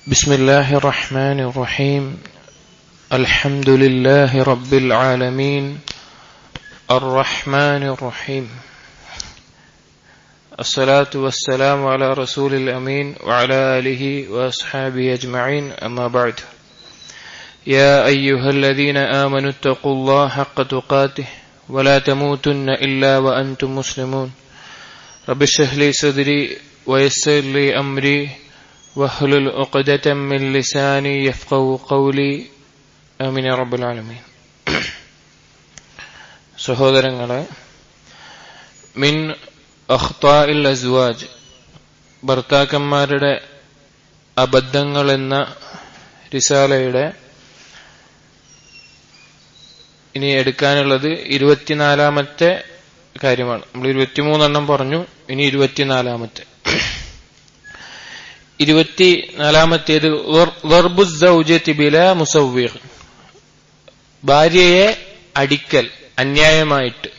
Bismillahir Rahmanir Rahim. Alhamdulillahi Rabbil Alamin. Ar-Rahmanir Rahim. As-salatu was-salamu ala Rasulil Amin wa ala alihi wa ashabihi ajma'in. Amma ba'd. Ya ayyuhalladhina amanu ittaqullaha haqqa tuqatih wa la tamutunna illa wa antum muslimun. Rabbi shrah li sadri wa yassir li amri wahlul 'uqdatam min lisani yafqahu qawli. ആമീൻ യാ റബ്ബൽ ആലമീൻ. സഹോദരങ്ങളെ, മിൻ അഖ്താഇൽ അസ്വാജ്, ഭർത്താക്കന്മാരുടെ അബദ്ധങ്ങൾ എന്ന റിസാലയുടെ ഇനി എടുക്കാനുള്ളത് 24-ാമത്തെ കാര്യമാണ്. നമ്മൾ 23 പറഞ്ഞു, ഇനി 24-ാമത്തെ. 24-ാമത്തേത് ദർബുസ് സൗജത്തി ബിലാ മുസവ്വിർ, ഭാര്യയെ അടിക്കൽ അന്യായമായിട്ട്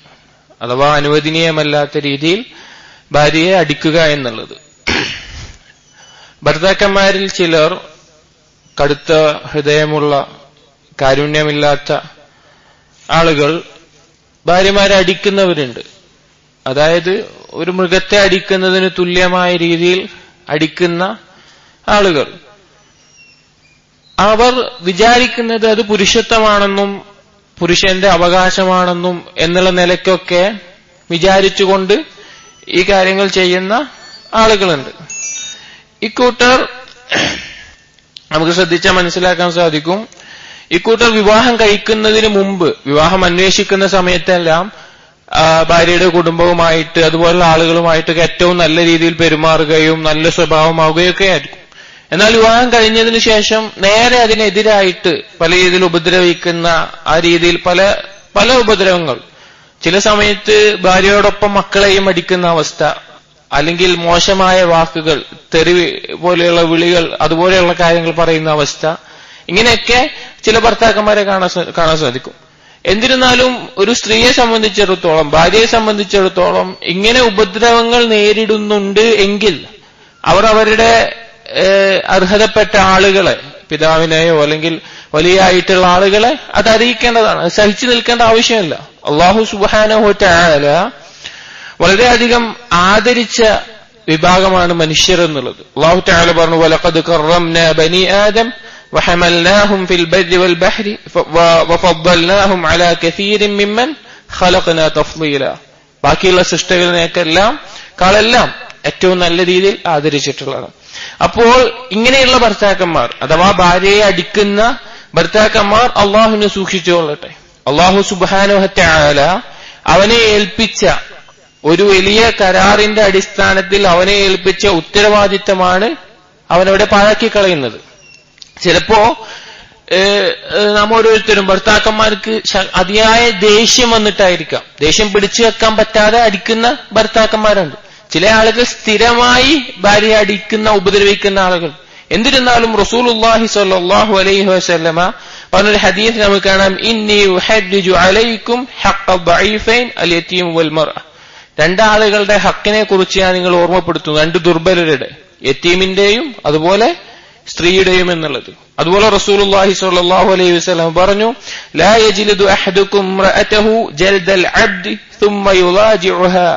അഥവാ അനുവദനീയമല്ലാത്ത രീതിയിൽ ഭാര്യയെ അടിക്കുക എന്നുള്ളത്. ഭർത്താക്കന്മാരിൽ ചിലർ കടുത്ത ഹൃദയമുള്ള കാരുണ്യമില്ലാത്ത ആളുകൾ ഭാര്യമാരെ അടിക്കുന്നവരുണ്ട്. അതായത് ഒരു മൃഗത്തെ അടിക്കുന്നതിന് തുല്യമായ രീതിയിൽ അടിക്കുന്ന ആളുകൾ. അവർ വിചാരിക്കുന്നത് അത് പുരുഷത്വമാണെന്നും പുരുഷന്റെ അവകാശമാണെന്നും എന്നുള്ള നിലയ്ക്കൊക്കെ വിചാരിച്ചുകൊണ്ട് ഈ കാര്യങ്ങൾ ചെയ്യുന്ന ആളുകളുണ്ട്. ഇക്കൂട്ടർ നമുക്ക് ശ്രദ്ധിച്ചാൽ മനസ്സിലാക്കാൻ സാധിക്കും, ഇക്കൂട്ടർ വിവാഹം കഴിക്കുന്നതിന് മുമ്പ്, വിവാഹം അന്വേഷിക്കുന്ന സമയത്തെല്ലാം ഭാര്യയുടെ കുടുംബവുമായിട്ട് അതുപോലുള്ള ആളുകളുമായിട്ടൊക്കെ ഏറ്റവും നല്ല രീതിയിൽ പെരുമാറുകയും നല്ല സ്വഭാവമാവുകയും ഒക്കെ ആയിരിക്കും. എന്നാൽ വിവാഹം കഴിഞ്ഞതിന് ശേഷം നേരെ അതിനെതിരായിട്ട് പല രീതിയിൽ ഉപദ്രവിക്കുന്ന ആ രീതിയിൽ പല ഉപദ്രവങ്ങൾ, ചില സമയത്ത് ഭാര്യയോടൊപ്പം മക്കളെയും അടിക്കുന്ന അവസ്ഥ, അല്ലെങ്കിൽ മോശമായ വാക്കുകൾ, തെറി പോലെയുള്ള വിളികൾ, അതുപോലെയുള്ള കാര്യങ്ങൾ പറയുന്ന അവസ്ഥ, ഇങ്ങനെയൊക്കെ ചില ഭർത്താക്കന്മാരെ കാണാൻ സാധിക്കും. എന്നിരുന്നാലും ഒരു സ്ത്രീയെ സംബന്ധിച്ചിടത്തോളം, ഭാര്യയെ സംബന്ധിച്ചിടത്തോളം ഇങ്ങനെ ഉപദ്രവങ്ങൾ നേരിടുന്നുണ്ട് എങ്കിൽ അവർ അവരുടെ അർഹതപ്പെട്ട ആളുകളെ, പിതാവിനെയോ അല്ലെങ്കിൽ വലിയായിട്ടുള്ള ആളുകളെ അത് അറിയിക്കേണ്ടതാണ്. സഹിച്ചു നിൽക്കേണ്ട ആവശ്യമില്ല. അല്ലാഹു സുബ്ഹാനഹു വ തആല വളരെയധികം ആദരിച്ച വിഭാഗമാണ് മനുഷ്യർ എന്നുള്ളത്. അല്ലാഹു തആല പറഞ്ഞു, വലഖദ് കറംനാ ബനി ആദം വഹമൽനാഹും ഫിൽ ബർരി വൽ ബഹ്രി വഫദ്ദൽനാഹും അലാ കസീരിൻ മിമ്മൻ ഖലഖനാ തഫ്ളീല. ബാക്കിയുള്ള സൃഷ്ടികളെല്ലാം ഏറ്റവും നല്ല രീതിയിൽ ആദരിച്ചിട്ടുള്ളതാണ്. അപ്പോൾ ഇങ്ങനെയുള്ള ഭർത്താക്കന്മാർ അഥവാ ഭാര്യയെ അടിക്കുന്ന ഭർത്താക്കന്മാർ അള്ളാഹുവിനെ സൂക്ഷിച്ചുകൊള്ളട്ടെ. അള്ളാഹു സുബ്ഹാനഹു വ തആല അവനെ ഏൽപ്പിച്ച ഒരു വലിയ കരാറിന്റെ അടിസ്ഥാനത്തിൽ അവനെ ഏൽപ്പിച്ച ഉത്തരവാദിത്തമാണ് അവനവിടെ പാഴാക്കി കളയുന്നത്. ചിലപ്പോ നാം ഓരോരുത്തരും ഭർത്താക്കന്മാർക്ക് അതിയായ ദേഷ്യം വന്നിട്ടായിരിക്കാം, ദേഷ്യം പിടിച്ചു വെക്കാൻ പറ്റാതെ അടിക്കുന്ന ഭർത്താക്കന്മാരുണ്ട്. ചില ആളുകൾ സ്ഥിരമായി ഭാര്യയെ അടിക്കുന്ന, ഉപദ്രവിക്കുന്ന ആളുകൾ. എന്നിരുന്നാലും റസൂലുള്ളാഹി സ്വല്ലല്ലാഹു അലൈഹി വസല്ലമ പറഞ്ഞൊരു ഹദീസ് നമുക്ക് കാണാം, ഇന്നി ഉഹദ്ദിജു അലൈക്കും ഹഖ്ഖ ദഈഫൈൻ അൽ യതീം വൽ മർഅ. രണ്ടാളുകളുടെ ഹക്കിനെ കുറിച്ച് ഞാൻ നിങ്ങൾ ഓർമ്മപ്പെടുത്തുന്നു, രണ്ട് ദുർബലരുടെ, യതീമിന്റെയും അതുപോലെ സ്ത്രീയുടെയും എന്നുള്ളത്. അതുപോലെ റസൂലുള്ളാഹി സ്വല്ലല്ലാഹു അലൈഹി വസല്ലം പറഞ്ഞു, ലാ യജ്ലിദു അഹദുക്കും റഅതഹു ജൽദൽ അബ്ദി സുമ്മ യുളാജിഉഹാ.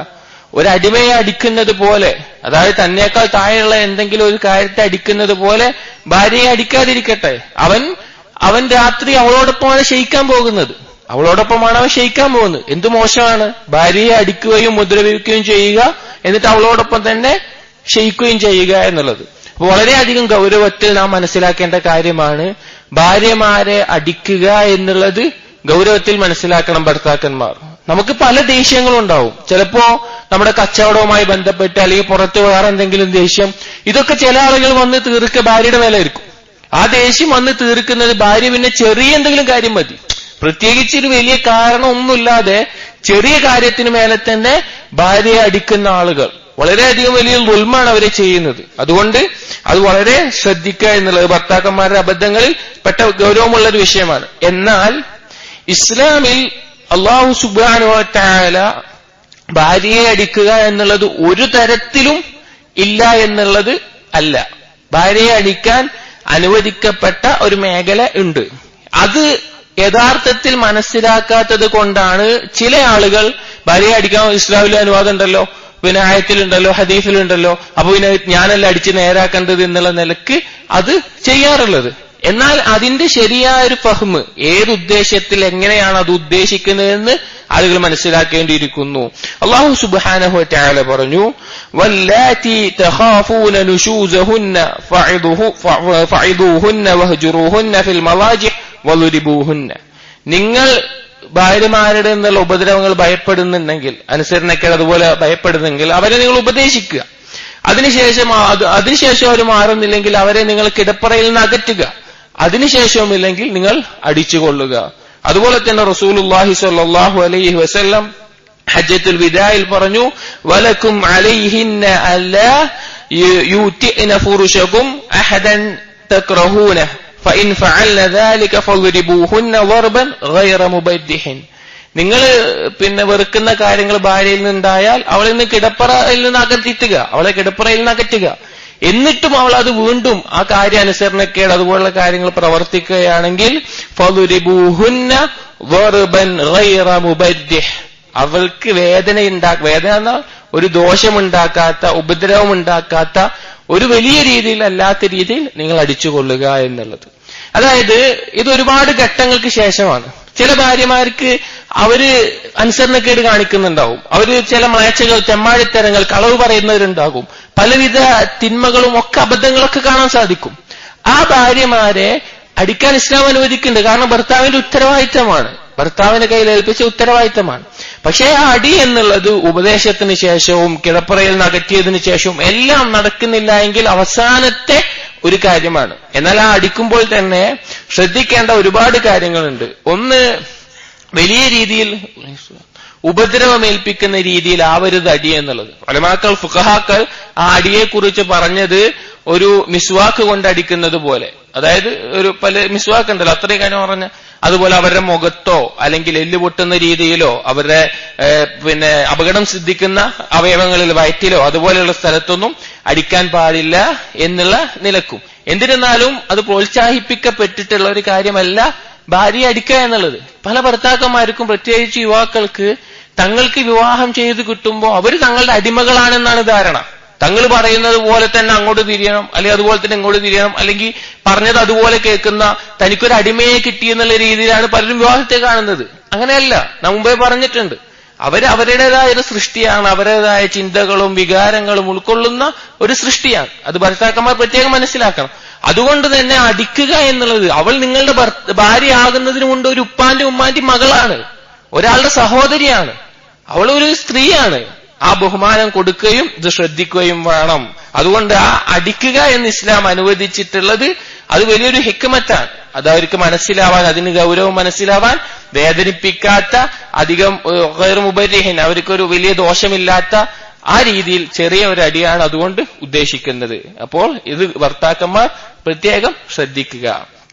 ഒരു അടിമയെ അടിക്കുന്നത് പോലെ, അതായത് തന്നേക്കാൾ താഴെയുള്ള എന്തെങ്കിലും ഒരു കാര്യത്തെ അടിക്കുന്നത് പോലെ ഭാര്യയെ അടിക്കാതിരിക്കട്ടെ. അവൻ രാത്രി അവളോടൊപ്പമാണ് ശയിക്കാൻ പോകുന്നത്, അവളോടൊപ്പമാണ് അവൻ ശയിക്കാൻ പോകുന്നത്. എന്ത് മോശമാണ് ഭാര്യയെ അടിക്കുകയും ഉപദ്രവിക്കുകയും ചെയ്യുക, എന്നിട്ട് അവളോടൊപ്പം തന്നെ ശയിക്കുകയും ചെയ്യുക എന്നുള്ളത്. അപ്പൊ വളരെയധികം ഗൗരവത്തിൽ നാം മനസ്സിലാക്കേണ്ട കാര്യമാണ്. ഭാര്യമാരെ അടിക്കുക എന്നുള്ളത് ഗൗരവത്തിൽ മനസ്സിലാക്കണം ഭർത്താക്കന്മാർ. നമുക്ക് പല ദേഷ്യങ്ങളും ഉണ്ടാവും. ചിലപ്പോ നമ്മുടെ കച്ചവടവുമായി ബന്ധപ്പെട്ട് അല്ലെങ്കിൽ പുറത്ത് വേറെ എന്തെങ്കിലും ദേഷ്യം, ഇതൊക്കെ ചില ആളുകൾ വന്ന് തീർക്കുക ഭാര്യയുടെ മേലായിരിക്കും. ആ ദേഷ്യം വന്ന് തീർക്കുന്നത് ഭാര്യ പിന്നെ ചെറിയ എന്തെങ്കിലും കാര്യം മതി, പ്രത്യേകിച്ച് ഒരു വലിയ കാരണം ഒന്നുമില്ലാതെ ചെറിയ കാര്യത്തിന് മേലെ തന്നെ ഭാര്യയെ അടിക്കുന്ന ആളുകൾ വളരെയധികം വലിയ ദുൽമാണ് അവരെ ചെയ്യുന്നത്. അതുകൊണ്ട് അത് വളരെ ശ്രദ്ധിക്കുക എന്നുള്ളത് ഭർത്താക്കന്മാരുടെ അബദ്ധങ്ങളിൽ പെട്ട ഗൗരവമുള്ളൊരു വിഷയമാണ്. എന്നാൽ ഇസ്ലാമിൽ അല്ലാഹു സുബ്ഹാനഹു വ തആല ഭാര്യയെ അടിക്കുക എന്നുള്ളത് ഒരു തരത്തിലും ഇല്ല എന്നുള്ളത് അല്ല. ഭാര്യയെ അടിക്കാൻ അനുവദിക്കപ്പെട്ട ഒരു മേഖല ഉണ്ട്. അത് യഥാർത്ഥത്തിൽ മനസ്സിലാക്കാത്തത് കൊണ്ടാണ് ചില ആളുകൾ ഭാര്യയെ അടിക്കാൻ ഇസ്ലാമിലെ അനുവാദം ഉണ്ടല്ലോ, പിന്നെ ആയത്തിലുണ്ടല്ലോ, ഹദീസിലുണ്ടല്ലോ, അപ്പൊ പിന്നെ ഞാനല്ല അടിച്ച് നേരാക്കേണ്ടത് എന്നുള്ള നിലക്ക് അത് ചെയ്യാറുള്ളത്. എന്നാൽ അതിന്റെ ശരിയായ ഒരു ഫഹ്മ്, ഏതുദ്ദേശത്തിൽ എങ്ങനെയാണ് അത് ഉദ്ദേശിക്കുന്നതെന്ന് ആളുകൾ മനസ്സിലാക്കേണ്ടിയിരിക്കുന്നു. അല്ലാഹു സുബ്ഹാനഹു വ തആല പറഞ്ഞു, വല്ലാതി തഖാഫൂന നുശൂസഹുന്ന ഫഇദൂഹുന്ന വഹ്ജുറൂഹുന്ന ഫിൽ മളാജിഹ് വളുരിബൂഹുന്ന. നിങ്ങൾ ഭാര്യമാരുടെ എന്നുള്ള ഉപദ്രവങ്ങൾ ഭയപ്പെടുന്നുണ്ടെങ്കിൽ, അനുസരണക്കേട് അതുപോലെ ഭയപ്പെടുന്നെങ്കിൽ അവരെ നിങ്ങൾ ഉപദേശിക്കുക. അതിനുശേഷം അവർ മാറുന്നില്ലെങ്കിൽ അവരെ നിങ്ങൾ കിടപ്പറയിൽ നിന്ന് അകറ്റുക. അതിനുശേഷവുമില്ലെങ്കിൽ നിങ്ങൾ അടിച്ചുകൊള്ളുക. അതുപോലെ തന്നെ റസൂലുള്ളാഹി സ്വല്ലല്ലാഹു അലൈഹി വസല്ലം ഹജ്ജത്തുൽ വിദായിൽ പറഞ്ഞു, വലക്കും അലൈഹിന്ന അല്ലാ യൂതിന ഫുറുശകും അഹദൻ തക്റഹൂന ഫഇൻ ഫഅൽന ദാലിക ഫളിബൂഹുന്ന ളർബൻ ഗൈറ മുബദ്ദിഹിൻ. നിങ്ങൾ പിന്നെ വെറുക്കുന്ന കാര്യങ്ങൾ ഭാര്യയിൽ നിന്നുണ്ടായാൽ അവളിൽ നിന്ന് കിടപ്പറയിൽ നിന്ന് അകറ്റിത്തുക, അവളെ കിടപ്പറയിൽ നിന്ന് അകറ്റുക. എന്നിട്ടും അവൾ അത് വീണ്ടും ആ കാര്യാനുസരണക്കേട് അതുപോലുള്ള കാര്യങ്ങൾ പ്രവർത്തിക്കുകയാണെങ്കിൽ ഫളിബൂഹുന്ന ളർബൻ ഗൈറ മുബദ്ദിഹ്, അവൾക്ക് വേദന എന്നാൽ ഒരു ദോഷമുണ്ടാക്കാത്ത, ഉപദ്രവമുണ്ടാക്കാത്ത, ഒരു വലിയ രീതിയിൽ അല്ലാത്ത രീതിയിൽ നിങ്ങൾ അടിച്ചുകൊള്ളുക എന്നുള്ളത്. അതായത് ഇത് ഒരുപാട് ഘട്ടങ്ങൾക്ക് ശേഷമാണ്. ചില ഭാര്യമാർക്ക് അവര് അനുസരണക്കേട് കാണിക്കുന്നുണ്ടാവും, അവര് ചില മ്ലേച്ഛകൾ, തെമ്മാടിത്തരങ്ങൾ, കളവ് പറയുന്നവരുണ്ടാകും, പലവിധ തിന്മകളും ഒക്കെ അബദ്ധങ്ങളൊക്കെ കാണാൻ സാധിക്കും. ആ ഭാര്യമാരെ അടിക്കാൻ ഇസ്ലാം അനുവദിക്കുന്നുണ്ട്. കാരണം ഭർത്താവിന്റെ ഉത്തരവാദിത്തമാണ്, ഭർത്താവിന്റെ കയ്യിൽ ഏൽപ്പിച്ച ഉത്തരവാദിത്തമാണ്. പക്ഷേ ആ അടി എന്നുള്ളത് ഉപദേശത്തിന് ശേഷവും കിടപ്പറയിൽ നിന്ന് അകറ്റിയതിനു ശേഷവും എല്ലാം നടക്കുന്നില്ല എങ്കിൽ അവസാനത്തെ ഒരു കാര്യമാണ്. എന്നാൽ ആ അടിക്കുമ്പോൾ തന്നെ ശ്രദ്ധിക്കേണ്ട ഒരുപാട് കാര്യങ്ങളുണ്ട്. ഒന്ന്, വലിയ രീതിയിൽ ഉപദ്രവമേൽപ്പിക്കുന്ന രീതിയിൽ ആവരുത് അടി എന്നുള്ളത്. ഉലമാക്കൾ, ഫുഖഹാക്കൾ ആ അടിയെക്കുറിച്ച് പറഞ്ഞത് ഒരു മിസ്വാക്ക് കൊണ്ട് അടിക്കുന്നത് പോലെ, അതായത് ഒരു പല മിസ്വാക്ക് ഉണ്ടല്ലോ, അത്രയും കാര്യം പറഞ്ഞ അതുപോലെ അവരുടെ മുഖത്തോ അല്ലെങ്കിൽ എല്ല് പൊട്ടുന്ന രീതിയിലോ അവരുടെ പിന്നെ അപകടം സിദ്ധിക്കുന്ന അവയവങ്ങളിൽ, വയറ്റിലോ അതുപോലെയുള്ള സ്ഥലത്തൊന്നും അടിക്കാൻ പാടില്ല എന്നുള്ള നിലക്കും. എന്നിരുന്നാലും അത് പ്രോത്സാഹിപ്പിക്കപ്പെട്ടിട്ടുള്ള ഒരു കാര്യമല്ല ഭാര്യയെ അടിക്കുക എന്നുള്ളത്. പല ഭർത്താക്കന്മാർക്കും, പ്രത്യേകിച്ച് യുവാക്കൾക്ക്, തങ്ങൾക്ക് വിവാഹം ചെയ്ത് കിട്ടുമ്പോൾ അവർ തങ്ങളുടെ അടിമകളാണെന്നാണ് ധാരണ. തങ്ങൾ പറയുന്നത് പോലെ തന്നെ അങ്ങോട്ട് തിരിയണം, അല്ലെങ്കിൽ അതുപോലെ തന്നെ ഇങ്ങോട്ട് തിരിയണം, അല്ലെങ്കിൽ പറഞ്ഞത് അതുപോലെ കേൾക്കുന്ന തനിക്കൊരു അടിമയെ കിട്ടിയെന്നുള്ള രീതിയിലാണ് പലരും വിവാഹത്തെ കാണുന്നത്. അങ്ങനെയല്ല, മുമ്പേ പറഞ്ഞിട്ടുണ്ട്, അവരുടേതായ ഒരു സൃഷ്ടിയാണ്, അവരുടേതായ ചിന്തകളും വികാരങ്ങളും ഉൾക്കൊള്ളുന്ന ഒരു സൃഷ്ടിയാണ്. അത് ഭർത്താക്കന്മാർ പ്രത്യേകം മനസ്സിലാക്കണം. അതുകൊണ്ട് തന്നെ അടിക്കുക എന്നുള്ളത്, അവൾ നിങ്ങളുടെ ഭാര്യയാകുന്നതിന് മുമ്പ് ഒരു ഉപ്പാന്റെ ഉമ്മാന്റെ മകളാണ്, ഒരാളുടെ സഹോദരിയാണ്, അവൾ ഒരു സ്ത്രീയാണ്. ആ ബഹുമാനം കൊടുക്കുകയും ഇത് ശ്രദ്ധിക്കുകയും വേണം. അതുകൊണ്ട് ആ അടിക്കുക എന്ന് ഇസ്ലാം അനുവദിച്ചിട്ടുള്ളത് അത് വലിയൊരു ഹിക്മത്താണ്. അത് അവർക്ക് മനസ്സിലാവാൻ, അതിന് ഗൗരവം മനസ്സിലാവാൻ, വേദനിപ്പിക്കാത്ത, അധികം ഗൈർ മുബരിഹിൻ, അവർക്കൊരു വലിയ ദോഷമില്ലാത്ത ആ രീതിയിൽ ചെറിയ ഒരു അടിയാണ് അതുകൊണ്ട് ഉദ്ദേശിക്കുന്നത്. അപ്പോൾ ഇത് ഭർത്താക്കന്മാർ പ്രത്യേകം ശ്രദ്ധിക്കുക.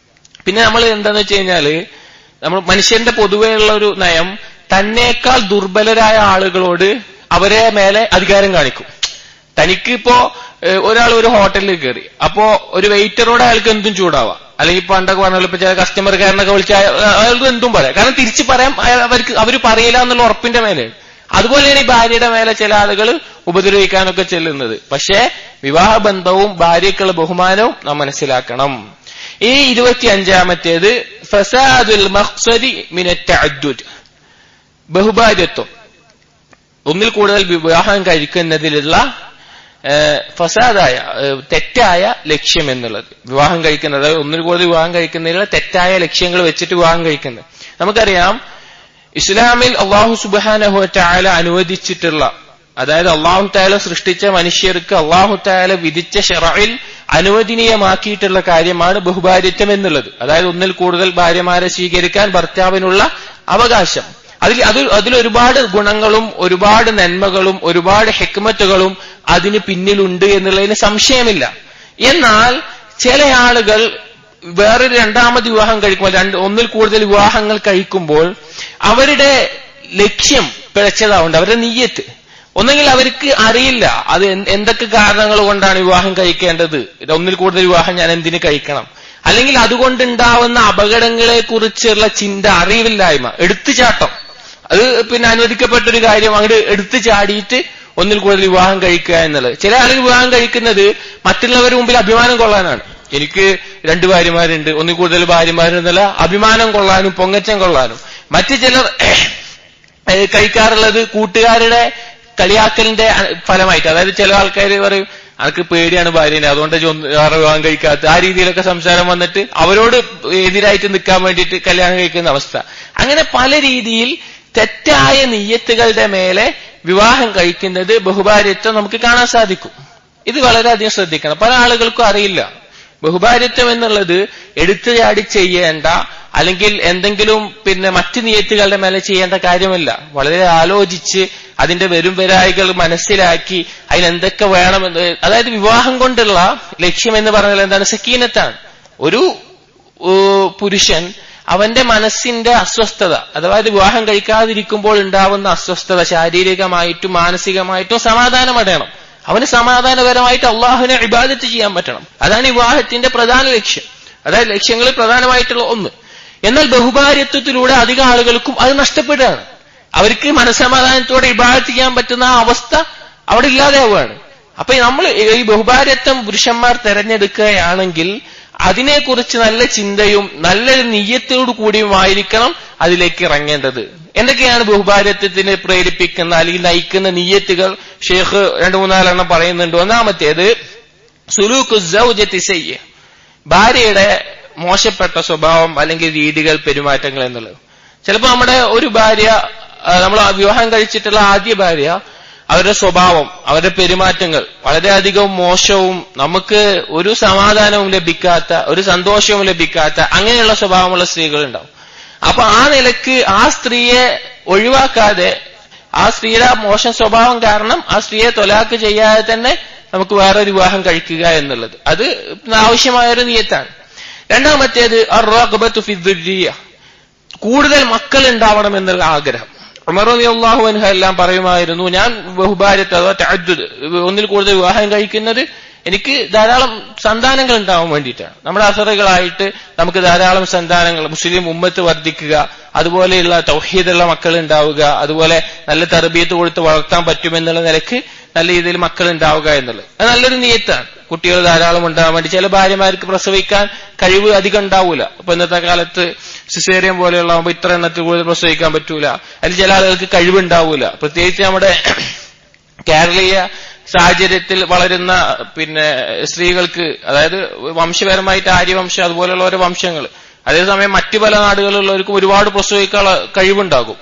പിന്നെ നമ്മൾ എന്താന്ന് വെച്ച് കഴിഞ്ഞാല്, നമ്മൾ മനുഷ്യന്റെ പൊതുവെയുള്ള ഒരു നയം, തന്നേക്കാൾ ദുർബലരായ ആളുകളോട് അവരെ മേലെ അധികാരം കാണിക്കും. തനിക്കിപ്പോ ഒരാൾ ഒരു ഹോട്ടലിൽ കയറി, അപ്പോ ഒരു വെയിറ്ററോട് അയാൾക്ക് എന്തും ചൂടാവാം, അല്ലെങ്കിൽ പണ്ടൊക്കെ പറഞ്ഞാൽ ഇപ്പൊ ചില കസ്റ്റമർ കെയറിനൊക്കെ വിളിച്ചാൽ അയാൾക്ക് എന്തും പറയാം. കാരണം തിരിച്ചു പറയാൻ അവര് പറയില്ല എന്നുള്ള ഉറപ്പിന്റെ മേലെ. അതുപോലെയാണ് ഈ ഭാര്യയുടെ മേലെ ചില ആളുകൾ ഉപദ്രവിക്കാനൊക്കെ ചെല്ലുന്നത്. പക്ഷേ വിവാഹബന്ധവും ഭാര്യയ്ക്കുള്ള ബഹുമാനവും നാം മനസ്സിലാക്കണം. ഈ 25-ാമത്തേത് ഫസാദുൽ മഖ്സദി മിനത്ത് തഅദ്ദുദ്, ബഹുഭാര്യത്വം, ഒന്നിൽ കൂടുതൽ വിവാഹം കഴിക്കുന്നതിലുള്ള ഫസാദായ, തെറ്റായ ലക്ഷ്യം എന്നുള്ളത്. വിവാഹം കഴിക്കുന്നത്, ഒന്നിൽ കൂടുതൽ വിവാഹം കഴിക്കുന്നതിലുള്ള തെറ്റായ ലക്ഷ്യങ്ങൾ വെച്ചിട്ട് വിവാഹം കഴിക്കുന്നത്. നമുക്കറിയാം, ഇസ്ലാമിൽ അല്ലാഹു സുബ്ഹാനഹു വ തആല അനുവദിച്ചിട്ടുള്ള, അതായത് അല്ലാഹു തആല സൃഷ്ടിച്ച മനുഷ്യർക്ക് അല്ലാഹു തആല വിധിച്ച ശറഇൽ അനുവദനീയമാക്കിയിട്ടുള്ള കാര്യമാണ് ബഹുഭാര്യത്വം എന്നുള്ളത്. അതായത് ഒന്നിൽ കൂടുതൽ ഭാര്യമാരെ സ്വീകരിക്കാൻ ഭർത്താവിനുള്ള അവകാശം. അതിലൊരുപാട് ഗുണങ്ങളും ഒരുപാട് നന്മകളും ഒരുപാട് ഹിക്മത്തുകളും അതിന് പിന്നിലുണ്ട് എന്നുള്ളതിന് സംശയമില്ല. എന്നാൽ ചില ആളുകൾ വേറൊരു രണ്ടാമത് വിവാഹം കഴിക്കുമ്പോൾ, ഒന്നിൽ കൂടുതൽ വിവാഹങ്ങൾ കഴിക്കുമ്പോൾ അവരുടെ ലക്ഷ്യം പിഴച്ചതാവുണ്ട്, അവരുടെ നിയ്യത്ത്. ഒന്നെങ്കിൽ അവർക്ക് അറിയില്ല അത് എന്തൊക്കെ കാരണങ്ങൾ കൊണ്ടാണ് വിവാഹം കഴിക്കേണ്ടത്, ഒന്നിൽ കൂടുതൽ വിവാഹം ഞാൻ എന്തിന് കഴിക്കണം, അല്ലെങ്കിൽ അതുകൊണ്ടുണ്ടാവുന്ന അപകടങ്ങളെ കുറിച്ചുള്ള ചിന്ത, അറിവില്ലായ്മ, എടുത്തുചാട്ടം. അത് പിന്നെ അനുവദിക്കപ്പെട്ടൊരു കാര്യം, അങ്ങോട്ട് എടുത്തു ചാടിയിട്ട് ഒന്നിൽ കൂടുതൽ വിവാഹം കഴിക്കുക എന്നുള്ളത്. ചില ആളുകൾ വിവാഹം കഴിക്കുന്നത് മറ്റുള്ളവരുടെ മുമ്പിൽ അഭിമാനം കൊള്ളാനാണ്. എനിക്ക് 2 ഭാര്യമാരുണ്ട്, ഒന്നിൽ കൂടുതൽ ഭാര്യമാരെന്നല്ല അഭിമാനം കൊള്ളാനും പൊങ്ങച്ചം കൊള്ളാനും. മറ്റു ചിലർ കഴിക്കാറുള്ളത് കൂട്ടുകാരുടെ കളിയാക്കലിന്റെ ഫലമായിട്ട്. അതായത് ചില ആൾക്കാർ പറയും അനക്ക് പേടിയാണ് ഭാര്യനെ, അതുകൊണ്ട് വേറെ വിവാഹം കഴിക്കാത്ത, ആ രീതിയിലൊക്കെ സംസാരം വന്നിട്ട് അവരോട് എതിരായിട്ട് നിൽക്കാൻ വേണ്ടിയിട്ട് കല്യാണം കഴിക്കുന്ന അവസ്ഥ. അങ്ങനെ പല രീതിയിൽ തെറ്റായ നിയ്യത്തുകളുടെ മേലെ വിവാഹം കഴിക്കുന്നത് ബഹുഭാര്യത്വം നമുക്ക് കാണാൻ സാധിക്കും. ഇത് വളരെയധികം ശ്രദ്ധിക്കണം. പല ആളുകൾക്കും അറിയില്ല ബഹുഭാര്യത്വം എന്നുള്ളത് എടുത്തു ചാടി ചെയ്യേണ്ട, അല്ലെങ്കിൽ എന്തെങ്കിലും പിന്നെ മറ്റു നിയത്തുകളുടെ മേലെ ചെയ്യേണ്ട കാര്യമല്ല. വളരെ ആലോചിച്ച് അതിന്റെ വരും വരായികൾ മനസ്സിലാക്കി അതിനെന്തൊക്കെ വേണമെന്ന്, അതായത് വിവാഹം കൊണ്ടുള്ള ലക്ഷ്യം എന്ന് പറഞ്ഞാൽ എന്താണ്? സക്കീനത്താണ്. ഒരു പുരുഷൻ അവന്റെ മനസ്സിന്റെ അസ്വസ്ഥത, അതായത് വിവാഹം കഴിക്കാതിരിക്കുമ്പോൾ ഉണ്ടാവുന്ന അസ്വസ്ഥത ശാരീരികമായിട്ടും മാനസികമായിട്ടും സമാധാനം അടയണം. അവന് സമാധാനപരമായിട്ട് അള്ളാഹുവിനെ ഇബാദത്ത് ചെയ്യാൻ പറ്റണം. അതാണ് വിവാഹത്തിന്റെ പ്രധാന ലക്ഷ്യം. അതായത് ലക്ഷ്യങ്ങളിൽ പ്രധാനമായിട്ടുള്ള ഒന്ന്. എന്നാൽ ബഹുഭാര്യത്വത്തിലൂടെ അധികം ആളുകൾക്കും അത് നഷ്ടപ്പെടുകയാണ്. അവർക്ക് മനസ്സമാധാനത്തോടെ ഇബാദത്ത് ചെയ്യാൻ പറ്റുന്ന ആ അവസ്ഥ അവിടെ ഇല്ലാതെയാവുകയാണ്. അപ്പൊ നമ്മൾ ഈ ബഹുഭാര്യത്വം പുരുഷന്മാർ തെരഞ്ഞെടുക്കുകയാണെങ്കിൽ അതിനെക്കുറിച്ച് നല്ല ചിന്തയും നല്ലൊരു നിയ്യത്തോടു കൂടിയുമായിരിക്കണം അതിലേക്ക് ഇറങ്ങേണ്ടത്. എന്തൊക്കെയാണ് ബഹുഭാര്യത്വത്തിന് പ്രേരിപ്പിക്കുന്ന അല്ലെങ്കിൽ നയിക്കുന്ന നിയ്യത്തുകൾ? ഷെയ്ഖ് 2-3 പറയുന്നുണ്ട്. ഒന്നാമത്തേത് സുലൂഖു സൗജത്തി സയ്യ, ഭാര്യയുടെ മോശപ്പെട്ട സ്വഭാവം അല്ലെങ്കിൽ രീതികൾ, പെരുമാറ്റങ്ങൾ എന്നുള്ളത്. ചിലപ്പോൾ നമ്മുടെ ഒരു ഭാര്യ, നമ്മൾ വിവാഹം കഴിച്ചിട്ടുള്ള ആദ്യ ഭാര്യ, അവരുടെ സ്വഭാവം, അവരുടെ പെരുമാറ്റങ്ങൾ വളരെയധികം മോശവും നമുക്ക് ഒരു സമാധാനവും ലഭിക്കാത്ത, ഒരു സന്തോഷവും ലഭിക്കാത്ത അങ്ങനെയുള്ള സ്വഭാവമുള്ള സ്ത്രീകളുണ്ടാവും. അപ്പൊ ആ നിലക്ക് ആ സ്ത്രീയെ ഒഴിവാക്കാതെ, ആ സ്ത്രീയുടെ മോശം സ്വഭാവം കാരണം ആ സ്ത്രീയെ തൊലാക്ക് ചെയ്യാതെ തന്നെ നമുക്ക് വേറൊരു വിവാഹം കഴിക്കുക എന്നുള്ളത് അത് ആവശ്യമായൊരു നിയത്താണ്. രണ്ടാമത്തേത് അർറഗ്ബത്തു ഫി ദുർരിയ, കൂടുതൽ മക്കൾ ഉണ്ടാവണം എന്നുള്ള ആഗ്രഹം. ഉമർ റളിയല്ലാഹു അൻഹു എല്ലാം പറയുമായിരുന്നു, ഞാൻ ബഹുഭാര്യത്വം അഥവാ തഅദ്ദുദ്, ഒന്നിൽ കൂടുതൽ വിവാഹം കഴിക്കുന്നത് എനിക്ക് ധാരാളം സന്താനങ്ങൾ ഉണ്ടാവാൻ വേണ്ടിയിട്ടാണ്. നമ്മുടെ അസറുകളായിട്ട് നമുക്ക് ധാരാളം സന്താനങ്ങൾ, മുസ്ലിം ഉമ്മത്ത് വർദ്ധിക്കുക, അതുപോലെയുള്ള തൗഹീദുള്ള മക്കൾ ഉണ്ടാവുക, അതുപോലെ നല്ല തർബിയത്ത് കൊടുത്ത് വളർത്താൻ പറ്റുമെന്നുള്ള നിലക്ക് നല്ല രീതിയിൽ മക്കൾ ഉണ്ടാവുക എന്നുള്ളത് അത് നല്ലൊരു നിയത്താണ്. കുട്ടികൾ ധാരാളം ഉണ്ടാവാൻ വേണ്ടി. ചില ഭാര്യമാർക്ക് പ്രസവിക്കാൻ കഴിവ് അധികം ഉണ്ടാവൂല. അപ്പൊ ഇന്നത്തെ കാലത്ത് സിസേറിയൻ പോലെയുള്ളതാകുമ്പോൾ ഇത്ര എണ്ണത്തിൽ കൂടുതൽ പ്രസവിക്കാൻ പറ്റൂല. അതിൽ ചില ആളുകൾക്ക് കഴിവുണ്ടാവൂല. പ്രത്യേകിച്ച് നമ്മുടെ കേരളീയ സാഹചര്യത്തിൽ വളരുന്ന പിന്നെ സ്ത്രീകൾക്ക്, അതായത് വംശപരമായിട്ട് ആര്യവംശം അതുപോലെയുള്ള ഓരോ വംശങ്ങൾ, അതേസമയം മറ്റു പല നാടുകളിലുള്ളവർക്കും ഒരുപാട് പ്രസവിക്കാനുള്ള കഴിവുണ്ടാകും.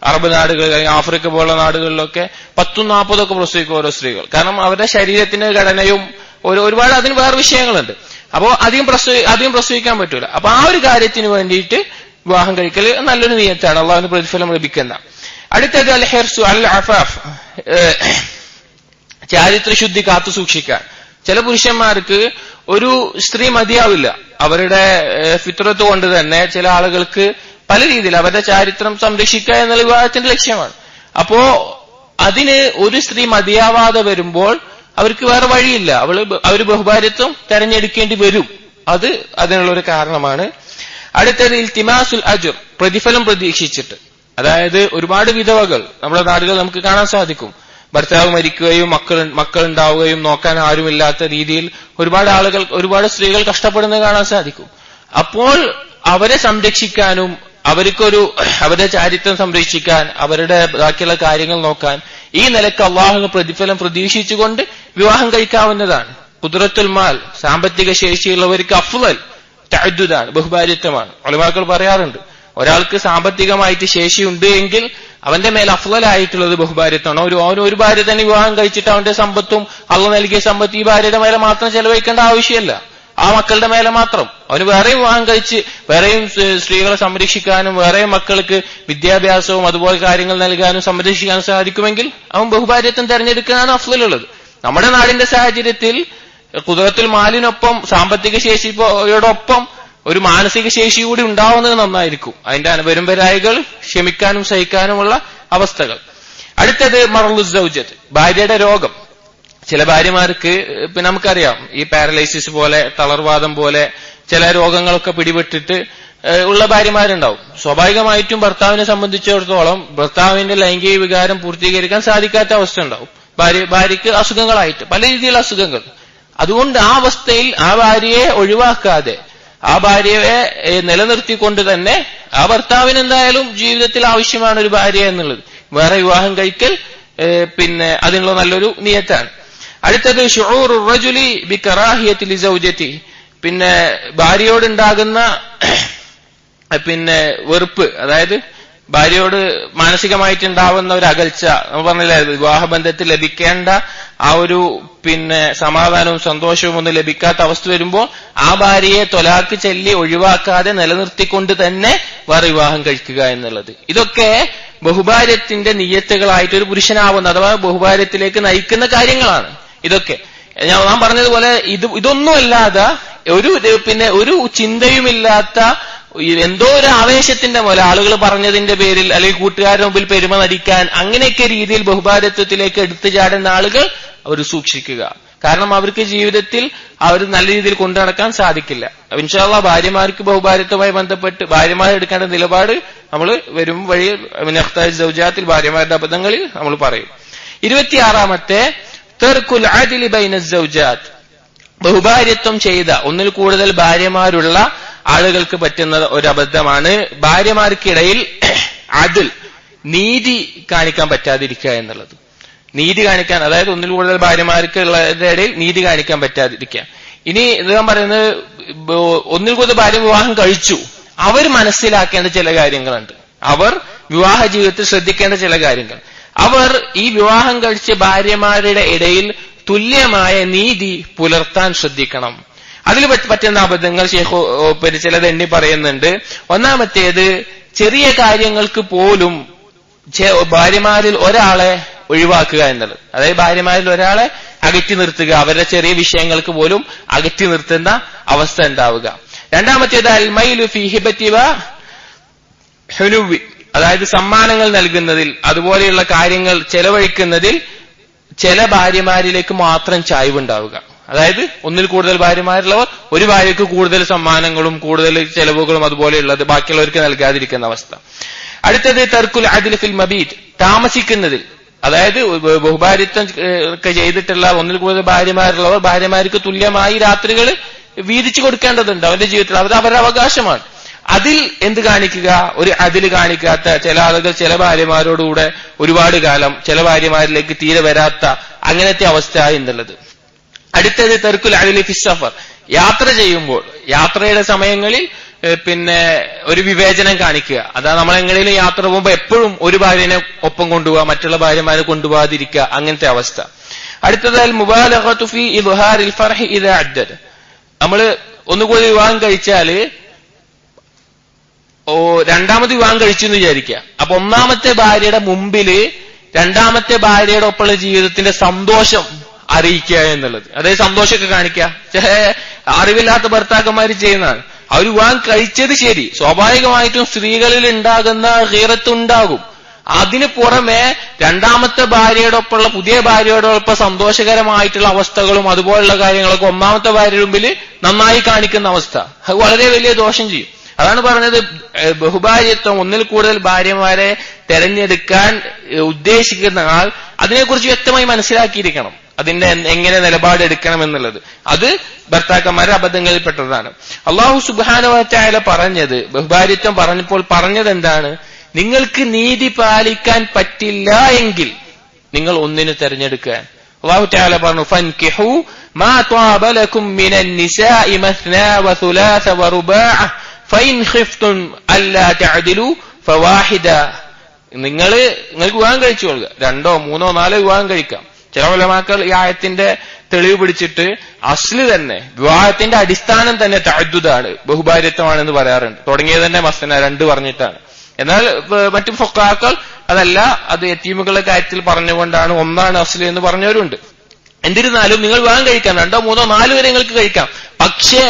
അറബ് നാടുകൾ, ആഫ്രിക്ക പോലുള്ള നാടുകളിലൊക്കെ 10-40 പ്രസവിക്കും ഓരോ സ്ത്രീകൾ. കാരണം അവരുടെ ശരീരത്തിന്റെ ഘടനയും ഒരുപാട് അതിന് വേറെ വിഷയങ്ങളുണ്ട്. അപ്പോ അധികം പ്രസവിക്കാൻ പറ്റൂല. അപ്പൊ ആ ഒരു കാര്യത്തിന് വേണ്ടിയിട്ട് വിവാഹം കഴിക്കൽ നല്ലൊരു നിയത്താണ്, അള്ളാഹുവിന് പ്രതിഫലം ലഭിക്കുന്ന. അടുത്തത് അൽ ഹിർസു അൽ അഫാഫ്, ചാരിത്രശുദ്ധി കാത്തു സൂക്ഷിക്കാൻ. ചില പുരുഷന്മാർക്ക് ഒരു സ്ത്രീ മതിയാവില്ല. അവരുടെ ഫിത്രത്ത് കൊണ്ട് തന്നെ ചില ആളുകൾക്ക് പല രീതിയിൽ അവരുടെ ചാരിത്രം സംരക്ഷിക്കുക എന്നുള്ള വിവാഹത്തിന്റെ ലക്ഷ്യമാണ്. അപ്പോ അതിന് ഒരു സ്ത്രീ മതിയാവാതെ വരുമ്പോൾ അവർക്ക് വേറെ വഴിയില്ല, അവർ ബഹുഭാര്യത്വം തെരഞ്ഞെടുക്കേണ്ടി വരും. അത് അതിനുള്ളൊരു കാരണമാണ്. അടുത്തത് ഇൽത്തിമാസുൽ അജ്ർ, പ്രതിഫലം പ്രതീക്ഷിച്ചിട്ട്. അതായത് ഒരുപാട് വിധവകൾ നമ്മുടെ നാടുകളിൽ നമുക്ക് കാണാൻ സാധിക്കും. ഭർത്താവ് മരിക്കുകയും മക്കൾ ഉണ്ടാവുകയും നോക്കാൻ ആരുമില്ലാത്ത രീതിയിൽ ഒരുപാട് സ്ത്രീകൾ കഷ്ടപ്പെടുന്നത് കാണാൻ സാധിക്കും. അപ്പോൾ അവരെ സംരക്ഷിക്കാനും അവരുടെ ചാരിത്രം സംരക്ഷിക്കാൻ, അവരുടെ ബാക്കിയുള്ള കാര്യങ്ങൾ നോക്കാൻ ഈ നിലക്ക് അള്ളാഹു പ്രതിഫലം പ്രതീക്ഷിച്ചുകൊണ്ട് വിവാഹം കഴിക്കാവുന്നതാണ്. ഖുദ്റത്തുൽ മാൽ, സാമ്പത്തിക ശേഷിയുള്ളവർക്ക് അഫ്ളൽ തഅദ്ദുദാണ്, ബഹുഭാര്യത്വമാണ്. ഉലമാക്കൾ പറയാറുണ്ട്, ഒരാൾക്ക് സാമ്പത്തികമായിട്ട് ശേഷിയുണ്ട് എങ്കിൽ അവന്റെ മേൽ അഫ്ളലായിട്ടുള്ളത് ബഹുഭാര്യത്വമാണ്. ഒരു ഭാര്യ തന്നെ വിവാഹം കഴിച്ചിട്ട് അവന്റെ സമ്പത്തും അള്ളാഹു നൽകിയ സമ്പത്ത് ഈ ഭാര്യയുടെ മേലെ മാത്രം ചെലവഴിക്കേണ്ട ആവശ്യമല്ല, ആ മക്കളുടെ മേലെ മാത്രം. അവന് വേറെയും വിവാഹം കഴിച്ച് വേറെയും സ്ത്രീകളെ സംരക്ഷിക്കാനും വേറെയും മക്കൾക്ക് വിദ്യാഭ്യാസവും അതുപോലെ കാര്യങ്ങൾ നൽകാനും സംരക്ഷിക്കാനും സാധിക്കുമെങ്കിൽ അവൻ ബഹുഭാര്യത്വം തെരഞ്ഞെടുക്കാനാണ് അഫ്ളലുള്ളത്. നമ്മുടെ നാടിന്റെ സാഹചര്യത്തിൽ ഖുദ്റത്തുൽ മാലിനൊപ്പം സാമ്പത്തിക ശേഷിയോടൊപ്പം ഒരു മാനസിക ശേഷി കൂടി ഉണ്ടാവുന്നത് നന്നായിരിക്കും. അതിന്റെ വരും വരായികൾ ക്ഷമിക്കാനും സഹിക്കാനുമുള്ള അവസ്ഥകൾ. അടുത്തത് മറളു സൗജത്ത്, ഭാര്യയുടെ രോഗം. ചില ഭാര്യമാർക്ക് പിന്നെ നമുക്കറിയാം ഈ പാരലൈസിസ് പോലെ തളർവാദം പോലെ ചില രോഗങ്ങളൊക്കെ പിടിപെട്ടിട്ട് ഉള്ള ഭാര്യമാരുണ്ടാവും. സ്വാഭാവികമായിട്ടും ഭർത്താവിനെ സംബന്ധിച്ചിടത്തോളം ഭർത്താവിന്റെ ലൈംഗിക വികാരം പൂർത്തീകരിക്കാൻ സാധിക്കാത്ത അവസ്ഥ ഉണ്ടാവും. ഭാര്യയ്ക്ക് അസുഖങ്ങളായിട്ട് പല രീതിയിലുള്ള അസുഖങ്ങൾ. അതുകൊണ്ട് ആ അവസ്ഥയിൽ ആ ഭാര്യയെ ഒഴിവാക്കാതെ ആ ഭാര്യയെ നിലനിർത്തിക്കൊണ്ട് തന്നെ ആ ഭർത്താവിന് എന്തായാലും ജീവിതത്തിൽ ആവശ്യമാണ് ഒരു ഭാര്യ എന്നുള്ളത്. വേറെ വിവാഹം കഴിക്കൽ പിന്നെ അതിനുള്ള നല്ലൊരു നിയത്താണ്. അടുത്തത് ശുഊറു റജുലി ബികറാഹിയത്തി ലിസൗജതി, പിന്നെ ഭാര്യയോടുണ്ടാകുന്ന പിന്നെ വെറുപ്പ്, അതായത് ഭാര്യയോട് മാനസികമായിട്ടുണ്ടാവുന്ന ഒരു അകൽച്ച. നമ്മൾ പറഞ്ഞില്ലേ, വിവാഹബന്ധത്തിൽ ലഭിക്കേണ്ട ആ ഒരു പിന്നെ സമാധാനവും സന്തോഷവും ഒന്നും ലഭിക്കാത്ത അവസ്ഥ വരുമ്പോൾ ആ ഭാര്യയെ തൊലാക്ക് ചൊല്ലി ഒഴിവാക്കാതെ നിലനിർത്തിക്കൊണ്ട് തന്നെ വേറെ വിവാഹം കഴിക്കുക എന്നുള്ളത്, ഇതൊക്കെ ബഹുഭാര്യത്തിന്റെ നിയ്യത്തുകളായിട്ട് ഒരു പുരുഷനാവുന്ന അഥവാ ബഹുഭാര്യത്തിലേക്ക് നയിക്കുന്ന കാര്യങ്ങളാണ്. ഇതൊക്കെ ഞാൻ പറഞ്ഞതുപോലെ ഇതൊന്നുമല്ലാതെ ഒരു ചിന്തയുമില്ലാത്ത എന്തോ ഒരു ആവേശത്തിന്റെ പോലെ ആളുകൾ പറഞ്ഞതിന്റെ പേരിൽ അല്ലെങ്കിൽ കൂട്ടുകാരുടെ മുമ്പിൽ പെരുമ നടിക്കാൻ അങ്ങനെയൊക്കെ രീതിയിൽ ബഹുഭാര്യത്വത്തിലേക്ക് എടുത്തു ചാടുന്ന ആളുകൾ അവർ സൂക്ഷിക്കുക. കാരണം അവർക്ക് ജീവിതത്തിൽ അവർ നല്ല രീതിയിൽ കൊണ്ടു നടക്കാൻ സാധിക്കില്ല. ഇൻഷാ അല്ലാഹ് ഭാര്യമാർക്ക് ബഹുഭാര്യത്വമായി ബന്ധപ്പെട്ട് ഭാര്യമാർ എടുക്കേണ്ട നിലപാട് നമ്മൾ വരും വഴി സൗജാത്തിൽ ഭാര്യമാരുടെ അബദ്ധങ്ങളിൽ നമ്മൾ പറയും. 26-ാമത്തെ തർക്കുൽ അദ്ലി ബൈന സൗജാത്ത്, ബഹുഭാര്യത്വം ചെയ്ത ഒന്നിൽ കൂടുതൽ ഭാര്യമാരുള്ള ആളുകൾക്ക് പറ്റുന്ന ഒരു അബദ്ധമാണ് ഭാര്യമാർക്കിടയിൽ അദ്ൽ, നീതി കാണിക്കാൻ പറ്റാതിരിക്കുക എന്നുള്ളത്. നീതി കാണിക്കാൻ, അതായത് ഒന്നിൽ കൂടുതൽ ഭാര്യമാർക്ക് ഉള്ളതിന്റെ ഇടയിൽ നീതി കാണിക്കാൻ പറ്റാതിരിക്കുക. ഇനി ഞാൻ പറയുന്നത്, ഒന്നിൽ കൂടുതൽ ഭാര്യ വിവാഹം കഴിച്ചു, അവർ മനസ്സിലാക്കേണ്ട ചില കാര്യങ്ങളുണ്ട്. അവർ വിവാഹ ജീവിതത്തിൽ ശ്രദ്ധിക്കേണ്ട ചില കാര്യങ്ങൾ. അവർ ഈ വിവാഹം കഴിച്ച ഭാര്യമാരുടെ ഇടയിൽ തുല്യമായ നീതി പുലർത്താൻ ശ്രദ്ധിക്കണം. അതിൽ പറ്റുന്ന അബദ്ധങ്ങൾ ഷേഖ് ചിലത് എണ്ണി പറയുന്നുണ്ട്. ഒന്നാമത്തേത്, ചെറിയ കാര്യങ്ങൾക്ക് പോലും ഭാര്യമാരിൽ ഒരാളെ ഒഴിവാക്കുക എന്നുള്ളത്. അതായത് ഭാര്യമാരിൽ ഒരാളെ അകറ്റി നിർത്തുക, അവരുടെ ചെറിയ വിഷയങ്ങൾക്ക് പോലും അകറ്റി നിർത്തുന്ന അവസ്ഥ ഉണ്ടാവുക. രണ്ടാമത്തേത് അൽമൈലു ഫീ ഹിബതി വ ഹുനുവി, അതായത് സമ്മാനങ്ങൾ നൽകുന്നതിൽ അതുപോലെയുള്ള കാര്യങ്ങൾ ചെലവഴിക്കുന്നതിൽ ചില ഭാര്യമാരിലേക്ക് മാത്രം ചായ്വുണ്ടാവുക. അതായത് ഒന്നിൽ കൂടുതൽ ഭാര്യമാരുള്ളവർ ഒരു ഭാര്യയ്ക്ക് കൂടുതൽ സമ്മാനങ്ങളും കൂടുതൽ ചെലവുകളും അതുപോലെയുള്ളത് ബാക്കിയുള്ളവർക്ക് നൽകാതിരിക്കുന്ന അവസ്ഥ. അടുത്തത് തർക്കുൽ അദ്ലി ഫിൽ മബീത്, താമസിക്കുന്നതിൽ, അതായത് ബഹുഭാര്യത്വം ഒക്കെ ചെയ്തിട്ടുള്ള ഒന്നിൽ കൂടുതൽ ഭാര്യമാരുള്ളവർ ഭാര്യമാർക്ക് തുല്യമായി രാത്രികൾ വീതിച്ചു കൊടുക്കേണ്ടതുണ്ട് അവരുടെ ജീവിതത്തിൽ. അത് അവരുടെ അവകാശമാണ്. അതിൽ എന്ത് കാണിക്കുക, ഒരു അതില് കാണിക്കാത്ത ചില ആളുകൾ ചില ഭാര്യമാരോടുകൂടെ ഒരുപാട് കാലം, ചില ഭാര്യമാരിലേക്ക് തീരെ വരാത്ത അങ്ങനത്തെ അവസ്ഥ എന്നുള്ളത്. അടുത്തത് തർക്കുൽ അദ്ലി ഫി സഫർ, യാത്ര ചെയ്യുമ്പോൾ യാത്രയുടെ സമയങ്ങളിൽ പിന്നെ ഒരു വിവേചനം കാണിക്കുക. അതാ നമ്മൾ എങ്ങനെയും യാത്ര പോകുമ്പോൾ എപ്പോഴും ഒരു ഭാര്യനെ ഒപ്പം കൊണ്ടുപോവുക, മറ്റുള്ള ഭാര്യമാരെ കൊണ്ടുപോകാതിരിക്കുക, അങ്ങനത്തെ അവസ്ഥ. അടുത്തത് അൽ മുബാലഗതു ഫീ ഇദ്ഹാരിൽ ഫർഹി ഇദാ അദ്ദദ, നമ്മൾ ഒന്നുകൂടി വിവാഹം കഴിച്ചാല് രണ്ടാമത് വിവാഹം കഴിച്ചു എന്ന് വിചാരിക്കുക. അപ്പൊ ഒന്നാമത്തെ ഭാര്യയുടെ മുമ്പില് രണ്ടാമത്തെ ഭാര്യയുടെ ഒപ്പമുള്ള ജീവിതത്തിന്റെ സന്തോഷം അറിയിക്കുക എന്നുള്ളത്, അതായത് സന്തോഷമൊക്കെ കാണിക്കുക. ചില അറിവില്ലാത്ത ഭർത്താക്കന്മാർ ചെയ്യുന്നതാണ്. അവർ വിവാഹം കഴിച്ചത് ശരി, സ്വാഭാവികമായിട്ടും സ്ത്രീകളിൽ ഉണ്ടാകുന്ന ഗീറത്തുണ്ടാകും. അതിന് പുറമെ രണ്ടാമത്തെ ഭാര്യയോടൊപ്പമുള്ള പുതിയ ഭാര്യയോടൊപ്പം സന്തോഷകരമായിട്ടുള്ള അവസ്ഥകളും അതുപോലുള്ള കാര്യങ്ങളൊക്കെ ഒന്നാമത്തെ ഭാര്യയുടെ മുമ്പിൽ നന്നായി കാണിക്കുന്ന അവസ്ഥ, അത് വളരെ വലിയ ദോഷം ചെയ്യും. അതാണ് പറഞ്ഞത്, ബഹുഭാര്യത്വം ഒന്നിൽ കൂടുതൽ ഭാര്യമാരെ തെരഞ്ഞെടുക്കാൻ ഉദ്ദേശിക്കുന്ന ആൾ അതിനെക്കുറിച്ച് വ്യക്തമായി മനസ്സിലാക്കിയിരിക്കണം, അതിന്റെ എങ്ങനെ നിലപാടെടുക്കണം എന്നുള്ളത്. അത് ഭർത്താക്കന്മാരുടെ അബദ്ധങ്ങളിൽപ്പെട്ടതാണ്. അല്ലാഹു സുബ്ഹാനഹു വ തആല പറഞ്ഞത്, ബഹുഭാര്യത്വം പറഞ്ഞപ്പോൾ പറഞ്ഞത് എന്താണ്? നിങ്ങൾക്ക് നീതി പാലിക്കാൻ പറ്റില്ല എങ്കിൽ നിങ്ങൾ ഒന്നിനെ തെരഞ്ഞെടുക്കാൻ. അല്ലാഹു തആല പറഞ്ഞു, ഫൻകിഹു മാ ത്വാബ ലക്കും മിനൻ നിസാഇ മസ്നാ വ സുലാസ വ റുബാഅ ഫൈൻ ഖിഫ്തും അല്ലാ തഅദിലു ഫവാഹിദ. നിങ്ങൾക്ക് വിവാഹം കഴിച്ചുകൊള്ളുക, 2, 3, 4 വിവാഹം കഴിക്കാം. ചില ഉലമാക്കൾ ഈ ആയത്തിന്റെ തെളിവ് പിടിച്ചിട്ട് അസ്ല് തന്നെ വിവാഹത്തിന്റെ അടിസ്ഥാനം തന്നെ തഅദ്ദുദാണ്, ബഹുഭാര്യത്വമാണെന്ന് പറയാറുണ്ട്. തുടങ്ങിയത് തന്നെ മസ്ന 2 പറഞ്ഞിട്ടാണ്. എന്നാൽ മറ്റു ഫഖഹാക്കൾ അതല്ല, അത് യതീമുകളുടെ കാര്യത്തിൽ പറഞ്ഞുകൊണ്ടാണ് ഒന്നാണ് അസ്ല് എന്ന് പറഞ്ഞവരുണ്ട്. എന്നിരുന്നാലും നിങ്ങൾ വിവാഹം കഴിക്കാം, 2, 3, 4 വരെ നിങ്ങൾക്ക് കഴിക്കാം. പക്ഷേ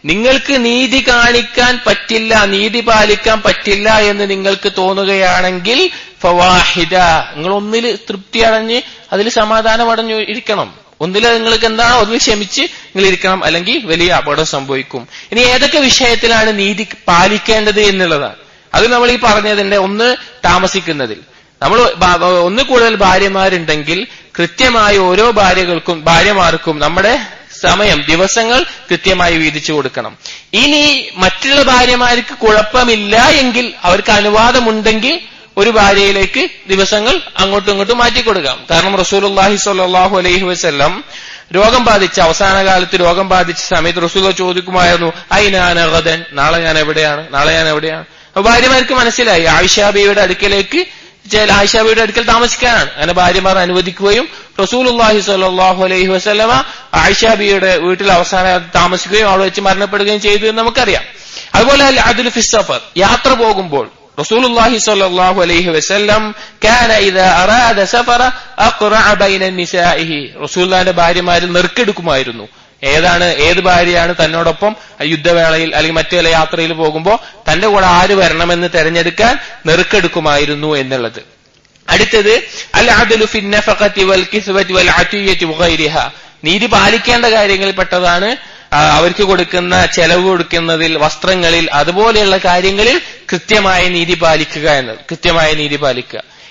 നിങ്ങൾക്ക് നീതി കാണിക്കാൻ പറ്റില്ല, നീതി പാലിക്കാൻ പറ്റില്ല എന്ന് നിങ്ങൾക്ക് തോന്നുകയാണെങ്കിൽ ഫവാഹിദ, നിങ്ങൾ ഒന്നിൽ തൃപ്തി അടഞ്ഞ് അതിൽ സമാധാനം അടഞ്ഞു ഇരിക്കണം. ഒന്നിൽ നിങ്ങൾക്ക് എന്താണോ അതിൽ ക്ഷമിച്ച് നിങ്ങൾ ഇരിക്കണം, അല്ലെങ്കിൽ വലിയ അപകടം സംഭവിക്കും. ഇനി ഏതൊക്കെ വിഷയത്തിലാണ് നീതി പാലിക്കേണ്ടത് എന്നുള്ളതാണ്. അത് നമ്മൾ ഈ പറഞ്ഞതിന്റെ ഒന്ന് താമസിക്കുന്നതിൽ നമ്മൾ ഒന്ന് കൂടുതൽ ഭാര്യമാരുണ്ടെങ്കിൽ കൃത്യമായി ഓരോ ഭാര്യമാർക്കും നമ്മുടെ സമയം ദിവസങ്ങൾ കൃത്യമായി വീതിച്ചു കൊടുക്കണം. ഇനി മറ്റുള്ള ഭാര്യമാർക്ക് കുഴപ്പമില്ല എങ്കിൽ അവർക്ക് അനുവാദമുണ്ടെങ്കിൽ ഒരു ഭാര്യയിലേക്ക് ദിവസങ്ങൾ അങ്ങോട്ടും ഇങ്ങോട്ടും മാറ്റിക്കൊടുക്കാം. കാരണം റസൂലുള്ളാഹി സ്വല്ലല്ലാഹു അലൈഹി വസല്ലം രോഗം ബാധിച്ച അവസാന കാലത്ത് രോഗം ബാധിച്ച സമയത്ത് റസൂൽ ചോദിക്കുമായിരുന്നു, ഐനാന ഗദൻ, നാളെ ഞാൻ എവിടെയാണ്. അപ്പൊ ഭാര്യമാർക്ക് മനസ്സിലായി ആയിഷാ ബീവിയുടെ അടുക്കൽ താമസിക്കാനാണ്. അങ്ങനെ ഭാര്യമാർ അനുവദിക്കുകയും റസൂലുള്ളാഹി സ്വല്ലല്ലാഹു അലൈഹി വസല്ലമ ആയിഷാ ബീവിയുടെ വീട്ടിൽ അവസാനം താമസിക്കുകയും അവിടെ വെച്ച് മരണപ്പെടുകയും ചെയ്തു എന്ന് നമുക്കറിയാം. അതുപോലെ അദ്ലു ഫി സഫർ, യാത്ര പോകുമ്പോൾ റസൂലുള്ളാഹി സ്വല്ലല്ലാഹു അലൈഹി വസല്ലം കാന ഇദാ അറാദ സഫറ അഖറഅ ബൈന നിസാഇഹി, റസൂലുള്ളാഹിന്റെ ഭാര്യമാരിൽ നെറുക്കെടുക്കുമായിരുന്നു. ഏത് ഭാര്യയാണ് തന്നോടൊപ്പം യുദ്ധവേളയിൽ അല്ലെങ്കിൽ മറ്റു ചില യാത്രയിൽ പോകുമ്പോൾ തന്റെ കൂടെ ആര് വരണമെന്ന് തെരഞ്ഞെടുക്കാൻ നെറുക്കെടുക്കുമായിരുന്നു എന്നുള്ളത്. അടുത്തത് അൽ അദ്ലു ഫി നഫഖതി വൽ കിസ്വതി വൽ അതിയതി വഗൈരിഹ, നീതി പാലിക്കേണ്ട കാര്യങ്ങളിൽ പെട്ടതാണ് അവർക്ക് കൊടുക്കുന്ന ചെലവ് കൊടുക്കുന്നതിൽ, വസ്ത്രങ്ങളിൽ, അതുപോലെയുള്ള കാര്യങ്ങളിൽ കൃത്യമായ നീതി പാലിക്കുക.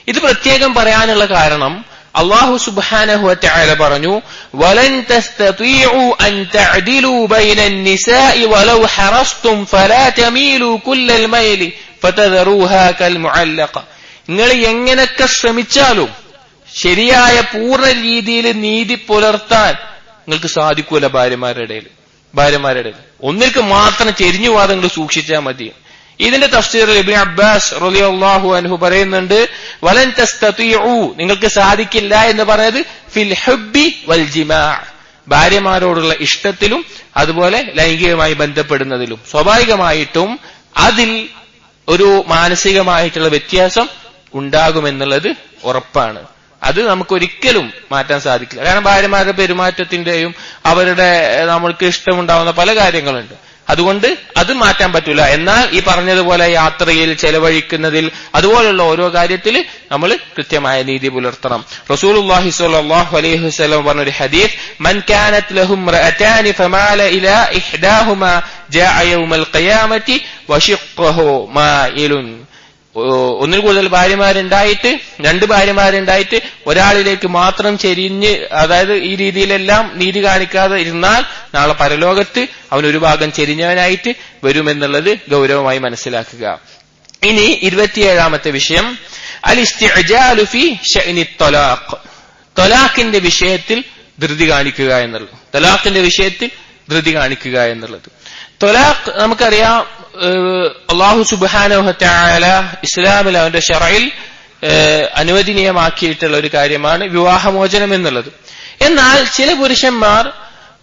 ഇത് പ്രത്യേകം പറയാനുള്ള കാരണം അല്ലാഹു സുബ്ഹാനഹു വ തആല പറഞ്ഞു, വലൻ തസ്തതീഉ അൻ തഅദിലു ബൈനൻ നിസാഇ വലൗ ഹറസ്തും ഫലാ തമീലു കുല്ലൽ മൈലി ഫതദറൂഹാ കൽ മുഅല്ലഖ, നിങ്ങൾ എങ്ങനെയൊക്കെ ശ്രമിച്ചാലും ശരിയായ പൂർണ്ണ രീതിയിൽ നീതി പുലർത്താൻ നിങ്ങൾക്ക് സാധിക്കൂല. ഭാര്യമാരുടെ ഇടയിൽ ഒന്നിற்கு മാത്രം ചെരിഞ്ഞു പോകാതെ നിങ്ങൾ സൂക്ഷിച്ചാൽ മതി. ഇതിന്റെ തഫ്സീറിൽ ഇബ്നു അബ്ബാസ് റളിയല്ലാഹു അൻഹു പറയുന്നുണ്ട്, വലൻ തസ്തതീഉ, നിങ്ങൾക്ക് സാധിക്കില്ല എന്ന് പറഞ്ഞത് ഫിൽ ഹുബ്ബി വൽ ജിമാ, ഭാര്യമാരോടുള്ള ഇഷ്ടത്തിലും അതുപോലെ ലൈംഗികമായി ബന്ധപ്പെടുന്നതിലും സ്വാഭാവികമായിട്ടും അതിൽ ഒരു മാനസികമായിട്ടുള്ള വ്യത്യാസം ഉണ്ടാകുമെന്നുള്ളത് ഉറപ്പാണ്. അത് നമുക്കൊരിക്കലും മാറ്റാൻ സാധിക്കില്ല. കാരണം ഭാര്യമാരുടെ പെരുമാറ്റത്തിന്റെയും അവരുടെ നമ്മൾക്ക് ഇഷ്ടമുണ്ടാവുന്ന പല കാര്യങ്ങളുണ്ട്. അതുകൊണ്ട് അത് മാറ്റാൻ പറ്റൂല. എന്നാൽ ഈ പറഞ്ഞതുപോലെ യാത്രയിൽ ചെലവഴിക്കുന്നതിൽ അതുപോലുള്ള ഓരോ കാര്യത്തിൽ നമ്മൾ കൃത്യമായ നീതി പുലർത്തണം. റസൂലുള്ളാഹി സ്വല്ലല്ലാഹു അലൈഹി വസല്ലം പറഞ്ഞ ഒരു ഹദീസ്, മൻ കാനത് ലഹും റഅതാനി ഫമാല ഇലാ ഇഹ്ദാഹുമാ ജാഅ യൗമൽ ഖിയാമത്തി വശിഖ്ഖഹു മായിലുൻ, ഒന്നിൽ കൂടുതൽ രണ്ട് ഭാര്യമാരുണ്ടായിട്ട് ഒരാളിലേക്ക് മാത്രം ചെരിഞ്ഞ്, അതായത് ഈ രീതിയിലെല്ലാം നീതി കാണിക്കാതെ ഇരുന്നാൽ നാളെ പരലോകത്ത് അവനൊരു ഭാഗം ചെരിഞ്ഞവനായിട്ട് വരുമെന്നുള്ളത് ഗൗരവമായി മനസ്സിലാക്കുക. ഇനി 27ാമത്തെ വിഷയം അൽ ഇസ്തിഅജാലു ഫി ശഅനി ത്വലാഖ്, ത്വലാഖിന്റെ വിഷയത്തിൽ ധൃതി കാണിക്കുക എന്നുള്ളത്. ത്വലാഖ് നമുക്കറിയാം, അല്ലാഹു സുബ്ഹാനഹു വ തആല ഇസ്ലാമിൽ അവന്റെ ശറഇൽ അനുവദനീയമാക്കിയിട്ടുള്ള ഒരു കാര്യമാണ് വിവാഹമോചനം എന്നുള്ളത്. എന്നാൽ ചില പുരുഷന്മാർ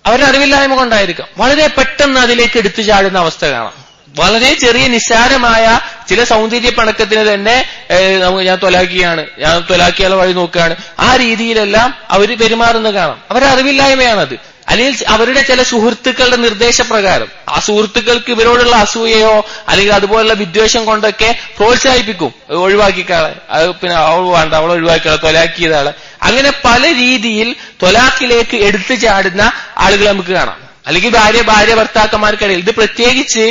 അവരുടെ അറിവില്ലായ്മ കൊണ്ടായിരിക്കാം വളരെ പെട്ടെന്ന് അതിലേക്ക് എടുത്തു ചാടുന്ന അവസ്ഥ കാണാം. വളരെ ചെറിയ നിസ്സാരമായ ചില സൗന്ദര്യ പണക്കത്തിന് തന്നെ ഞാൻ ത്വലാക്കിയാൽ വഴി നോക്കുകയാണ്, ആ രീതിയിലെല്ലാം അവർ പെരുമാറുന്നത് കാണാം. അവരുടെ അറിവില്ലായ്മയാണത്. അല്ലെങ്കിൽ അവരുടെ ചില സുഹൃത്തുക്കളുടെ നിർദ്ദേശപ്രകാരം ആ സുഹൃത്തുക്കൾക്ക് ഇവരോടുള്ള അസൂയയോ അല്ലെങ്കിൽ അതുപോലുള്ള വിദ്വേഷം കൊണ്ടൊക്കെ പ്രോത്സാഹിപ്പിക്കും, ഒഴിവാക്കിക്കാളെ, പിന്നെ അവൾ വേണ്ട, അവൾ ഒഴിവാക്കിയാളെ, ത്വലാക്കിയതാളെ, അങ്ങനെ പല രീതിയിൽ ത്വലാഖിലേക്ക് എടുത്തു ചാടുന്ന ആളുകൾ നമുക്ക് കാണാം. അല്ലെങ്കിൽ ഭാര്യ ഭർത്താക്കന്മാർക്കിടയിൽ, ഇത് പ്രത്യേകിച്ച്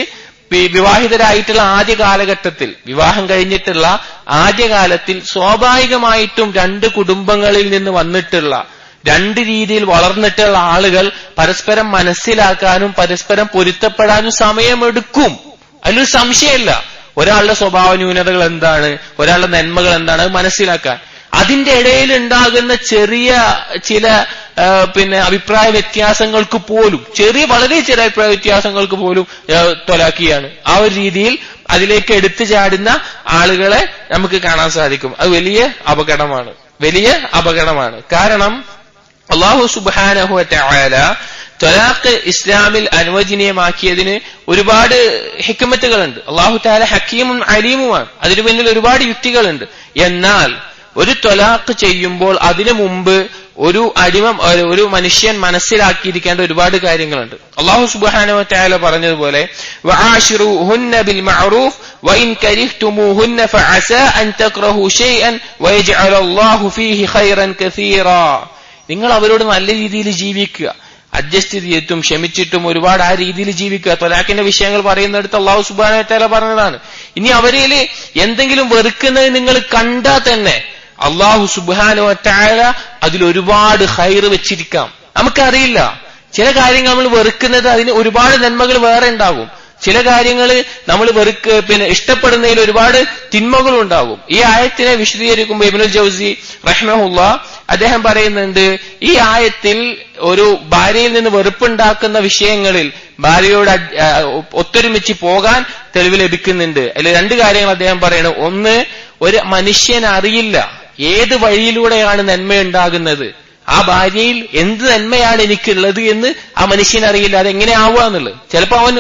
വിവാഹിതരായിട്ടുള്ള ആദ്യ കാലഘട്ടത്തിൽ, വിവാഹം കഴിഞ്ഞിട്ടുള്ള ആദ്യകാലത്തിൽ സ്വാഭാവികമായിട്ടും രണ്ട് കുടുംബങ്ങളിൽ നിന്ന് വന്നിട്ടുള്ള രണ്ട് രീതിയിൽ വളർന്നിട്ടുള്ള ആളുകൾ പരസ്പരം മനസ്സിലാക്കാനും പരസ്പരം പൊരുത്തപ്പെടാനും സമയമെടുക്കും. അതിലൊരു സംശയമില്ല. ഒരാളുടെ സ്വഭാവ ന്യൂനതകൾ എന്താണ്, ഒരാളുടെ നന്മകൾ എന്താണ്, അത് മനസ്സിലാക്കാൻ. അതിന്റെ ഇടയിൽ ഉണ്ടാകുന്ന ചെറിയ ചില അഭിപ്രായ വ്യത്യാസങ്ങൾക്ക് പോലും, വളരെ ചെറിയ അഭിപ്രായ വ്യത്യാസങ്ങൾക്ക് പോലും ത്വലാഖിയാണ്. ആ ഒരു രീതിയിൽ അതിലേക്ക് എടുത്തു ചാടുന്ന ആളുകളെ നമുക്ക് കാണാൻ സാധിക്കും. അത് വലിയ അപകടമാണ്. കാരണം അല്ലാഹു സുബ്ഹാനഹു വ തആല ത്വലാഖ് ഇസ്ലാമിൽ അനുവദനീയമാക്കിയതിന് ഒരുപാട് ഹിക്മത്തുകളുണ്ട്. അല്ലാഹു തആല ഹക്കീമും അലീമുമാണ്. അതിനു പിന്നിൽ ഒരുപാട് യുക്തികളുണ്ട്. എന്നാൽ ഒരു ത്വലാഖ് ചെയ്യുമ്പോൾ അതിനു മുമ്പ് ഒരു മനുഷ്യൻ മനസ്സിലാക്കിയിരിക്കേണ്ട ഒരുപാട് കാര്യങ്ങളുണ്ട്. അല്ലാഹു സുബ്ഹാനഹു വ തആല പറഞ്ഞതുപോലെ വആശിറുഹുന്ന ബിൽ മഅറൂഫ് വഇൻ കരിഹ്തുമൂഹുന്ന ഫഅസാ അൻ തക്റഹു ശൈഅൻ വയജ്അലല്ലാഹു ഫീഹി ഖൈറൻ കസീറാ. നിങ്ങൾ അവരോട് നല്ല രീതിയിൽ ജീവിക്കുക, അഡ്ജസ്റ്റ് ചെയ്തിട്ടും ക്ഷമിച്ചിട്ടും ഒരുപാട് ആ രീതിയിൽ ജീവിക്കുക. ത്വലാഖിന്റെ വിഷയങ്ങൾ പറയുന്നിടത്ത് അല്ലാഹു സുബ്ഹാനഹു വ തആല പറഞ്ഞതാണ്. ഇനി അവരിൽ എന്തെങ്കിലും വെറുക്കുന്നത് നിങ്ങൾ കണ്ടാൽ തന്നെ അല്ലാഹു സുബ്ഹാനഹു വ തആല അതിലൊരുപാട് ഖൈർ വെച്ചിരിക്കാം. നമുക്കറിയില്ല, ചില കാര്യങ്ങൾ നമ്മൾ വെറുക്കുന്നത് അതിന് ഒരുപാട് നന്മകൾ വേറെ ഉണ്ടാകും. ചില കാര്യങ്ങൾ നമ്മൾ ഇഷ്ടപ്പെടുന്നതിൽ ഒരുപാട് തിന്മകളും ഉണ്ടാകും. ഈ ആയത്തിനെ വിശദീകരിക്കുമ്പോൾ ഇബ്നുൽ ജൗസി റഹ്മഹുല്ലാ അദ്ദേഹം പറയുന്നുണ്ട്, ഈ ആയത്തിൽ ഒരു ഭാര്യയിൽ നിന്ന് വെറുപ്പുണ്ടാക്കുന്ന വിഷയങ്ങളിൽ ഭാര്യയോട് ഒത്തൊരുമിച്ച് പോകാൻ തെളിവ് ലഭിക്കുന്നുണ്ട്. അതിൽ രണ്ട് കാര്യങ്ങൾ അദ്ദേഹം പറയണം. ഒന്ന്, ഒരു മനുഷ്യൻ അറിയില്ല ഏത് വഴിയിലൂടെയാണ് നന്മയുണ്ടാകുന്നത്, ആ ഭാര്യയിൽ എന്ത് നന്മയാണ് എനിക്കുള്ളത് എന്ന് ആ മനുഷ്യനറിയില്ല. അതെങ്ങനെ ആവുക എന്നുള്ളത്. ചിലപ്പോൾ അവൻ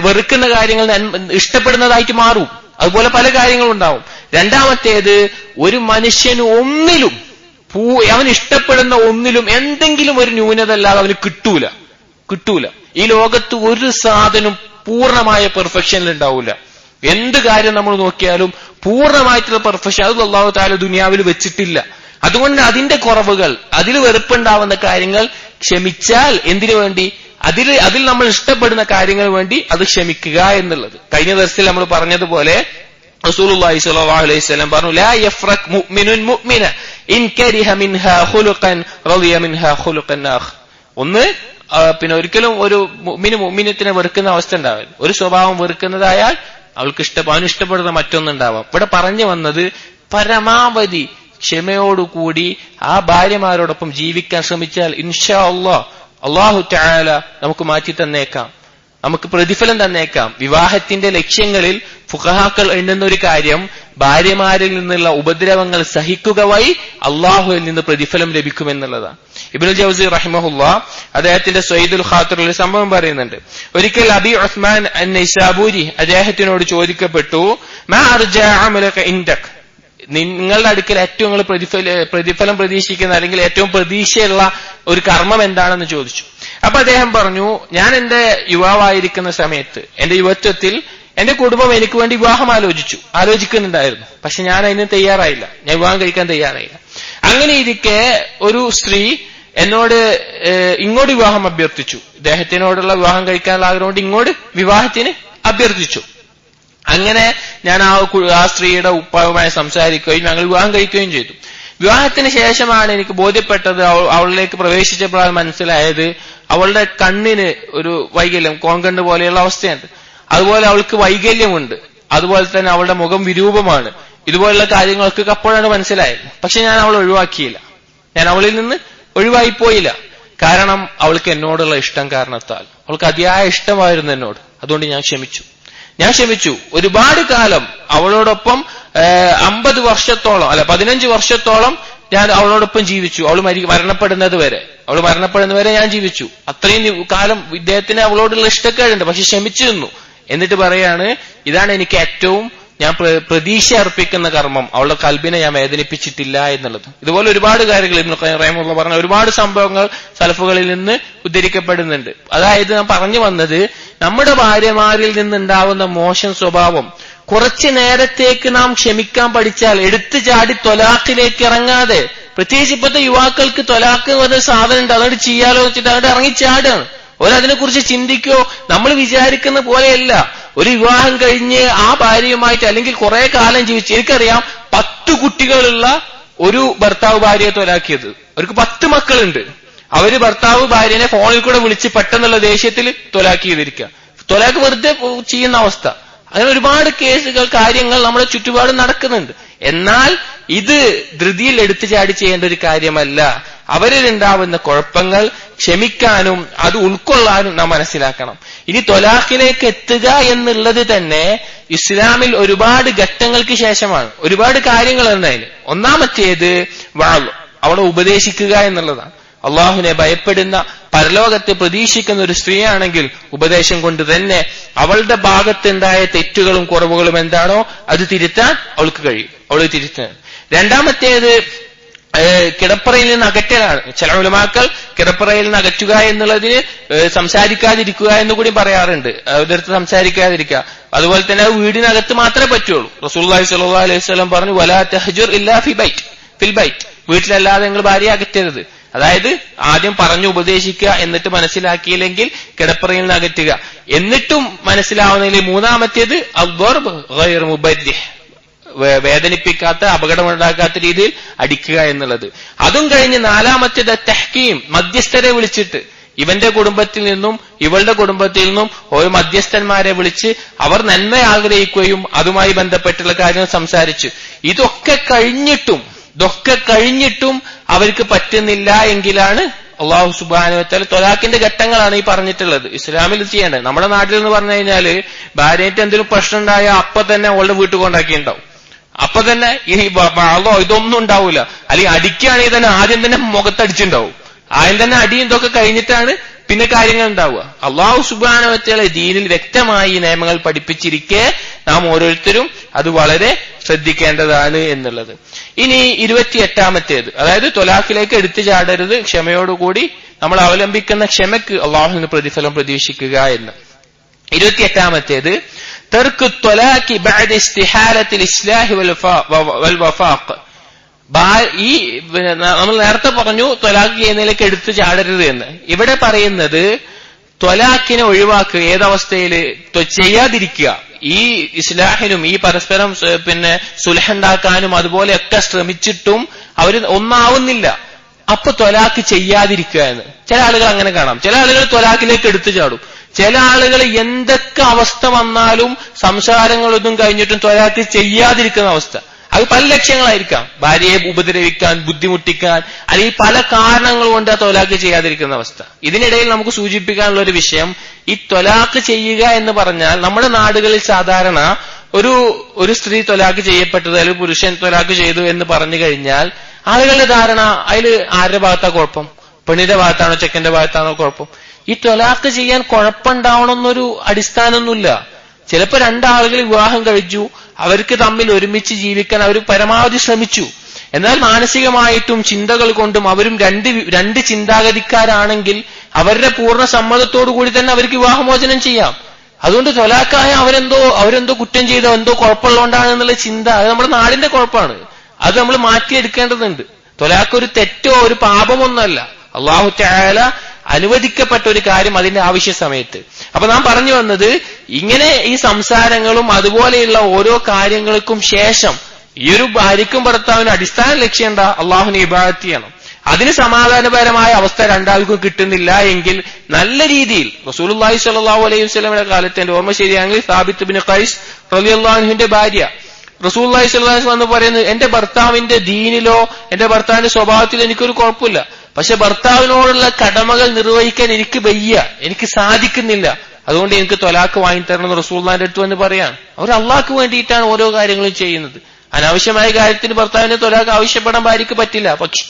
വെറുക്കുന്ന കാര്യങ്ങൾ ഇഷ്ടപ്പെടുന്നതായിട്ട് മാറും. അതുപോലെ പല കാര്യങ്ങളും ഉണ്ടാവും. രണ്ടാമത്തേത്, ഒരു മനുഷ്യന് ഒന്നിലും അവൻ ഇഷ്ടപ്പെടുന്ന ഒന്നിലും എന്തെങ്കിലും ഒരു ന്യൂനത അല്ലാതെ അവന് കിട്ടൂല. ഈ ലോകത്ത് ഒരു സാധനം പൂർണ്ണമായ പെർഫെക്ഷനിൽ ഉണ്ടാവില്ല. എന്ത് കാര്യം നമ്മൾ നോക്കിയാലും പൂർണ്ണമായിട്ടുള്ള പെർഫെക്ഷൻ അത് അല്ലാഹു തആല ദുനിയാവിൽ വെച്ചിട്ടില്ല. അതുകൊണ്ട് അതിന്റെ കുറവുകൾ, അതിൽ വെറുപ്പുണ്ടാവുന്ന കാര്യങ്ങൾ ക്ഷമിച്ചാൽ എന്തിനു വേണ്ടി, അതിൽ നമ്മൾ ഇഷ്ടപ്പെടുന്ന കാര്യങ്ങൾ വേണ്ടി അത് ക്ഷമിക്കുക എന്നുള്ളത്. കഴിഞ്ഞ ദിവസത്തിൽ നമ്മൾ പറഞ്ഞതുപോലെ റസൂലുള്ളാഹി സ്വല്ലല്ലാഹു അലൈഹി വസല്ലം പറഞ്ഞു, ലാ യഫ്റഖ് മുഅ്മിനുൻ മുഅ്മിന ഇൻ കരിഹ മിൻഹാ ഖുലുഖൻ റളിയ മിൻഹാ ഖുലുഖൻ ആഖർ. ഒരിക്കലും ഒരു മുഅ്മിനത്തിനെ വെറുക്കുന്ന അവസ്ഥ ഉണ്ടാവില്ല. ഒരു സ്വഭാവം വെറുക്കുന്നതായാൽ അവന് ഇഷ്ടപ്പെടുന്ന മറ്റൊന്നുണ്ടാവാം. ഇവിടെ പറഞ്ഞു വന്നത് പരമാവധി ക്ഷമയോടുകൂടി ആ ഭാര്യമാരോടൊപ്പം ജീവിക്കാൻ ശ്രമിച്ചാൽ ഇൻഷാ അല്ലാഹ് അല്ലാഹു തആല നമുക്ക് മാറ്റി തന്നേക്കാം, നമുക്ക് പ്രതിഫലം തന്നേക്കാം. വിവാഹത്തിന്റെ ലക്ഷ്യങ്ങളിൽ ഫുഖഹാക്കൾ എണ്ണുന്ന ഒരു കാര്യം ഭാര്യമാരിൽ നിന്നുള്ള ഉപദ്രവങ്ങൾ സഹിക്കുക വഴി അള്ളാഹുവിൽ നിന്ന് പ്രതിഫലം ലഭിക്കുമെന്നുള്ളതാണ്. ഇബ്നുൽ ജൗസി റഹിമഹുല്ലാ അദ്ദേഹത്തിന്റെ സ്വൈദുൽ ഖാത്തിറിൽ ഒരു സംഭവം പറയുന്നുണ്ട്. ഒരിക്കൽ അബി ഉസ്മാൻ അൻ-നൈസാബൂരി അദ്ദേഹത്തിനോട് ചോദിക്കപ്പെട്ടു, മാ അർജാ അമലക ഇൻദക്, നിങ്ങളുടെ അടുക്കൽ ഏറ്റവും നിങ്ങൾ പ്രതിഫലം പ്രതീക്ഷിക്കുന്ന അല്ലെങ്കിൽ ഏറ്റവും പ്രതീക്ഷയുള്ള ഒരു കർമ്മം എന്താണെന്ന് ചോദിച്ചു. അപ്പൊ അദ്ദേഹം പറഞ്ഞു, ഞാൻ എന്റെ യുവാവായിരിക്കുന്ന സമയത്ത്, എന്റെ യുവത്വത്തിൽ എന്റെ കുടുംബം എനിക്ക് വേണ്ടി വിവാഹം ആലോചിക്കുന്നുണ്ടായിരുന്നു. പക്ഷെ ഞാൻ അതിന് തയ്യാറായില്ല, ഞാൻ വിവാഹം കഴിക്കാൻ തയ്യാറായില്ല. അങ്ങനെ ഇരിക്കെ ഒരു സ്ത്രീ എന്നോട് ഇങ്ങോട്ട് വിവാഹം അഭ്യർത്ഥിച്ചു. ഇദ്ദേഹത്തിനോടുള്ള വിവാഹം കഴിക്കാനുള്ള ആഗ്രഹം കൊണ്ട് ഇങ്ങോട്ട് വിവാഹത്തിന് അഭ്യർത്ഥിച്ചു. അങ്ങനെ ഞാൻ ആ സ്ത്രീയുടെ ഉപ്പാവുമായി സംസാരിക്കുകയും ഞങ്ങൾ വിവാഹം കഴിക്കുകയും ചെയ്തു. വിവാഹത്തിന് ശേഷമാണ് എനിക്ക് ബോധ്യപ്പെട്ടത്, അവളിലേക്ക് പ്രവേശിച്ചപ്പോഴാണ് മനസ്സിലായത് അവളുടെ കണ്ണിന് ഒരു വൈകല്യം, കോങ്കണ്ണ് പോലെയുള്ള അവസ്ഥയുണ്ട്. അതുപോലെ അവൾക്ക് വൈകല്യമുണ്ട്. അതുപോലെ തന്നെ അവളുടെ മുഖം വിരൂപമാണ്. ഇതുപോലുള്ള കാര്യങ്ങളൊക്കെ അപ്പോഴാണ് മനസ്സിലായത്. പക്ഷെ ഞാൻ അവളെ ഒഴിവാക്കിയില്ല, ഞാൻ അവളിൽ നിന്ന് ഒഴിവായിപ്പോയില്ല. കാരണം അവൾക്ക് എന്നോടുള്ള ഇഷ്ടം കാരണത്താൽ, അവൾക്ക് അതിയായ ഇഷ്ടമായിരുന്നു എന്നോട്. അതുകൊണ്ട് ഞാൻ ക്ഷമിച്ചു. ഒരുപാട് കാലം അവളോടൊപ്പം 50 വർഷത്തോളം 15 വർഷത്തോളം ഞാൻ അവളോടൊപ്പം ജീവിച്ചു. അവൾ മരണപ്പെടുന്നത് വരെ ഞാൻ ജീവിച്ചു. അത്രയും കാലം ഇദ്ദേഹത്തിന് അവളോടുള്ള ഇഷ്ടക്കേടുണ്ട്, പക്ഷെ ക്ഷമിച്ചു നിന്നു. എന്നിട്ട് പറയാണ്, ഇതാണ് എനിക്ക് ഏറ്റവും ഞാൻ പ്രതീക്ഷ അർപ്പിക്കുന്ന കർമ്മം, അവളുടെ കൽബിനെ ഞാൻ വേദനിപ്പിച്ചിട്ടില്ല എന്നുള്ളത്. ഇതുപോലെ ഒരുപാട് കാര്യങ്ങൾ ഇബ്നു ഖയ്യിം റഹിമഹുല്ലാഹ് പറഞ്ഞ ഒരുപാട് സംഭവങ്ങൾ സലഫുകളിൽ നിന്ന് ഉദ്ധരിക്കപ്പെടുന്നുണ്ട്. അതായത് ഞാൻ പറഞ്ഞു വന്നത്, നമ്മുടെ ഭാര്യമാരിൽ നിന്നുണ്ടാവുന്ന മോശം സ്വഭാവം കുറച്ചു നേരത്തേക്ക് നാം ക്ഷമിക്കാൻ പഠിച്ചാൽ, എടുത്തു ചാടി ത്വലാഖിലേക്ക് ഇറങ്ങാതെ, പ്രത്യേകിച്ച് ഇപ്പോഴത്തെ യുവാക്കൾക്ക് ത്വലാഖ് എന്ന് പറഞ്ഞ സാധനം ഉണ്ട്, അതുകൊണ്ട് ചെയ്യാലോ വെച്ചിട്ട് അങ്ങോട്ട് ഇറങ്ങിച്ചാടാണ്. ഓരതിനെ കുറിച്ച് ചിന്തിക്കോ, നമ്മൾ വിചാരിക്കുന്ന പോലെയല്ല. ഒരു വിവാഹം കഴിഞ്ഞ് ആ ഭാര്യയുമായിട്ട് അല്ലെങ്കിൽ കുറെ കാലം ജീവിച്ച്, എനിക്കറിയാം 10 കുട്ടികളുള്ള ഒരു ഭർത്താവ് ഭാര്യയെ ത്വലാക്കിയത്. അവർക്ക് 10 മക്കളുണ്ട്. അവര് ഭർത്താവ് ഭാര്യനെ ഫോണിൽ കൂടെ വിളിച്ച് പെട്ടെന്നുള്ള ദേഷ്യത്തിൽ ത്വലാക്ക് ചെയ്തിരിക്കുക. ത്വലാക്ക് വെറുതെ ചെയ്യുന്ന അവസ്ഥ. അങ്ങനെ ഒരുപാട് കേസുകൾ, കാര്യങ്ങൾ നമ്മുടെ ചുറ്റുപാട് നടക്കുന്നുണ്ട്. എന്നാൽ ഇത് ധൃതിയിൽ എടുത്തു ചാടി ചെയ്യേണ്ട ഒരു കാര്യമല്ല. അവരിലുണ്ടാവുന്ന കുഴപ്പങ്ങൾ ക്ഷമിക്കാനും അത് ഉൾക്കൊള്ളാനും നാം മനസ്സിലാക്കണം. ഇനി ത്വലാഖിലേക്ക് എത്തുക എന്നുള്ളത് തന്നെ ഇസ്ലാമിൽ ഒരുപാട് ഘട്ടങ്ങൾക്ക് ശേഷമാണ്. ഒരുപാട് കാര്യങ്ങൾ എന്നതിന് ഒന്നാമത്തേത് അവളെ ഉപദേശിക്കുക എന്നുള്ളതാണ്. അള്ളാഹുവിനെ ഭയപ്പെടുന്ന, പരലോകത്തെ പ്രതീക്ഷിക്കുന്ന ഒരു സ്ത്രീയാണെങ്കിൽ ഉപദേശം കൊണ്ട് തന്നെ അവളുടെ ഭാഗത്തുണ്ടായ തെറ്റുകളും കുറവുകളും എന്താണോ അത് തിരുത്താൻ അവൾക്ക് കഴിയും. അവൾ തിരുത്താൻ. രണ്ടാമത്തേത് കിടപ്പറയിൽ നിന്ന് അകറ്റലാണ്. ചില ഉലമാക്കൾ കിടപ്പറയിൽ നിന്ന് അകറ്റുക എന്നുള്ളതിന് സംസാരിക്കാതിരിക്കുക എന്ന് കൂടി പറയാറുണ്ട്. അവരടുത്ത് സംസാരിക്കാതിരിക്കുക. അതുപോലെ തന്നെ വീടിനകത്ത് മാത്രമേ പറ്റുള്ളൂ. റസൂലുള്ളാഹി സ്വല്ലല്ലാഹു അലൈഹി വസല്ലം പറഞ്ഞു, വലാ തഹ്ജുർ ഇല്ലാ ഫിൽ ബൈറ്റ്, വീട്ടിലല്ലാതെ നിങ്ങൾ ഭാര്യയെ അകറ്റരുത്. അതായത് ആദ്യം പറഞ്ഞു ഉപദേശിക്കുക, എന്നിട്ട് മനസ്സിലാക്കിയില്ലെങ്കിൽ കിടപ്പറയിൽ നിന്ന് അകറ്റുക. എന്നിട്ടും മനസ്സിലാവുന്നതിൽ മൂന്നാമത്തേത് അദ്ദർബ് ഗൈർ മുബദ്ദിഹ്, വേദനിപ്പിക്കാത്ത അപകടമുണ്ടാക്കാത്ത രീതിയിൽ അടിക്കുക എന്നുള്ളത്. അതും കഴിഞ്ഞ് നാലാമത്തേത് തഹ്കീം, മധ്യസ്ഥരെ വിളിച്ചിട്ട് ഇവന്റെ കുടുംബത്തിൽ നിന്നും ഇവളുടെ കുടുംബത്തിൽ നിന്നും ഓരോ മധ്യസ്ഥന്മാരെ വിളിച്ച് അവർ നന്മ ആഗ്രഹിക്കുകയും അതുമായി ബന്ധപ്പെട്ടുള്ള കാര്യങ്ങൾ സംസാരിച്ചു. ഇതൊക്കെ കഴിഞ്ഞിട്ടും അവർക്ക് പറ്റുന്നില്ല എങ്കിലാണ് അള്ളാഹു സുബ്ഹാനഹു വ തആല ത്വലാഖിന്റെ ഘട്ടങ്ങളാണ് ഈ പറഞ്ഞിട്ടുള്ളത്. ഇസ്ലാമിൽ ഇത് ചെയ്യേണ്ടത്. നമ്മുടെ നാട്ടിൽ എന്ന് പറഞ്ഞു കഴിഞ്ഞാല് ഭാര്യയായിട്ട് എന്തെങ്കിലും പ്രശ്നം ഉണ്ടായാൽ അപ്പൊ തന്നെ അവളുടെ വീട്ടിൽ കൊണ്ടാക്കിയിട്ടുണ്ടാവും. അപ്പൊ തന്നെ ഈ ഇതൊന്നും ഉണ്ടാവൂല. അല്ലെങ്കിൽ അടിക്കുകയാണെങ്കിൽ തന്നെ ആദ്യം തന്നെ മുഖത്തടിച്ചിട്ടുണ്ടാവും. ആദ്യം തന്നെ അടിയും ഇതൊക്കെ കഴിഞ്ഞിട്ടാണ് പിന്നെ കാര്യങ്ങൾ ഉണ്ടാവുക. അള്ളാഹു സുബ്ഹാനഹു വ തആല ദീനിൽ വ്യക്തമായി ഈ നിയമങ്ങൾ പഠിപ്പിച്ചിരിക്കെ നാം ഓരോരുത്തരും അത് വളരെ ശ്രദ്ധിക്കേണ്ടതാണ് എന്നുള്ളത്. ഇനി 28ാമത്തേത്, അതായത് ത്വലാഖിലേക്ക് എടുത്തു ചാടരുത്, ക്ഷമയോടുകൂടി നമ്മൾ അവലംബിക്കുന്ന ക്ഷമയ്ക്ക് അള്ളാഹുവിന് പ്രതിഫലം പ്രതീക്ഷിക്കുക എന്ന്. 28ാമത്തേത് തർക്ക് ത്വലാഖി ബഅദ ഇസ്തിഹാലത്തിൽ ഇസ്ലാഹി വൽ വഫാഖ്. ഈ നമ്മൾ നേരത്തെ പറഞ്ഞു ത്വലാഖ് ചെയ്യുന്നതിലേക്ക് എടുത്തു ചാടരുത് എന്ന്. ഇവിടെ പറയുന്നത് ത്വലാഖിനെ ഒഴിവാക്കുക. ഏതവസ്ഥയില് ചെയ്യാതിരിക്കുക. ഈ ഇസ്ലാഹിനും ഈ പരസ്പരം സുൽഹുണ്ടാക്കാനും അതുപോലെയൊക്കെ ശ്രമിച്ചിട്ടും അവര് ഒന്നാവുന്നില്ല. അപ്പൊ ത്വലാഖ് ചെയ്യാതിരിക്കുക എന്ന്. ചില ആളുകൾ അങ്ങനെ കാണാം. ചില ആളുകൾ ത്വലാഖിലേക്ക് എടുത്തു ചാടും. ചില ആളുകൾ എന്തൊക്കെ അവസ്ഥ വന്നാലും സംസാരങ്ങളൊന്നും കഴിഞ്ഞിട്ടും ത്വലാഖ് ചെയ്യാതിരിക്കുന്ന അവസ്ഥ. അത് പല ലക്ഷ്യങ്ങളായിരിക്കാം. ഭാര്യയെ ഉപദ്രവിക്കാൻ, ബുദ്ധിമുട്ടിക്കാൻ, അല്ലെങ്കിൽ പല കാരണങ്ങൾ കൊണ്ട് ആ ത്വലാഖ് ചെയ്യാതിരിക്കുന്ന അവസ്ഥ. ഇതിനിടയിൽ നമുക്ക് സൂചിപ്പിക്കാനുള്ള ഒരു വിഷയം, ഈ ത്വലാഖ് ചെയ്യുക എന്ന് പറഞ്ഞാൽ നമ്മുടെ നാടുകളിൽ സാധാരണ ഒരു സ്ത്രീ ത്വലാഖ് ചെയ്യപ്പെട്ടത് അല്ലെങ്കിൽ പുരുഷൻ ത്വലാഖ് ചെയ്തു എന്ന് പറഞ്ഞു കഴിഞ്ഞാൽ ആളുകളുടെ ധാരണ അതിൽ ആരുടെ ഭാഗത്താ കുഴപ്പം? പെണ്ണിന്റെ ഭാഗത്താണോ ചെക്കന്റെ ഭാഗത്താണോ കുഴപ്പം? ഈ ത്വലാഖ് ചെയ്യാൻ കുഴപ്പമുണ്ടാവണമെന്നൊരു അടിസ്ഥാനമൊന്നുമില്ല. ചിലപ്പോൾ രണ്ടാളുകൾ വിവാഹം കഴിച്ചു, അവർക്ക് തമ്മിൽ ഒരുമിച്ച് ജീവിക്കാൻ അവർ പരമാവധി ശ്രമിച്ചു. എന്നാൽ മാനസികമായിട്ടും ചിന്തകൾ കൊണ്ടും അവരും രണ്ട് ചിന്താഗതിക്കാരാണെങ്കിൽ അവരുടെ പൂർണ്ണ സമ്മതത്തോടു കൂടി തന്നെ അവർക്ക് വിവാഹമോചനം ചെയ്യാം. അതുകൊണ്ട് ത്വലാഖായ അവരെന്തോ കുറ്റം ചെയ്തോ എന്തോ കുഴപ്പമുള്ളതുകൊണ്ടാണ് എന്നുള്ള ചിന്ത, അത് നമ്മുടെ നാടിന്റെ കുഴപ്പമാണ്. അത് നമ്മൾ മാറ്റിയെടുക്കേണ്ടതുണ്ട്. ത്വലാഖ് ഒരു തെറ്റോ ഒരു പാപമൊന്നുമല്ല. അല്ലാഹു തആല അനുവദിക്കപ്പെട്ട ഒരു കാര്യം അതിന്റെ ആവശ്യ സമയത്ത്. അപ്പൊ നാം പറഞ്ഞു വന്നത്, ഇങ്ങനെ ഈ സംസാരങ്ങളും അതുപോലെയുള്ള ഓരോ കാര്യങ്ങൾക്കും ശേഷം ഈ ഒരു ഭാര്യയ്ക്കും ഭർത്താവിനും അടിസ്ഥാന ലക്ഷ്യം എന്താ? അള്ളാഹുവിനെ ഇബാദത്ത് ചെയ്യണം. അതിന് സമാധാനപരമായ അവസ്ഥ രണ്ടാൾക്കും കിട്ടുന്നില്ല എങ്കിൽ നല്ല രീതിയിൽ റസൂലുള്ളാഹി സ്വല്ലല്ലാഹു അലൈഹി വസല്ലമയുടെ കാലത്ത് എന്റെ ഓർമ്മ ശരിയാണെങ്കിൽ സാബിത്ത് ഇബ്നു ഖൈസ് റളിയല്ലാഹു അൻഹുവിന്റെ ഭാര്യ റസൂലുള്ളാഹി സ്വല്ലല്ലാഹു അലൈഹി വസല്ലം പറയുന്നത്, എന്റെ ഭർത്താവിന്റെ ദീനിലോ എന്റെ ഭർത്താവിന്റെ സ്വഭാവത്തിലോ എനിക്കൊരു കുഴപ്പമില്ല, പക്ഷെ ഭർത്താവിനോടുള്ള കടമകൾ നിർവഹിക്കാൻ എനിക്ക് വയ്യ, എനിക്ക് സാധിക്കുന്നില്ല, അതുകൊണ്ട് എനിക്ക് ത്വലാഖ് വാങ്ങിത്തരണം എന്ന് റസൂലുള്ളാഹിന്റെ അടുത്ത് വന്ന് പറയാൻ. അവർ അള്ളാഹ്ക്ക് വേണ്ടിയിട്ടാണ് ഓരോ കാര്യങ്ങളും ചെയ്യുന്നത്. അനാവശ്യമായ കാര്യത്തിന് ഭർത്താവിന്റെ ത്വലാഖ് ആവശ്യപ്പെടാൻ ഭാര്യയ്ക്ക് പറ്റില്ല. പക്ഷെ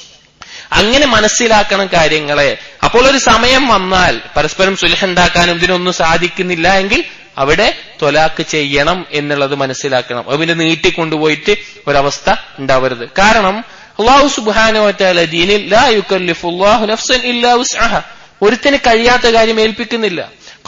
അങ്ങനെ മനസ്സിലാക്കണം കാര്യങ്ങളെ. അപ്പോൾ ഒരു സമയം വന്നാൽ പരസ്പരം സുൽഹുണ്ടാക്കാനും ഇതിനൊന്നും സാധിക്കുന്നില്ല എങ്കിൽ അവിടെ ത്വലാഖ് ചെയ്യണം എന്നുള്ളത് മനസ്സിലാക്കണം. അതിനെ നീട്ടിക്കൊണ്ടുപോയിട്ട് ഒരവസ്ഥ ഉണ്ടാവരുത്. കാരണം അല്ലാഹു സുബ്ഹാനഹു വ തആല ദീനിൽ ലാ യുകല്ലിഫുല്ലാഹു നഫ്സൻ ഇല്ലാ വസ്അഹ, ഒരുത്തിന് കഴിയാത്ത കാര്യം ഏൽപ്പിക്കുന്നില്ല.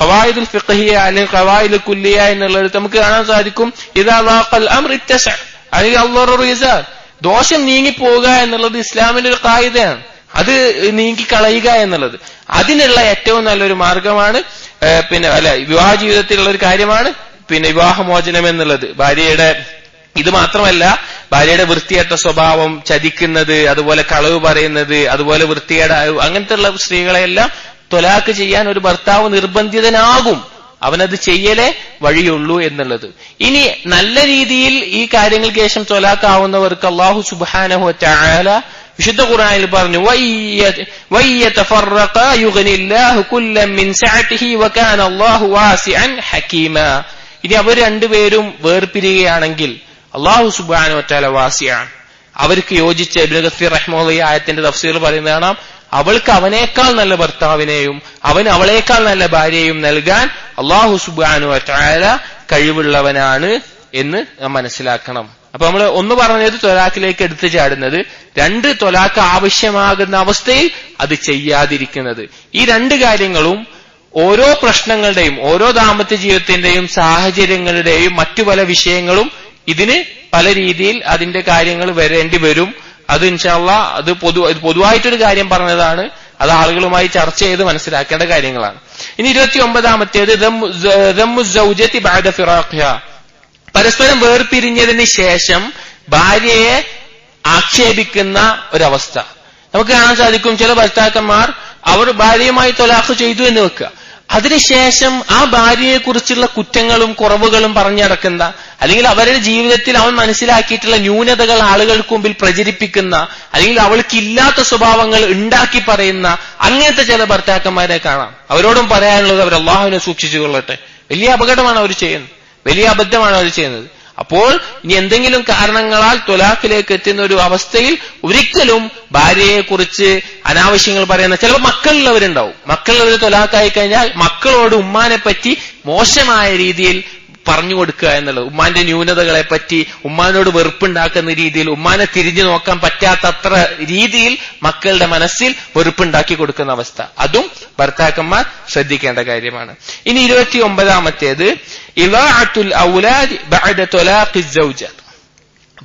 ഖവായിദുൽ ഫിഖ്ഹിയ അല്ലെങ്കിൽ ഖവായിദുൽ കുല്ലിയ എന്നുള്ളത് നമുക്ക് കാണാൻ സാധിക്കും. ഇദാ ളാഖൽ അംർ ഇത്തസ അല്ലെങ്കിൽ അല്ലാഹു യസാർ, ദോഷം നീങ്ങിപ്പോവുക എന്നുള്ളത് ഇസ്ലാമിന്റെ ഒരു ഖായിദയാണ്. അത് നീങ്ങിക്കളയുക എന്നുള്ളത് അതിനുള്ള ഏറ്റവും നല്ലൊരു മാർഗമാണ്. വിവാഹ ജീവിതത്തിലുള്ള ഒരു കാര്യമാണ് വിവാഹമോചനം എന്നുള്ളത്. ഇത് മാത്രമല്ല, ഭാര്യയുടെ വൃത്തികെട്ട സ്വഭാവം, ചതിക്കുന്നത്, അതുപോലെ കളവ് പറയുന്നത്, അതുപോലെ വൃത്തികേട് അങ്ങനത്തെ ഉള്ള സ്ത്രീകളെല്ലാം ത്വലാഖ് ചെയ്യാൻ ഒരു ഭർത്താവ് നിർബന്ധിതനാകും. അവനത് ചെയ്യലേ വഴിയുള്ളൂ എന്നുള്ളത്. ഇനി നല്ല രീതിയിൽ ഈ കാര്യങ്ങൾക്ക് ശേഷം ത്വലാഖ് ആവുന്നവർക്ക് അല്ലാഹു സുബ്ഹാനഹു വ തആല വിശുദ്ധ ഖുർആനിൽ പറഞ്ഞു, വയതഫറഖ യുഗ്നില്ലാഹു കുല്ലൻ മിൻ സഅതിഹി വകാന അല്ലാഹു വാസിഅൻ ഹകീമ. ഇനി അവർ രണ്ടുപേരും വേർപിരിയുകയാണെങ്കിൽ അല്ലാഹു സുബ്ഹാനഹു വ തആല വാസിഅൻ, അവർക്ക് യോജിച്ച ഇബ്നു കസീർ റഹ്മത്തുള്ളാഹി ഈ ആയത്തിന്റെ തഫ്സീർ പറയുന്നതാണ്, അവൾക്ക് അവനേക്കാൾ നല്ല ഭർത്താവിനെയും അവന് അവളേക്കാൾ നല്ല ഭാര്യയെയും നൽകാൻ അല്ലാഹു സുബ്ഹാനഹു വ തആല കഴിവുള്ളവനാണ് എന്ന് നാം മനസ്സിലാക്കണം. അപ്പൊ നമ്മൾ ഒന്ന് പറഞ്ഞത് ത്വലാഖിലേക്ക് എടുത്തു ചാടുന്നത്, 2 ത്വലാഖ് ആവശ്യമാകുന്ന അവസ്ഥയിൽ അത് ചെയ്യാതിരിക്കുന്നത്. ഈ 2 കാര്യങ്ങളും ഓരോ പ്രശ്നങ്ങളുടെയും ഓരോ ദാമ്പത്യ ജീവിതത്തിന്റെയും സാഹചര്യങ്ങളുടെയും മറ്റു പല വിഷയങ്ങളും ഇതിന് പല രീതിയിൽ അതിന്റെ കാര്യങ്ങൾ വരേണ്ടി വരും. അത് ഇൻഷാ അല്ലാഹ് അത് പൊതുവായിട്ടൊരു കാര്യം പറഞ്ഞതാണ്, അത് ആളുകളുമായി ചർച്ച ചെയ്ത് മനസ്സിലാക്കേണ്ട കാര്യങ്ങളാണ്. ഇനി 29-ാമത്തേത് ദമ്മു സൗജത്തി ബഅദ ഫിറാഖിഹാ, പരസ്പരം വേർപിരിഞ്ഞതിന് ശേഷം ഭാര്യയെ ആക്ഷേപിക്കുന്ന ഒരവസ്ഥ നമുക്ക് കാണാൻ സാധിക്കും. ചില ഭർത്താക്കന്മാർ അവർ ഭാര്യയുമായി ത്വലാഖ് ചെയ്തു എന്ന് വെക്കുക, അതിനുശേഷം ആ ഭാര്യയെ കുറിച്ചുള്ള കുറ്റങ്ങളും കുറവുകളും പറഞ്ഞു നടക്കുന്ന, അല്ലെങ്കിൽ അവരുടെ ജീവിതത്തിൽ അവൻ മനസ്സിലാക്കിയിട്ടുള്ള ന്യൂനതകൾ ആളുകൾക്ക് മുമ്പിൽ പ്രചരിപ്പിക്കുന്ന, അല്ലെങ്കിൽ അവൾക്കില്ലാത്ത സ്വഭാവങ്ങൾ ഉണ്ടാക്കി പറയുന്ന അങ്ങനത്തെ ചില ഭർത്താക്കന്മാരെ കാണാം. അവരോടും പറയാനുള്ളത് അവർ അള്ളാഹുവിനെ സൂക്ഷിച്ചു കൊള്ളട്ടെ. വലിയ അപകടമാണ് അവർ ചെയ്യുന്നത്, വലിയ അബദ്ധമാണ് അവർ ചെയ്യുന്നത്. അപ്പോൾ ഇനി എന്തെങ്കിലും കാരണങ്ങളാൽ ത്വലാഖിലേക്ക് എത്തുന്ന ഒരു അവസ്ഥയിൽ ഒരിക്കലും ഭാര്യയെ കുറിച്ച് അനാവശ്യങ്ങൾ പറയുന്ന ചിലപ്പോൾ മക്കളുള്ളവരുണ്ടാവും. മക്കളുള്ളവർ ത്വലാഖായി കഴിഞ്ഞാൽ മക്കളോട് ഉമ്മാനെ പറ്റി മോശമായ രീതിയിൽ പറഞ്ഞു കൊടുക്കുക എന്നുള്ളത്, ഉമ്മാന്റെ ന്യൂനതകളെ പറ്റി ഉമ്മാനോട് വെറുപ്പുണ്ടാക്കുന്ന രീതിയിൽ, ഉമ്മാനെ തിരിഞ്ഞു നോക്കാൻ പറ്റാത്തത്ര രീതിയിൽ മക്കളുടെ മനസ്സിൽ വെറുപ്പുണ്ടാക്കി കൊടുക്കുന്ന അവസ്ഥ, അതും ഭർത്താക്കന്മാർ ശ്രദ്ധിക്കേണ്ട കാര്യമാണ്. ഇനി 29-ാമത്തേത് ഇളാഅത്തുൽ ഔലാദ് ബഅദ ത്വലാഖി സൗജ,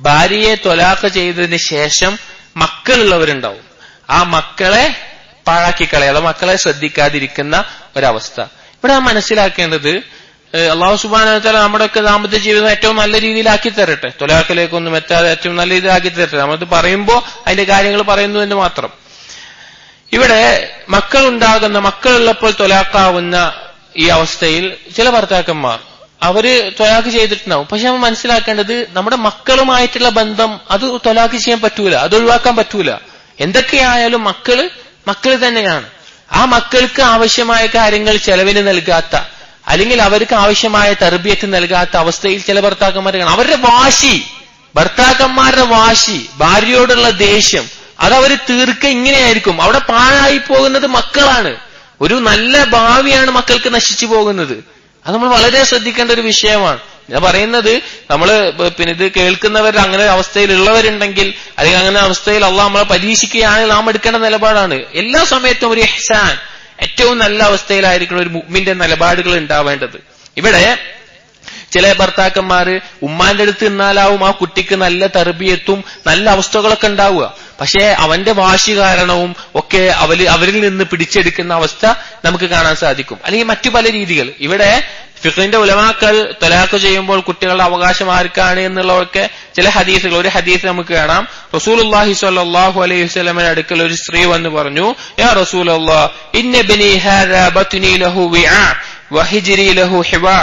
ഭാര്യയെ ത്വലാഖ് ചെയ്തതിന് ശേഷം മക്കളുള്ളവരുണ്ടാവും. ആ മക്കളെ പാഴാക്കി കളയാതെ, മക്കളെ ശ്രദ്ധിക്കാതിരിക്കുന്ന ഒരവസ്ഥ. ഇവിടെ മനസ്സിലാക്കേണ്ടത്, അള്ളാഹു സുബ്ഹാനഹു വ തആല നമ്മുടെയൊക്കെ ദാമ്പത്യ ജീവിതം ഏറ്റവും നല്ല രീതിയിലാക്കി തരട്ടെ, ത്വലാഖിലേക്കൊന്നും എത്താതെ ഏറ്റവും നല്ല രീതിയിലാക്കി തരട്ടെ. നമ്മളത് പറയുമ്പോൾ അതിന്റെ കാര്യങ്ങൾ പറയുന്നു എന്ന് മാത്രം. ഇവിടെ മക്കളുള്ളപ്പോൾ ത്വലാഖാവുന്ന ഈ അവസ്ഥയിൽ ചില ഭർത്താക്കന്മാർ അവര് ത്വലാഖ് ചെയ്തിട്ടുണ്ടാവും. പക്ഷെ നമ്മൾ മനസ്സിലാക്കേണ്ടത്, നമ്മുടെ മക്കളുമായിട്ടുള്ള ബന്ധം അത് ത്വലാഖ് ചെയ്യാൻ പറ്റൂല, അത് ഒഴിവാക്കാൻ പറ്റൂല. എന്തൊക്കെയായാലും മക്കള് തന്നെയാണ്. ആ മക്കൾക്ക് ആവശ്യമായ കാര്യങ്ങൾ ചെലവിന് നൽകാത്ത, അല്ലെങ്കിൽ അവർക്ക് ആവശ്യമായ തർബിയത്ത് നൽകാത്ത അവസ്ഥയിൽ ചില ഭർത്താക്കന്മാർ കാണാം. അവരുടെ ഭർത്താക്കന്മാരുടെ വാശി, ഭാര്യയോടുള്ള ദേഷ്യം, അതവര് തീർക്കുക ഇങ്ങനെയായിരിക്കും. അവിടെ പാഴായി പോകുന്നത് മക്കളാണ്. ഒരു നല്ല ഭാവിയാണ് മക്കൾക്ക് നശിച്ചു പോകുന്നത്. അത് നമ്മൾ വളരെ ശ്രദ്ധിക്കേണ്ട ഒരു വിഷയമാണ്. ഞാൻ പറയുന്നത്, നമ്മള് ഇത് കേൾക്കുന്നവർ അങ്ങനെ അവസ്ഥയിലുള്ളവരുണ്ടെങ്കിൽ, അല്ലെങ്കിൽ അങ്ങനെ അവസ്ഥയിൽ അള്ളാഹ് നമ്മളെ പരീക്ഷിക്കുകയാണെങ്കിൽ നാം എടുക്കേണ്ട നിലപാടാണ് എല്ലാ സമയത്തും ഒരു ഇഹ്സാൻ, ഏറ്റവും നല്ല അവസ്ഥയിലായിരിക്കണം ഒരു മുഅ്മിന്റെ നിലപാടുകൾ ഉണ്ടാവേണ്ടത്. ഇവിടെ ചില ഭർത്താക്കന്മാര് ഉമ്മാന്റെ അടുത്ത് നിന്നാലാവും ആ കുട്ടിക്ക് നല്ല തർബിയത്തും നല്ല അവസ്ഥകളൊക്കെ ഉണ്ടാവുക. പക്ഷേ അവന്റെ വാശി കാരണവും ഒക്കെ അവരിൽ നിന്ന് പിടിച്ചെടുക്കുന്ന അവസ്ഥ നമുക്ക് കാണാൻ സാധിക്കും. അല്ലെങ്കിൽ മറ്റു പല രീതികൾ. ഇവിടെ ഫിഖ്ഹിന്റെ ഉലമാക്കൾ ത്വലാഖ് ചെയ്യുമ്പോൾ കുട്ടികളുടെ അവകാശം ആർക്കാണ് എന്നുള്ളതൊക്കെ ചില ഹദീസുകൾ, ഒരു ഹദീസ് നമുക്ക് കാണാം. റസൂലുള്ളാഹി സ്വല്ലല്ലാഹു അലൈഹി വസല്ലമയുടെ അടുക്കൽ ഒരു സ്ത്രീ വന്ന് പറഞ്ഞു, യാ റസൂലല്ലാഹ്, ഇന്ന ബനി ഹാദാ ബത്നി ലഹു വിആ വഹിജ്രി ലഹു ഹിവാ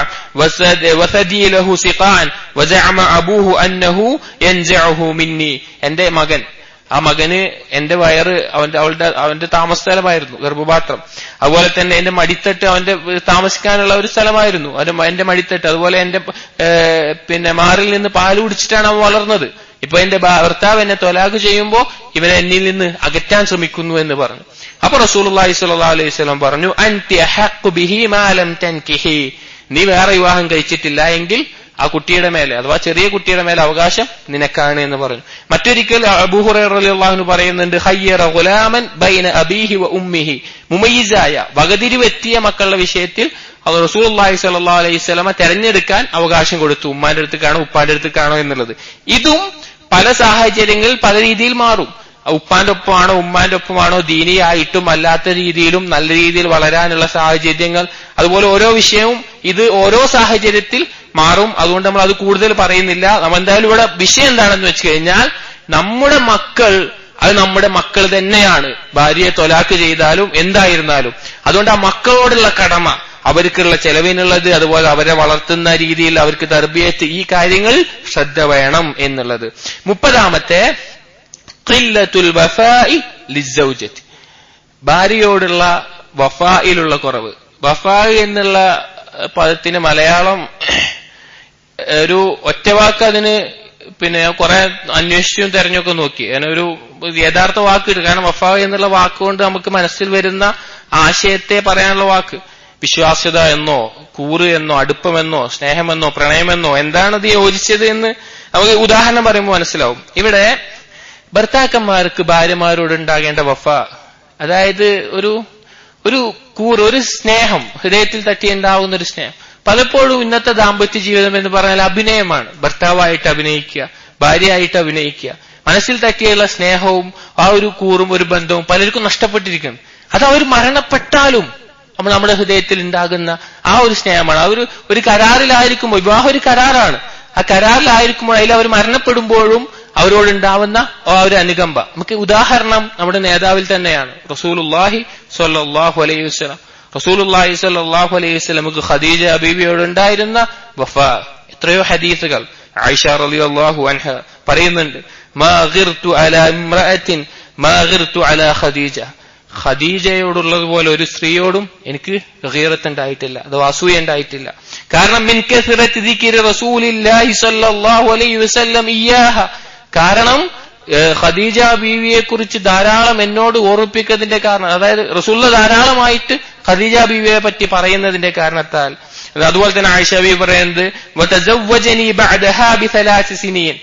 വസദി ലഹു സിഖാൻ വസഅമ അബൂഹു അന്നഹു യൻസഉഹു മിന്നി. എന്റെ മകന് എന്റെ വയറ് അവന്റെ താമസ സ്ഥലമായിരുന്നു, ഗർഭപാത്രം. അതുപോലെ തന്നെ എന്റെ മടിത്തട്ട് അവന്റെ താമസിക്കാനുള്ള ഒരു സ്ഥലമായിരുന്നു, എന്റെ മടിത്തട്ട്. അതുപോലെ എന്റെ മാറിൽ നിന്ന് പാല് കുടിച്ചിട്ടാണ് അവൻ വളർന്നത്. ഇപ്പൊ എന്റെ ഭർത്താവ് എന്നെ ത്വലാഖ് ചെയ്യുമ്പോ ഇവനെ എന്നിൽ നിന്ന് അകറ്റാൻ ശ്രമിക്കുന്നു എന്ന് പറഞ്ഞു. അപ്പൊ റസൂലുള്ളാഹി സ്വല്ലല്ലാഹു അലൈഹി വസല്ലം പറഞ്ഞു, അൻതി അഹഖു ബിഹി മാ ലം തൻകിഹി, നീ വേറെ വിവാഹം കഴിച്ചിട്ടില്ല എങ്കിൽ ആ കുട്ടിയുടെ മേലെ, അഥവാ ചെറിയ കുട്ടിയുടെ മേലെ അവകാശം നിനക്കാണ് എന്ന് പറഞ്ഞു. മറ്റൊരിക്കൽ അബൂ ഹുറൈറ റളിയല്ലാഹു അൻഹു പറയുന്നുണ്ട്, ഖയ്യറ ഗുലാമൻ ബൈന അബീഹി വ ഉമ്മിഹി, മുമയ്യിസായ വകതിരിവെത്തിയ മക്കളുടെ വിഷയത്തിൽ റസൂലുള്ളാഹി സ്വല്ലല്ലാഹു അലൈഹി വസല്ലം തെരഞ്ഞെടുക്കാൻ അവകാശം കൊടുത്തു, ഉമ്മാന്റെ അടുത്തേക്കാണോ ഉപ്പാന്റെ അടുത്തേക്കാണോ എന്നുള്ളത്. ഇതും പല സാഹചര്യങ്ങളിൽ പല രീതിയിൽ മാറും. ഉപ്പാന്റെ ഒപ്പമാണോ ഉമ്മാന്റെ ഒപ്പമാണോ, ദീനിയായിട്ടും അല്ലാത്ത രീതിയിലും നല്ല രീതിയിൽ വളരാനുള്ള സാഹചര്യങ്ങൾ, അതുപോലെ ഓരോ വിഷയവും ഇത് ഓരോ സാഹചര്യത്തിൽ മാറും. അതുകൊണ്ട് നമ്മൾ അത് കൂടുതൽ പറയുന്നില്ല. നമ്മൾ എന്തായാലും ഇവിടെ വിഷയം എന്താണെന്ന് വെച്ച് കഴിഞ്ഞാൽ, നമ്മുടെ മക്കൾ അത് നമ്മുടെ മക്കൾ തന്നെയാണ്, ഭാര്യയെ ത്വലാഖ് ചെയ്താലും എന്തായിരുന്നാലും. അതുകൊണ്ട് ആ മക്കളോടുള്ള കടമ, അവർക്കുള്ള ചെലവിനുള്ളത്, അതുപോലെ അവരെ വളർത്തുന്ന രീതിയിൽ അവർക്ക് തർബിയത്ത്, ഈ കാര്യങ്ങൾ ശ്രദ്ധ വേണം എന്നുള്ളത്. 30-ാമത്തെ ഖില്ലത്തുൽ വഫാഇ ലിസ്സൗജത്തി, ഭാര്യയോടുള്ള വഫായിലുള്ള കുറവ്. വഫാഇ എന്നുള്ള പദത്തിന് മലയാളം ഒരു ഒറ്റവാക്ക്, അതിന് കുറെ അന്വേഷിച്ചും തെരഞ്ഞൊക്കെ നോക്കി അതിനൊരു യഥാർത്ഥ വാക്ക്. കാരണം വഫാ എന്നുള്ള വാക്കുകൊണ്ട് നമുക്ക് മനസ്സിൽ വരുന്ന ആശയത്തെ പറയാനുള്ള വാക്ക്. വിശ്വാസ്യത എന്നോ കൂറ് എന്നോ അടുപ്പമെന്നോ സ്നേഹമെന്നോ പ്രണയമെന്നോ എന്താണത് യോജിച്ചത് എന്ന് നമുക്ക് ഉദാഹരണം പറയുമ്പോൾ മനസ്സിലാവും. ഇവിടെ ഭർത്താക്കന്മാർക്ക് ഭാര്യമാരോട് ഉണ്ടാകേണ്ട വഫ, അതായത് ഒരു കൂറ്, ഒരു സ്നേഹം, ഹൃദയത്തിൽ തട്ടിയുണ്ടാവുന്ന ഒരു സ്നേഹം. പലപ്പോഴും ഇന്നത്തെ ദാമ്പത്യ ജീവിതം എന്ന് പറഞ്ഞാൽ അഭിനയമാണ്. ഭർത്താവായിട്ട് അഭിനയിക്കുക, ഭാര്യയായിട്ട് അഭിനയിക്കുക. മനസ്സിൽ തട്ടിയുള്ള സ്നേഹവും ആ ഒരു കൂറും ഒരു ബന്ധവും പലർക്കും നഷ്ടപ്പെട്ടിരിക്കുന്നു. അത് അവർ മരണപ്പെട്ടാലും നമ്മുടെ ഹൃദയത്തിൽ ഉണ്ടാകുന്ന ആ ഒരു സ്നേഹമാണ്. ഒരു കരാറിലായിരിക്കുമ്പോൾ, വിവാഹം ഒരു കരാറാണ്. ആ കരാറിലായിരിക്കുമ്പോൾ അതിൽ അവർ മരണപ്പെടുമ്പോഴും അവരോടുണ്ടാവുന്ന ആ ഒരു അനുകമ്പ. നമുക്ക് ഉദാഹരണം നമ്മുടെ നേതാവിൽ തന്നെയാണ്, റസൂലുള്ളാഹി സ്വല്ലല്ലാഹു അലൈഹി വസല്ലം. റസൂലുള്ളാഹി സ്വല്ലല്ലാഹു അലൈഹി വസല്ലമക്ക് ഖദീജ ബീവിയോടുണ്ടായിരുന്ന വഫാ. എത്രയോ ഹദീസുകൾ ആയിഷ റളിയല്ലാഹു അൻഹ പറയുന്നുണ്ട്, മാ ഗിർതു അലാ ഇംറഅത്തിൻ മാ ഗിർതു അലാ ഖദീജ. ഖദീജയോടുള്ളതുപോലെ ഒരു സ്ത്രീയോടും എനിക്ക് ഗീറത്ത് ഉണ്ടായിട്ടില്ല, അഥവാ അസൂയ ഉണ്ടായിട്ടില്ല. കാരണം മിൻ കസറത്തി ദിക്രി റസൂലില്ലാഹി സ്വല്ലല്ലാഹു അലൈഹി വസല്ലം ഇയ്യാഹ. കാരണം ഖദീജ ബീവിയെ കുറിച്ച് ധാരാളം എന്നോട് ഓർമ്മിപ്പിക്കുന്നതിന്റെ കാരണം, അതായത് റസൂലുള്ള ധാരാളമായിട്ട് ഖദീജ ബീവിയെ പറ്റി പറയുന്നതിന്റെ കാരണത്താൽ. അതുപോലെ തന്നെ ആയിഷ ബീവി പറയുന്നത് വതസവ്വജനി ബഅദഹാ ബിസലാസി സിനീൻ.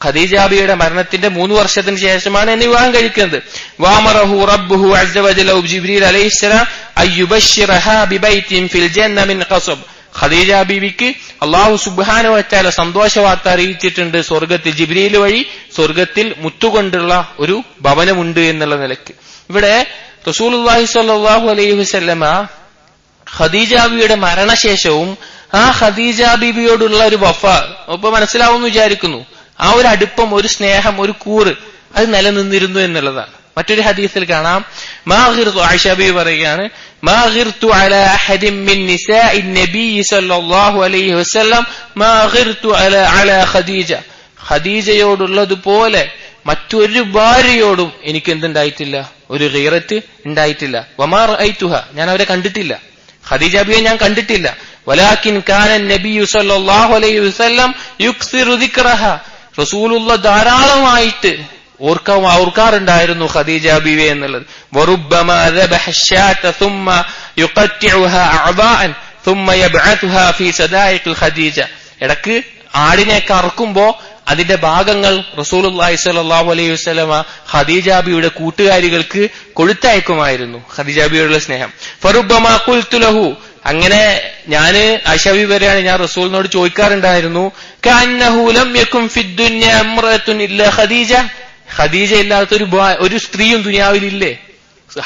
ഖദീജ ബീവിയുടെ മരണത്തിന്റെ 3 വർഷത്തിന് ശേഷമാണ് എന്നെ വിവാഹം കഴിക്കുന്നത്. വഅമറഹു റബ്ബുഹു അസ്സ വജല്ല ജിബ്രീൽ അലൈഹിസ്സലാം അയ്യുബശ്ശിറഹാ ബിബൈത്തിൻ ഫിൽ ജന്ന മിൻ ഖസബ്. ഖദീജ ബീവിക്ക് അല്ലാഹു സുബ്ഹാനഹു വ തആല സന്തോഷവാർത്ത അറിയിച്ചിട്ടുണ്ട്, സ്വർഗത്തിൽ ജിബ്രീൽ വഴി സ്വർഗത്തിൽ മുത്തുകൊണ്ടുള്ള ഒരു ഭവനമുണ്ട് എന്നുള്ള നിലയ്ക്ക്. ഇവിടെ റസൂലുള്ളാഹി സ്വല്ലല്ലാഹു അലൈഹി വസല്ലമ ഖദീജ ബീവിയുടെ മരണശേഷവും ആ ഖദീജ ബീവിയോടുള്ള ഒരു വഫ ഇപ്പൊ മനസ്സിലാവുമെന്ന് വിചാരിക്കുന്നു. ആ ഒരു അടുപ്പം, ഒരു സ്നേഹം, ഒരു കൂറ് അത് നിലനിന്നിരുന്നു എന്നുള്ളതാണ്. മറ്റൊരു ഹദീസിൽ കാണാം, ആയിഷ ബീവി പറയുകയാണ്, മാ ഗിർതു അലാ അഹദിൻ മിൻ നിസാഇ നബി സ്വല്ലല്ലാഹു അലൈഹി വസല്ലം മാ ഗിർതു അലാ ഖദീജ. ഖദീജയോടുള്ളതുപോലെ മറ്റൊരു ഭാര്യയോടും എനിക്ക് എന്തുണ്ടായിട്ടില്ല, ഒരു ഗീറത്ത് ഉണ്ടായിട്ടില്ല. വമാ റഅയ്തുഹ, ഞാൻ അവരെ കണ്ടിട്ടില്ല, ഖദീജ ബീവിയെ ഞാൻ കണ്ടിട്ടില്ല. വലാകിൻ കാന നബി സ്വല്ലല്ലാഹു അലൈഹി വസല്ലം യുക്സിറു ദിക്റഹ. റസൂലുള്ള ധാരാളമായിട്ട് ഓർക്കാറുണ്ടായിരുന്നു ഖദീജ ബീവി എന്നുള്ളത്. വറുബ്ബമാ ദബഹ അശ്ശാത ثم يقطعها أعضاء ثم يبعثها في صدائق ഖദീജ. ഇടക്ക് ആടിനെ കറക്കുമ്പോ അതിന്റെ ഭാഗങ്ങൾ റസൂലുള്ളാഹി സ്വല്ലല്ലാഹു അലൈഹി വസല്ലമ ഖദീജ ബീവിയുടെ കൂട്ടുകാരികൾക്ക് കൊടുത്തയക്കുമായിരുന്നു. ഖദീജ ബീവിയുടെ സ്നേഹം. ഫറുബ്ബമാ ഖുൽതു ലഹു, അങ്ങനെ ഞാന് ആയിഷ ബീവി പറയാണ്, ഞാൻ റസൂലിനോട് ചോദിക്കാറുണ്ടായിരുന്നു, കഅന്നഹു ലം യകുൻ ഫിദ്ദുനിയ ഇംറഅത്തുൻ ഇല്ലാ ഖദീജ. ഖദീജ ഇല്ലാത്ത ഒരു സ്ത്രീയും ദുനിയാവിലില്ലേ?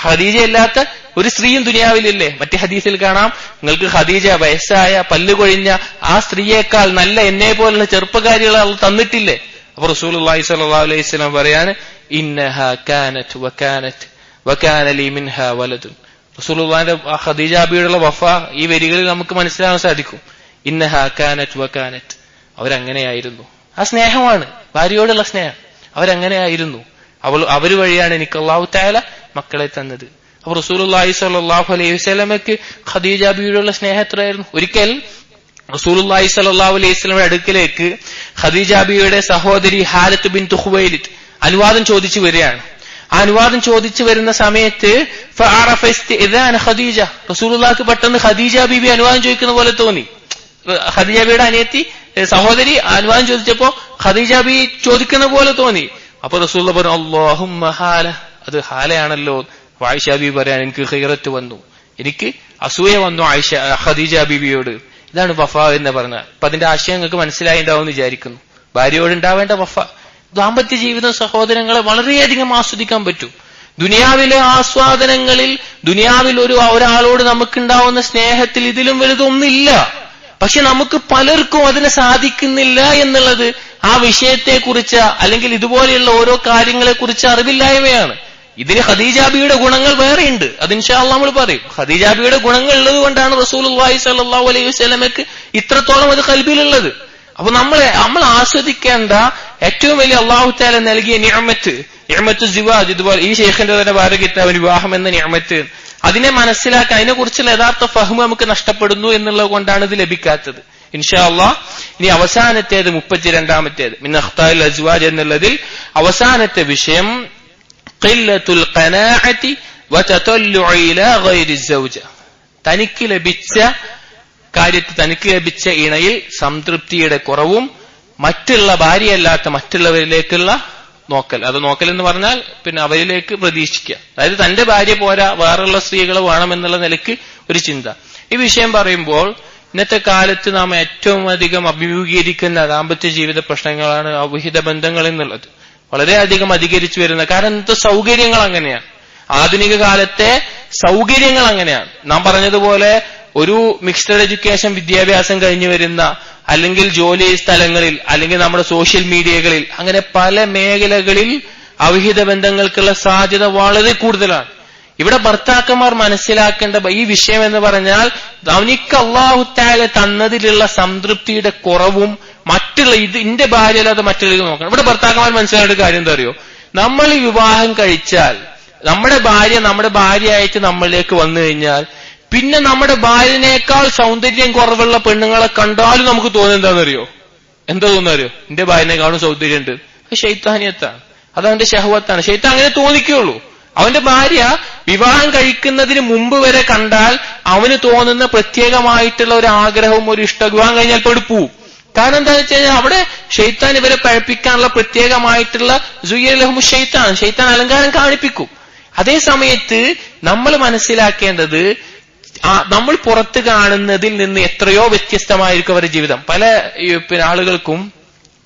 ഖദീജ ഇല്ലാത്ത ഒരു സ്ത്രീയും ദുനിയാവിലില്ലേ? മറ്റേ ഹദീസിൽ കാണാം, നിങ്ങൾക്ക് ഖദീജ വയസ്സായ പല്ല് കൊഴിഞ്ഞ ആ സ്ത്രീയേക്കാൾ നല്ല എന്നെ പോലുള്ള ചെറുപ്പക്കാരികളെ അള്ളാഹു തന്നിട്ടില്ലേ? അപ്പൊ റസൂലുള്ളാഹി സ്വല്ലല്ലാഹു അലൈഹി വസല്ലം പറയാണ്, ഇന്നഹാ കാനത് വകാനത് വകാന ലീ മിൻഹാ വലദുൻ. റസൂലുള്ളാഹിന്റെ ഖദീജ ബീവിയുടെ വഫ ഈ വരികളിൽ നമുക്ക് മനസ്സിലാക്കാൻ സാധിക്കും. ഇന്നഹാ കാനത് വകാനത്, അവരങ്ങനെയായിരുന്നു. ആ സ്നേഹമാണ്, ഭാര്യയോടുള്ള സ്നേഹം. അവരങ്ങനെയായിരുന്നു. അവര് വഴിയാണ് എനിക്ക് അല്ലാഹു തആല മക്കളെ തന്നത്. അപ്പൊ റസൂലുള്ളാഹി സ്വല്ലല്ലാഹു അലൈഹി വസല്ലമക്ക് ഖദീജ ബീവിയോടുള്ള സ്നേഹം എത്രയായിരുന്നു? ഒരിക്കൽ റസൂലുള്ളാഹി സ്വല്ലല്ലാഹു അലൈഹി വസല്ലമയുടെ അടുക്കലേക്ക് ഖദീജ ബീവിയുടെ സഹോദരി ഹാലത്ത് ബിൻത് ഖുവൈലിദ് അനുവാദം ചോദിച്ചു വരികയാണ്. ആ അനുവാദം ചോദിച്ചു വരുന്ന സമയത്ത് ഫഅറഫ ഇസ്തിഇദാന ഖദീജ, റസൂലുള്ളാഹിക്ക് പെട്ടെന്ന് ഖദീജ ബീവി അനുവാദം ചോദിക്കുന്ന പോലെ തോന്നി. ഖദീജ ബീവിയുടെ അനിയത്തി സഹോദരി അനുവാദം ചോദിച്ചപ്പോ ഖദീജ ബീവി ചോദിക്കുന്ന പോലെ തോന്നി. അപ്പൊ റസൂലുള്ളാഹി പറഞ്ഞു, അല്ലാഹുമ്മ ഹാല, അത് ഹാലയാണല്ലോ. ആയിഷ ബീവി പറയാൻ, എനിക്ക് ഖൈറത്ത് വന്നു, എനിക്ക് അസൂയ വന്നു ഖദീജ ബീവിയോട്. ഇതാണ് വഫ എന്ന് പറഞ്ഞാൽ. അപ്പൊ അതിന്റെ ആശയം നിങ്ങൾക്ക് മനസ്സിലായിണ്ടാവും എന്ന് വിചാരിക്കുന്നു. ഭാര്യയോട് ഉണ്ടാവേണ്ട വഫ. ദാമ്പത്യ ജീവിതം സഹോദരങ്ങളെ വളരെയധികം ആസ്വദിക്കാൻ പറ്റും. ദുനിയാവിലെ ആസ്വാദനങ്ങളിൽ, ദുനിയാവിൽ ഒരാളോട് നമുക്കുണ്ടാവുന്ന സ്നേഹത്തിൽ ഇതിലും വലുതൊന്നില്ല. പക്ഷെ നമുക്ക് പലർക്കും അതിന് സാധിക്കുന്നില്ല എന്നുള്ളത് ആ വിഷയത്തെക്കുറിച്ച് അല്ലെങ്കിൽ ഇതുപോലെയുള്ള ഓരോ കാര്യങ്ങളെ കുറിച്ച് അറിവില്ലായ്മയാണ്. ഇതിന് ഖദീജ ബീവിയുടെ ഗുണങ്ങൾ വേറെയുണ്ട്, അത് ഇൻഷാ അല്ലാഹ് നമ്മൾ പറയും. ഖദീജ ബീവിയുടെ ഗുണങ്ങൾ ഉള്ളത് കൊണ്ടാണ് റസൂലുള്ളാഹി സ്വല്ലല്ലാഹു അലൈഹി വസല്ലമക്ക് ഇത്രത്തോളം അത് ഖൽബിലുള്ളത്. അപ്പൊ നമ്മൾ ആസ്വദിക്കേണ്ട ഏറ്റവും വലിയ അല്ലാഹു തആല നൽകിയ നിഅമത്ത് സിവാജ്, ഇതുപോലെ ഈ ശൈഖിന്റെ തന്നെ വേറെ കിതാബ് വിവാഹം എന്ന നിഅമത്ത്, അതിനെ മനസ്സിലാക്കാൻ, അതിനെ കുറിച്ചുള്ള യഥാർത്ഥ ഫഹ്മ് നമുക്ക് നഷ്ടപ്പെടുന്നു എന്നുള്ളത് കൊണ്ടാണ് ഇത് ലഭിക്കാത്തത്. ഇൻഷാ അല്ലാഹ് ഇനി അവസാനത്തേത് 32-ാമത്തേത് മിൻ അഖ്താഇൽ അസ്വാജ് എന്നുള്ളതിൽ അവസാനത്തെ വിഷയം ഖില്ലത്തുൽ ഖനാഅതി വതതല്ലുഉ ഇലാ ഗൈരി സൗജ. തനിക്ക് ലഭിച്ച കാര്യത്തിൽ തനിക്ക് ലഭിച്ച ഇണയിൽ സംതൃപ്തിയുടെ കുറവും മറ്റുള്ള ഭാര്യയല്ലാത്ത മറ്റുള്ളവരിലേക്കുള്ള നോക്കൽ. അത് നോക്കൽ എന്ന് പറഞ്ഞാൽ പിന്നെ അവരിലേക്ക് പ്രതീക്ഷിക്കുക. അതായത് തന്റെ ഭാര്യ പോരാ, വേറെയുള്ള സ്ത്രീകൾ വേണമെന്നുള്ള നിലയ്ക്ക് ഒരു ചിന്ത. ഈ വിഷയം പറയുമ്പോൾ ഇന്നത്തെ കാലത്ത് നാം ഏറ്റവും അധികം അഭിമുഖീകരിക്കുന്ന ദാമ്പത്യ ജീവിത പ്രശ്നങ്ങളാണ് അവിഹിത ബന്ധങ്ങൾ എന്നുള്ളത്. വളരെയധികം അധികരിച്ചു വരുന്ന, കാരണം ഇന്നത്തെ സൗകര്യങ്ങൾ അങ്ങനെയാണ്. ആധുനിക കാലത്തെ സൗകര്യങ്ങൾ അങ്ങനെയാണ്. നാം പറഞ്ഞതുപോലെ ഒരു മിക്സ്ഡ് എഡ്യൂക്കേഷൻ വിദ്യാഭ്യാസം കഴിഞ്ഞു വരുന്ന, അല്ലെങ്കിൽ ജോലി സ്ഥലങ്ങളിൽ, അല്ലെങ്കിൽ നമ്മുടെ സോഷ്യൽ മീഡിയകളിൽ, അങ്ങനെ പല മേഖലകളിൽ അവിഹിത ബന്ധങ്ങൾക്കുള്ള സാധ്യത വളരെ കൂടുതലാണ്. ഇവിടെ ഭർത്താക്കന്മാർ മനസ്സിലാക്കേണ്ട ഈ വിഷയം എന്ന് പറഞ്ഞാൽ, അവനിക്ക് അല്ലാഹു തആല തന്നതിലുള്ള സംതൃപ്തിയുടെ കുറവും മറ്റുള്ള ഇന്റെ ഭാര്യ അല്ലാതെ മറ്റുള്ളവർക്ക് നോക്കണം. ഇവിടെ ഭർത്താക്കന്മാർ മനസ്സിലാക്കേണ്ട കാര്യം എന്താ അറിയോ? നമ്മൾ ഈ വിവാഹം കഴിച്ചാൽ നമ്മുടെ ഭാര്യയായിട്ട് നമ്മളിലേക്ക് വന്നു കഴിഞ്ഞാൽ പിന്നെ നമ്മുടെ ഭാര്യനേക്കാൾ സൗന്ദര്യം കുറവുള്ള പെണ്ണുങ്ങളെ കണ്ടാലും നമുക്ക് തോന്നുന്നറിയോ? എന്താ തോന്നുന്നറിയോ? എന്റെ ഭാര്യനേക്കാളും സൗന്ദര്യമുണ്ട്. അത് ശൈത്താനിയത്താണ്, അത് അവന്റെ ശഹവത്താണ്. ശൈത്താൻ അങ്ങനെ തോന്നിക്കുള്ളൂ. അവന്റെ ഭാര്യ വിവാഹം കഴിക്കുന്നതിന് മുമ്പ് വരെ കണ്ടാൽ അവന് തോന്നുന്ന പ്രത്യേകമായിട്ടുള്ള ഒരു ആഗ്രഹവും ഒരു ഇഷ്ട വിവാഹം കഴിഞ്ഞാൽ പെടുപ്പൂ. കാരണം എന്താണെന്ന് വെച്ച് കഴിഞ്ഞാൽ അവിടെ ശൈത്താൻ ഇവരെ പഴപ്പിക്കാനുള്ള പ്രത്യേകമായിട്ടുള്ള ശൈത്താൻ അലങ്കാരം കാണിപ്പിക്കും. അതേ സമയത്ത് നമ്മൾ മനസ്സിലാക്കേണ്ടത്, നമ്മൾ പുറത്ത് കാണുന്നതിൽ നിന്ന് എത്രയോ വ്യത്യസ്തമായിരിക്കും അവരുടെ ജീവിതം. പല ആളുകൾക്കും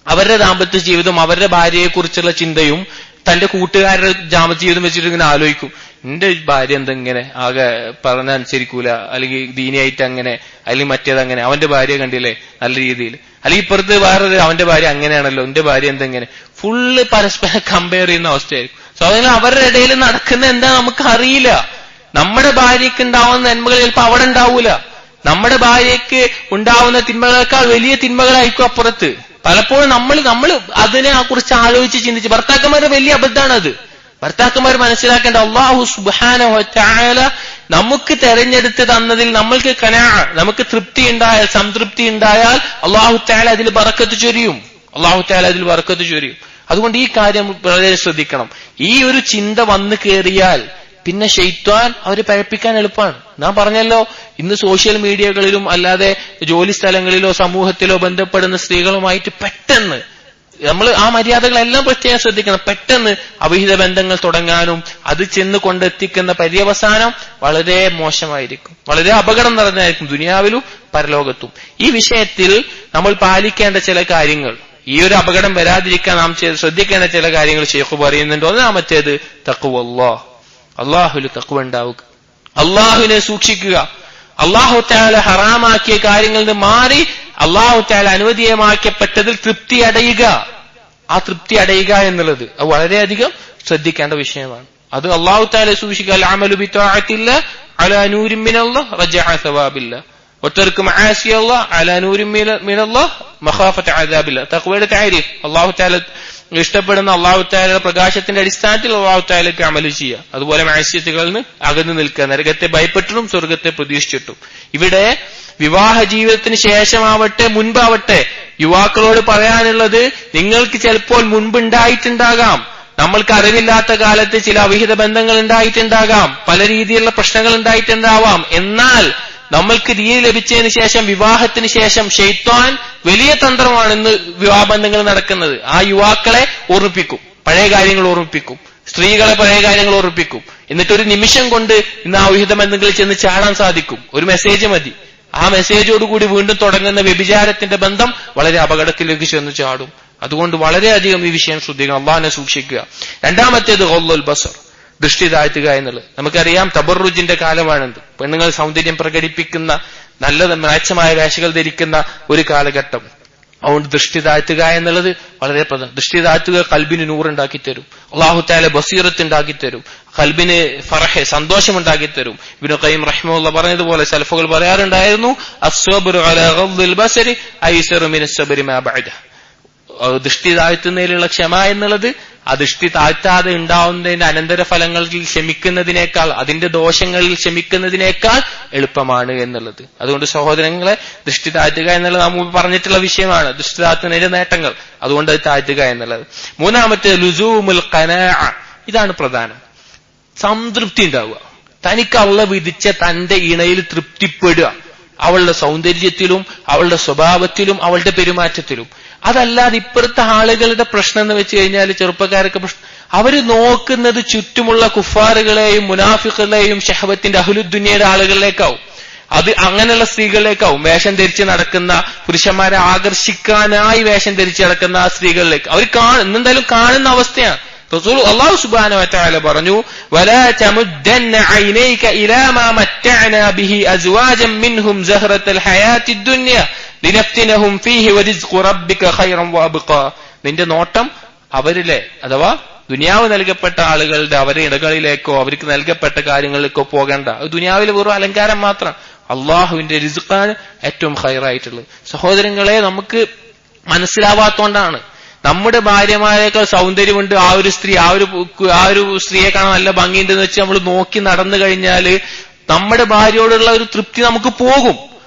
അവരുടെ ദാമ്പത്യ ജീവിതം, അവരുടെ ഭാര്യയെക്കുറിച്ചുള്ള ചിന്തയും തന്റെ കൂട്ടുകാരുടെ ദാമ്പത്യ ജീവിതം വെച്ചിട്ട് ഇങ്ങനെ ആലോചിക്കും. എന്റെ ഭാര്യ എന്തെങ്ങനെ ആകെ പറഞ്ഞനുസരിക്കൂല, അല്ലെങ്കിൽ ദീനിയായിട്ട് അങ്ങനെ, അല്ലെങ്കിൽ മറ്റേതങ്ങനെ, അവന്റെ ഭാര്യ കണ്ടില്ലേ നല്ല രീതിയിൽ, അല്ലെങ്കിൽ ഇപ്പുറത്ത് വേറൊരു അവന്റെ ഭാര്യ അങ്ങനെയാണല്ലോ, എന്റെ ഭാര്യ എന്തെങ്ങനെ, ഫുള്ള് പരസ്പരം കമ്പയർ ചെയ്യുന്ന അവസ്ഥയായിരിക്കും. സോ അതിന് അവരുടെ ഇടയിൽ നടക്കുന്ന എന്താ നമുക്ക് അറിയില്ല. നമ്മുടെ ഭാര്യയ്ക്ക് ഉണ്ടാവുന്ന നന്മകൾ ചിലപ്പോൾ അവിടെ ഉണ്ടാവൂല. നമ്മുടെ ഭാര്യയ്ക്ക് ഉണ്ടാവുന്ന തിന്മകളേക്കാൾ വലിയ തിന്മകളായിരിക്കും അപ്പുറത്ത്. പലപ്പോഴും നമ്മൾ അതിനെ കുറിച്ച് ആലോചിച്ച് ചിന്തിച്ച്, ഭർത്താക്കന്മാരുടെ വലിയ അബദ്ധമാണത്. ഭർത്താക്കന്മാർ മനസ്സിലാക്കേണ്ട, അല്ലാഹു സുബ്ഹാനഹു വ തആല നമുക്ക് തെരഞ്ഞെടുത്ത് തന്നതിൽ നമ്മൾക്ക് നമുക്ക് സംതൃപ്തി ഉണ്ടായാൽ അല്ലാഹു തആല അതിൽ ബറക്കത്ത് ചൊരിയും. അതുകൊണ്ട് ഈ കാര്യം വളരെ ശ്രദ്ധിക്കണം. ഈ ഒരു ചിന്ത വന്നു കയറിയാൽ പിന്നെ ശൈത്വാൻ അവരെ പഴപ്പിക്കാൻ എളുപ്പമാണ്. ഞാൻ പറഞ്ഞല്ലോ, ഇന്ന് സോഷ്യൽ മീഡിയകളിലും അല്ലാതെ ജോലി സ്ഥലങ്ങളിലോ സമൂഹത്തിലോ ബന്ധപ്പെടുന്ന സ്ത്രീകളുമായിട്ട് പെട്ടെന്ന് നമ്മൾ ആ മര്യാദകളെല്ലാം പ്രത്യേകം ശ്രദ്ധിക്കണം. പെട്ടെന്ന് അവിഹിത ബന്ധങ്ങൾ തുടങ്ങാനും അത് ചെന്ന് കൊണ്ടെത്തിക്കുന്ന പര്യവസാനം വളരെ മോശമായിരിക്കും, വളരെ അപകടം നിറഞ്ഞായിരിക്കും ദുനിയാവിലും പരലോകത്തും. ഈ വിഷയത്തിൽ നമ്മൾ പാലിക്കേണ്ട ചില കാര്യങ്ങൾ, ഈ ഒരു അപകടം വരാതിരിക്കാൻ നാം ശ്രദ്ധിക്കേണ്ട ചില കാര്യങ്ങൾ ശൈഖ് പറയുന്നുണ്ട്. ഒന്നാമത്തേത് തഖ്വല്ലാഹ്, അള്ളാഹുവിൽ തഖ്വ ഉണ്ടാവുക, അള്ളാഹുവിനെ സൂക്ഷിക്കുക. അള്ളാഹു തആല ഹറാമാക്കിയ കാര്യങ്ങളിൽ നിന്ന് മാറി അള്ളാഹു തആല അനുവദീയമാക്കപ്പെട്ടതിൽ തൃപ്തി അടയുക. ആ തൃപ്തി അടയുക എന്നുള്ളത് അത് വളരെയധികം ശ്രദ്ധിക്കേണ്ട വിഷയമാണ്. അത് അള്ളാഹു തആല സൂക്ഷിക്കുക. അൽ അമലു ബിതഅത്തില്ലാഹ് അലാ നൂരിൻ മിനല്ലാഹ് റജഅ സവാബില്ലാഹ് വതർകു മആസിയല്ലാഹ് അലാ നൂരിൻ മിനല്ലാഹ് മഖാഫത അദാബില്ലാഹ്. തഖ്വയുടെ താരീഫ്, അള്ളാഹു തആല ഇഷ്ടപ്പെടുന്ന അള്ളാഹു തആലയുടെ പ്രകാശത്തിന്റെ അടിസ്ഥാനത്തിൽ അള്ളാഹു തആലയ്ക്ക് അമല് ചെയ്യുക. അതുപോലെ മഅസിയത്തുകളിൽ നിന്ന് അകന്നു നിൽക്കുക, നരകത്തെ ഭയപ്പെട്ടിട്ടും സ്വർഗത്തെ പ്രതീക്ഷിച്ചിട്ടും. ഇവിടെ വിവാഹ ജീവിതത്തിന് ശേഷമാവട്ടെ മുൻപാവട്ടെ യുവാക്കളോട് പറയാനുള്ളത്, നിങ്ങൾക്ക് ചിലപ്പോൾ മുൻപുണ്ടായിട്ടുണ്ടാകാം, നമ്മൾക്ക് അറിവില്ലാത്ത കാലത്ത് ചില അവിഹിത ബന്ധങ്ങൾ ഉണ്ടായിട്ടുണ്ടാകാം, പല രീതിയിലുള്ള പ്രശ്നങ്ങൾ ഉണ്ടായിട്ടുണ്ടാവാം. എന്നാൽ നമ്മൾക്ക് ദീൻ ലഭിച്ചതിന് ശേഷം, വിവാഹത്തിന് ശേഷം ശൈത്വാൻ വലിയ തന്ത്രമാണ് ഇന്ന് വിവാഹബന്ധങ്ങൾ നടക്കുന്നത്. ആ യുവാക്കളെ ഓർമ്മിപ്പിക്കും, പഴയ കാര്യങ്ങൾ ഓർമ്മിപ്പിക്കും, സ്ത്രീകളെ പഴയ കാര്യങ്ങൾ ഓർമ്മിപ്പിക്കും. എന്നിട്ടൊരു നിമിഷം കൊണ്ട് ഇന്ന് ആ വിഹിത ബന്ധങ്ങളിൽ ചെന്ന് ചാടാൻ സാധിക്കും. ഒരു മെസ്സേജ് മതി. ആ മെസ്സേജോടുകൂടി വീണ്ടും തുടങ്ങുന്ന വ്യഭിചാരത്തിന്റെ ബന്ധം വളരെ അപകടത്തിലേക്ക് ചെന്ന് ചാടും. അതുകൊണ്ട് വളരെയധികം ഈ വിഷയം ശ്രദ്ധിക്കണം, അള്ളാഹിനെ സൂക്ഷിക്കുക. രണ്ടാമത്തേത് ഗളുൽ ബസർ, ദൃഷ്ടി താഴ്ത്തുക എന്നുള്ളത്. നമുക്കറിയാം തബറുജിന്റെ കാലമാണെന്ന്. പെണ്ണുങ്ങൾ സൗന്ദര്യം പ്രകടിപ്പിക്കുന്ന, നല്ല മെച്ചമായ വേഷകൾ ധരിക്കുന്ന ഒരു കാലഘട്ടം. അതുകൊണ്ട് ദൃഷ്ടി താഴ്ത്തുക എന്നുള്ളത് വളരെ പ്രധാനം. ദൃഷ്ടി താഴ്ത്തുക ഖൽബിന് നൂറുണ്ടാക്കി തരും. അല്ലാഹു തആല ബസീറത്ത് ഉണ്ടാക്കി തരും, ഖൽബിന് ഫറഹ് സന്തോഷമുണ്ടാക്കി തരും. ഇബ്നു ഖയ്യിം റഹിമഹുല്ലാഹ് പറഞ്ഞതുപോലെ സലഫുകൾ പറയാറുണ്ടായിരുന്നു, അസ്സബ്റു അലാ ഗദ്ദിൽ ബസരി ഐസറു മിനസ് സബ്രി മാ ബഅദഹു. ദൃഷ്ടി താഴ്ത്തുന്നതിലുള്ള ക്ഷമ എന്നുള്ളത് ആ ദൃഷ്ടി താഴ്ത്താതെ ഉണ്ടാവുന്നതിന്റെ അനന്തരഫലങ്ങളിൽ ക്ഷമിക്കുന്നതിനേക്കാൾ, അതിന്റെ ദോഷങ്ങളിൽ ക്ഷമിക്കുന്നതിനേക്കാൾ എളുപ്പമാണ് എന്നുള്ളത്. അതുകൊണ്ട് സഹോദരങ്ങളെ, ദൃഷ്ടി താഴ്ത്തുക എന്നുള്ളത് നാം മുമ്പ് പറഞ്ഞിട്ടുള്ള വിഷയമാണ്, ദൃഷ്ടി താഴ്ത്തുന്നതിന്റെ നേട്ടങ്ങൾ. അതുകൊണ്ട് അത് താഴ്ത്തുക എന്നുള്ളത്. മൂന്നാമത്തെ ലുസൂമുൽ ഖനാഅ, ഇതാണ് പ്രധാനം. സംതൃപ്തി ഉണ്ടാവുക. തനിക്ക് അള്ളാഹ് വിധിച്ച തന്റെ ഇണയിൽ തൃപ്തിപ്പെടുക, അവളുടെ സൗന്ദര്യത്തിലും അവളുടെ സ്വഭാവത്തിലും അവളുടെ പെരുമാറ്റത്തിലും. അതല്ലാതെ ഇപ്പോഴത്തെ ആളുകളുടെ പ്രശ്നം എന്ന് വെച്ച് കഴിഞ്ഞാൽ, ചെറുപ്പക്കാരൊക്കെ പ്രശ്നം, അവര് നോക്കുന്നത് ചുറ്റുമുള്ള കുഫാറുകളെയും മുനാഫിഖുകളെയും ഷഹവത്തിന്റെ അഹ്ലുദ്ദുനിയയുടെ ആളുകളിലേക്കാവും. അത് അങ്ങനെയുള്ള സ്ത്രീകളിലേക്കാവും. വേഷം ധരിച്ച് നടക്കുന്ന പുരുഷന്മാരെ ആകർഷിക്കാനായി വേഷം ധരിച്ച് നടക്കുന്ന ആ സ്ത്രീകളിലേക്ക് അവർ എന്തായാലും കാണുന്ന അവസ്ഥയാണ്. റസൂൽ അല്ലാഹു സുബ്ഹാനഹു വ തആല പറഞ്ഞു, വലാ തമുദ്ദന്ന ഐനൈക ഇലാ മാ മത്തഅനാ ബിഹി അസ്വാജൻ മിൻഹും സഹറത്തുൽ ഹയാത്തിദ് ദുനിയ ലിനഫ്തിനഹും ഫീഹി വറിസ്ഖു റബ്ബിക ഖൈറൻ വഅബ്ഖാ. നിന്റെ നോട്ടം അവരിലെ അഥവാ ദുനിയാവ് നൽകപ്പെട്ട ആളുകളുടെ അവരുടെ ഇടകളിലേക്കോ അവർക്ക് നൽകപ്പെട്ട കാര്യങ്ങളിലേക്കോ പോകേണ്ട. ദുനിയാവിൽ വെറും അലങ്കാരം മാത്രം. അള്ളാഹുവിന്റെ റിസ്ഖാണ് ഏറ്റവും ഖൈറായിട്ടുള്ളത്. സഹോദരങ്ങളെ, നമുക്ക് മനസ്സിലാവാത്തോണ്ടാണ്. നമ്മുടെ ഭാര്യമാരേക്കാൾ സൗന്ദര്യമുണ്ട് ആ ഒരു സ്ത്രീ, ആ ഒരു സ്ത്രീയെ കാണാൻ നല്ല ഭംഗിയുണ്ടെന്ന് വെച്ച് നമ്മൾ നോക്കി നടന്നു കഴിഞ്ഞാൽ നമ്മുടെ ഭാര്യയോടുള്ള ഒരു തൃപ്തി നമുക്ക് പോകും.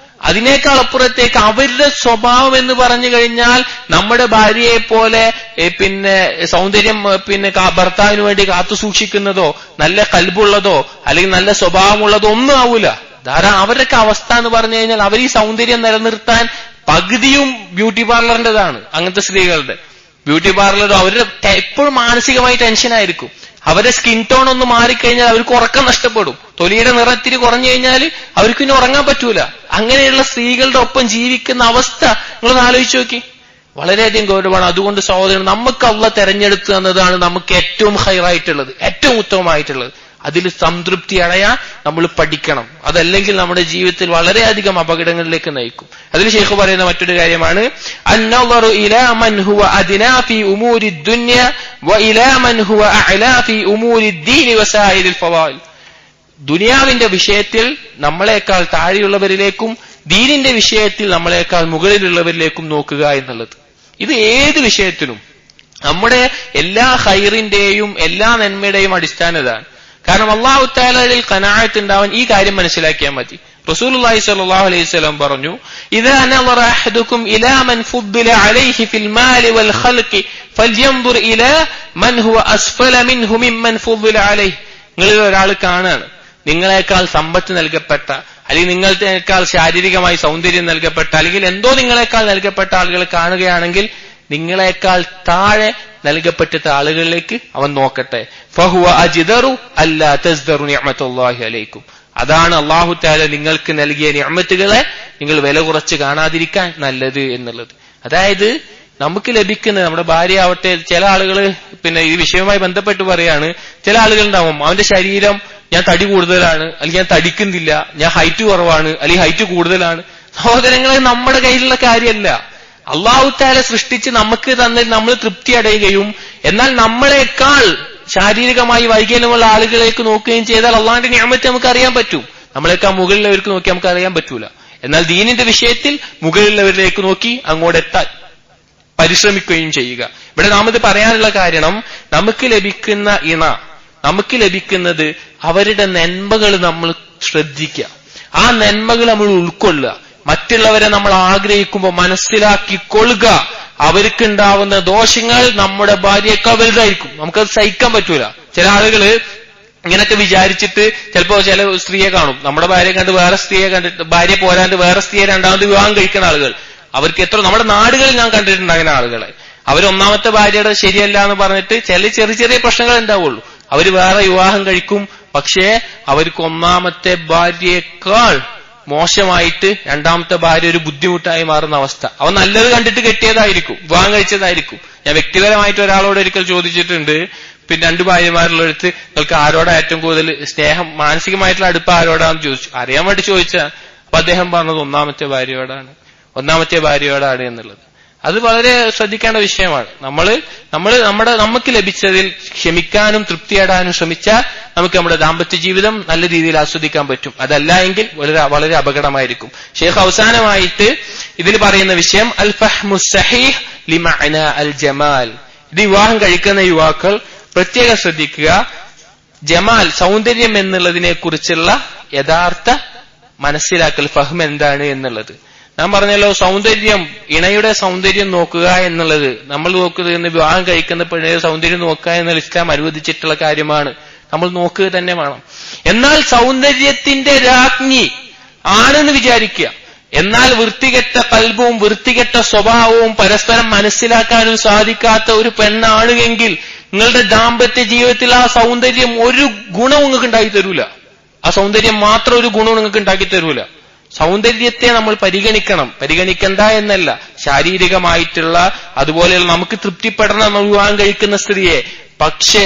അതിനേക്കാൾ അപ്പുറത്തേക്ക് അവരുടെ സ്വഭാവം എന്ന് പറഞ്ഞു കഴിഞ്ഞാൽ നമ്മുടെ ഭാര്യയെ പോലെ സൗന്ദര്യം ഭർത്താവിന് വേണ്ടി കാത്തു സൂക്ഷിക്കുന്നതോ നല്ല കൽബുള്ളതോ അല്ലെങ്കിൽ നല്ല സ്വഭാവമുള്ളതോ ഒന്നും ആവൂല. അവരുടെയൊക്കെ അവസ്ഥ എന്ന് പറഞ്ഞു കഴിഞ്ഞാൽ അവർ ഈ സൗന്ദര്യം നിലനിർത്താൻ പകുതിയും ബ്യൂട്ടി പാർലറിന്റേതാണ്. അങ്ങനത്തെ സ്ത്രീകളുടെ ബ്യൂട്ടി പാർലർ അവരുടെ എപ്പോഴും മാനസികമായി ടെൻഷനായിരിക്കും. അവരുടെ സ്കിൻ ടോൺ ഒന്ന് മാറിക്കഴിഞ്ഞാൽ അവർക്ക് ഉറക്കം നഷ്ടപ്പെടും. തൊലിയുടെ നിറത്തിരി കുറഞ്ഞു കഴിഞ്ഞാൽ അവർക്ക് പിന്നെ ഉറങ്ങാൻ പറ്റൂല. അങ്ങനെയുള്ള സ്ത്രീകളുടെ ഒപ്പം ജീവിക്കുന്ന അവസ്ഥ നിങ്ങളൊന്ന് ആലോചിച്ച് നോക്കി. വളരെയധികം ഗൗരവമാണ്. അതുകൊണ്ട് സഹോദരൻ, നമുക്ക് അള്ളാഹ് തെരഞ്ഞെടുത്തു എന്നതാണ് നമുക്ക് ഏറ്റവും ഹൈറായിട്ടുള്ളത്, ഏറ്റവും ഉത്തമമായിട്ടുള്ളത്. അതിൽ സംതൃപ്തി അടയാൻ നമ്മൾ പഠിക്കണം. അതല്ലെങ്കിൽ നമ്മുടെ ജീവിതത്തിൽ വളരെയധികം അപകടങ്ങളിലേക്ക് നയിക്കും. അതിൽ ശൈഖ് പറയുന്ന മറ്റൊരു കാര്യമാണ് അന്നളറു ഇലാ മൻ ഹുവ അദ്നാ ഫീ ഉമൂരി ദുനിയ വ ഇലാ മൻ ഹുവ അഅലാ ഫീ ഉമൂരി ദീനി വസായിലിൽ ഫളായിൽ. ദുനിയാവിന്റെ വിഷയത്തിൽ നമ്മളെക്കാൾ താഴെയുള്ളവരിലേക്കും ദീനിന്റെ വിഷയത്തിൽ നമ്മളെക്കാൾ മുകളിലുള്ളവരിലേക്കും നോക്കുക എന്നുള്ളത്. ഇത് ഏത് വിഷയത്തിലും നമ്മുടെ എല്ലാ ഖൈറിന്റെയും എല്ലാ നന്മയുടെയും അടിസ്ഥാനം ഇതാണ്. കാരണം അല്ലാഹു തആലയിൽ ഖനാഅത്ത് ഉണ്ടാവാൻ ഈ കാര്യം മനസ്സിലാക്കിയാൽ മതി. റസൂലുള്ളാഹി സ്വല്ലല്ലാഹു അലൈഹി വസല്ലം പറഞ്ഞു, ഇദാ നളറ അഹദുകും ഇലാ മൻ ഫുദ്ദില അലൈഹി ഫിൽ മാലി വൽ ഖൽഖി ഫൽയൻദുർ ഇലാ മൻ ഹുവ അസ്ഫല മിൻഹു മിമ്മൻ ഫുദ്ദില അലൈഹി. നിങ്ങളിൽ ഒരാൾ കാണാണ് നിങ്ങളെക്കാൾ സമ്പത്ത് നൽകപ്പെട്ട, അല്ലെങ്കിൽ നിങ്ങളെക്കാൾ ശാരീരികമായി സൗന്ദര്യം നൽകപ്പെട്ട, അല്ലെങ്കിൽ എന്തോ നിങ്ങളെക്കാൾ നൽകപ്പെട്ട ആളുകളെ കാണുകയാണെങ്കിൽ നിങ്ങളെക്കാൾ താഴെ നൽകപ്പെട്ട ആളുകളിലേക്ക് അവൻ നോക്കട്ടെ. ഫഹുവ അജ്ദറു അല്ലാ തസ്ദറു നിഅമത്തുല്ലാഹി അലൈക്കും. അതാണ് അല്ലാഹു തആല നിങ്ങൾക്ക് നൽകിയ നിഅമത്തുകളെ നിങ്ങൾ വില കുറച്ച് കാണാതിരിക്കാൻ നല്ലത് എന്നുള്ളത്. അതായത് നമുക്ക് ലഭിക്കുന്ന നമ്മുടെ ഭാര്യ ആവട്ടെ, ചില ആളുകൾ ഈ വിഷയവുമായി ബന്ധപ്പെട്ട് പറയാണ്, ചില ആളുകളുണ്ടാവും അവന്റെ ശരീരം ഞാൻ തടി കൂടുതലാണ്, അല്ലെങ്കിൽ ഞാൻ തടിക്കുന്നില്ല, ഞാൻ ഹൈറ്റ് കുറവാണ്, അല്ലെങ്കിൽ ഹൈറ്റ് കൂടുതലാണ്. സഹോദരങ്ങളെ, നമ്മുടെ കയ്യിലുള്ള കാര്യമല്ല. അല്ലാഹു തആല സൃഷ്ടിച്ച് നമുക്ക് തന്നെ നമ്മൾ തൃപ്തി അടയുകയും എന്നാൽ നമ്മളെക്കാൾ ശാരീരികമായി വൈകല്യമുള്ള ആളുകളിലേക്ക് നോക്കുകയും ചെയ്താൽ അള്ളാഹിന്റെ നിഅമത്ത് നമുക്ക് അറിയാൻ പറ്റും. നമ്മളെക്കാൾ മുകളിലുള്ളവർക്ക് നോക്കി നമുക്ക് അറിയാൻ പറ്റൂല. എന്നാൽ ദീനിന്റെ വിഷയത്തിൽ മുകളിലുള്ളവരിലേക്ക് നോക്കി അങ്ങോട്ടെത്താൻ പരിശ്രമിക്കുകയും ചെയ്യുക. ഇവിടെ നാം ഇത് പറയാനുള്ള കാരണം, നമുക്ക് ലഭിക്കുന്ന നമുക്ക് ലഭിക്കുന്നത് അവരുടെ നന്മകൾ നമ്മൾ ശ്രദ്ധിക്കുക, ആ നന്മകൾ നമ്മൾ ഉൾക്കൊള്ളുക, മറ്റുള്ളവരെ നമ്മൾ ആഗ്രഹിക്കുമ്പോൾ മനസ്സിലാക്കിക്കൊള്ളുക. അവർക്കുണ്ടാവുന്ന ദോഷങ്ങൾ നമ്മുടെ ഭാര്യയേക്കാൾ വലുതായിരിക്കും, നമുക്കത് സഹിക്കാൻ പറ്റൂല. ചില ആളുകള് ഇങ്ങനൊക്കെ വിചാരിച്ചിട്ട് ചിലപ്പോ ചില സ്ത്രീയെ കാണും, നമ്മുടെ ഭാര്യയെ കണ്ട് വേറെ സ്ത്രീയെ കണ്ടിട്ട്, ഭാര്യ പോരാണ്ട് വേറെ സ്ത്രീയെ രണ്ടാമത് വിവാഹം കഴിക്കുന്ന ആളുകൾ. അവർക്ക് നമ്മുടെ നാടുകളിൽ ഞാൻ കണ്ടിട്ടുണ്ട് അങ്ങനെ ആളുകളെ. അവരൊന്നാമത്തെ ഭാര്യയുടെ ശരിയല്ല എന്ന് പറഞ്ഞിട്ട് ചെറിയ ചെറിയ പ്രശ്നങ്ങൾ ഉണ്ടാവുള്ളൂ, അവര് വേറെ വിവാഹം കഴിക്കും. പക്ഷേ അവർക്ക് ഒന്നാമത്തെ ഭാര്യയേക്കാൾ മോശമായിട്ട് രണ്ടാമത്തെ ഭാര്യ ഒരു ബുദ്ധിമുട്ടായി മാറുന്ന അവസ്ഥ. അവൻ നല്ലത് കണ്ടിട്ട് കെട്ടിയതായിരിക്കും, വിവാഹം കഴിച്ചതായിരിക്കും. ഞാൻ വ്യക്തിപരമായിട്ട് ഒരാളോട് ഒരിക്കൽ ചോദിച്ചിട്ടുണ്ട്, രണ്ട് ഭാര്യമാരുള്ളടുത്ത് നിങ്ങൾക്ക് ആരോടാ ഏറ്റവും കൂടുതൽ സ്നേഹം, മാനസികമായിട്ടുള്ള അടുപ്പം ആരോടാന്ന് ചോദിച്ചു. അറിയാൻ വേണ്ടി ചോദിച്ചാ. അപ്പൊ അദ്ദേഹം പറഞ്ഞത് ഒന്നാമത്തെ ഭാര്യയോടാണ് എന്നുള്ളത്. അത് വളരെ ശ്രദ്ധിക്കേണ്ട വിഷയമാണ്. നമുക്ക് ലഭിച്ചതിൽ ക്ഷമിക്കാനും തൃപ്തിയാടാനും ശ്രമിച്ചാൽ നമുക്ക് നമ്മുടെ ദാമ്പത്യ ജീവിതം നല്ല രീതിയിൽ ആസ്വദിക്കാൻ പറ്റും. അതല്ല എങ്കിൽ വളരെ അപകടമായിരിക്കും. ഷെയ്ഖ് അവസാനമായിട്ട് ഇതിൽ പറയുന്ന വിഷയം അൽ ഫഹ്മു സഹീഹ് ലിമഅന അൽ ജമാൽ. ഇത് വിവാഹം കഴിക്കുന്ന യുവാക്കൾ പ്രത്യേകം ശ്രദ്ധിക്കുക. ജമാൽ, സൗന്ദര്യം എന്നുള്ളതിനെ കുറിച്ചുള്ള യഥാർത്ഥ മനസ്സിലാക്കൽ, ഫഹ്ം എന്താണ് എന്നുള്ളത്. ഞാൻ പറഞ്ഞല്ലോ, സൗന്ദര്യം, ഇണയുടെ സൗന്ദര്യം നോക്കുക എന്നുള്ളത്, നമ്മൾ നോക്കുന്നത് വിവാഹം കഴിക്കുന്ന പെണ്ണിന്റെ സൗന്ദര്യം നോക്കുക എന്നുള്ള ഇസ്ലാം അനുവദിച്ചിട്ടുള്ള കാര്യമാണ്. നമ്മൾ നോക്കുക തന്നെ വേണം. എന്നാൽ സൗന്ദര്യത്തിന്റെ രാജ്ഞി ആണെന്ന് വിചാരിക്കുക. എന്നാൽ വൃത്തികെട്ട കൽബും വൃത്തികെട്ട സ്വഭാവവും പരസ്പരം മനസ്സിലാക്കാനും സാധിക്കാത്ത ഒരു പെണ്ണാണ് എങ്കിൽ നിങ്ങളുടെ ദാമ്പത്യ ജീവിതത്തിൽ ആ സൗന്ദര്യം ഒരു ഗുണവും നിങ്ങൾക്ക് ഉണ്ടാക്കി തരൂല. ആ സൗന്ദര്യം മാത്രം ഒരു ഗുണവും നിങ്ങൾക്ക് ഉണ്ടാക്കി തരൂല. സൗന്ദര്യത്തെ നമ്മൾ പരിഗണിക്കണം. പരിഗണിക്കണ്ട എന്നല്ല, ശാരീരികമായിട്ടുള്ള അതുപോലെയുള്ള നമുക്ക് തൃപ്തിപ്പെടണം വിവാഹം കഴിക്കുന്ന സ്ത്രീയെ. പക്ഷേ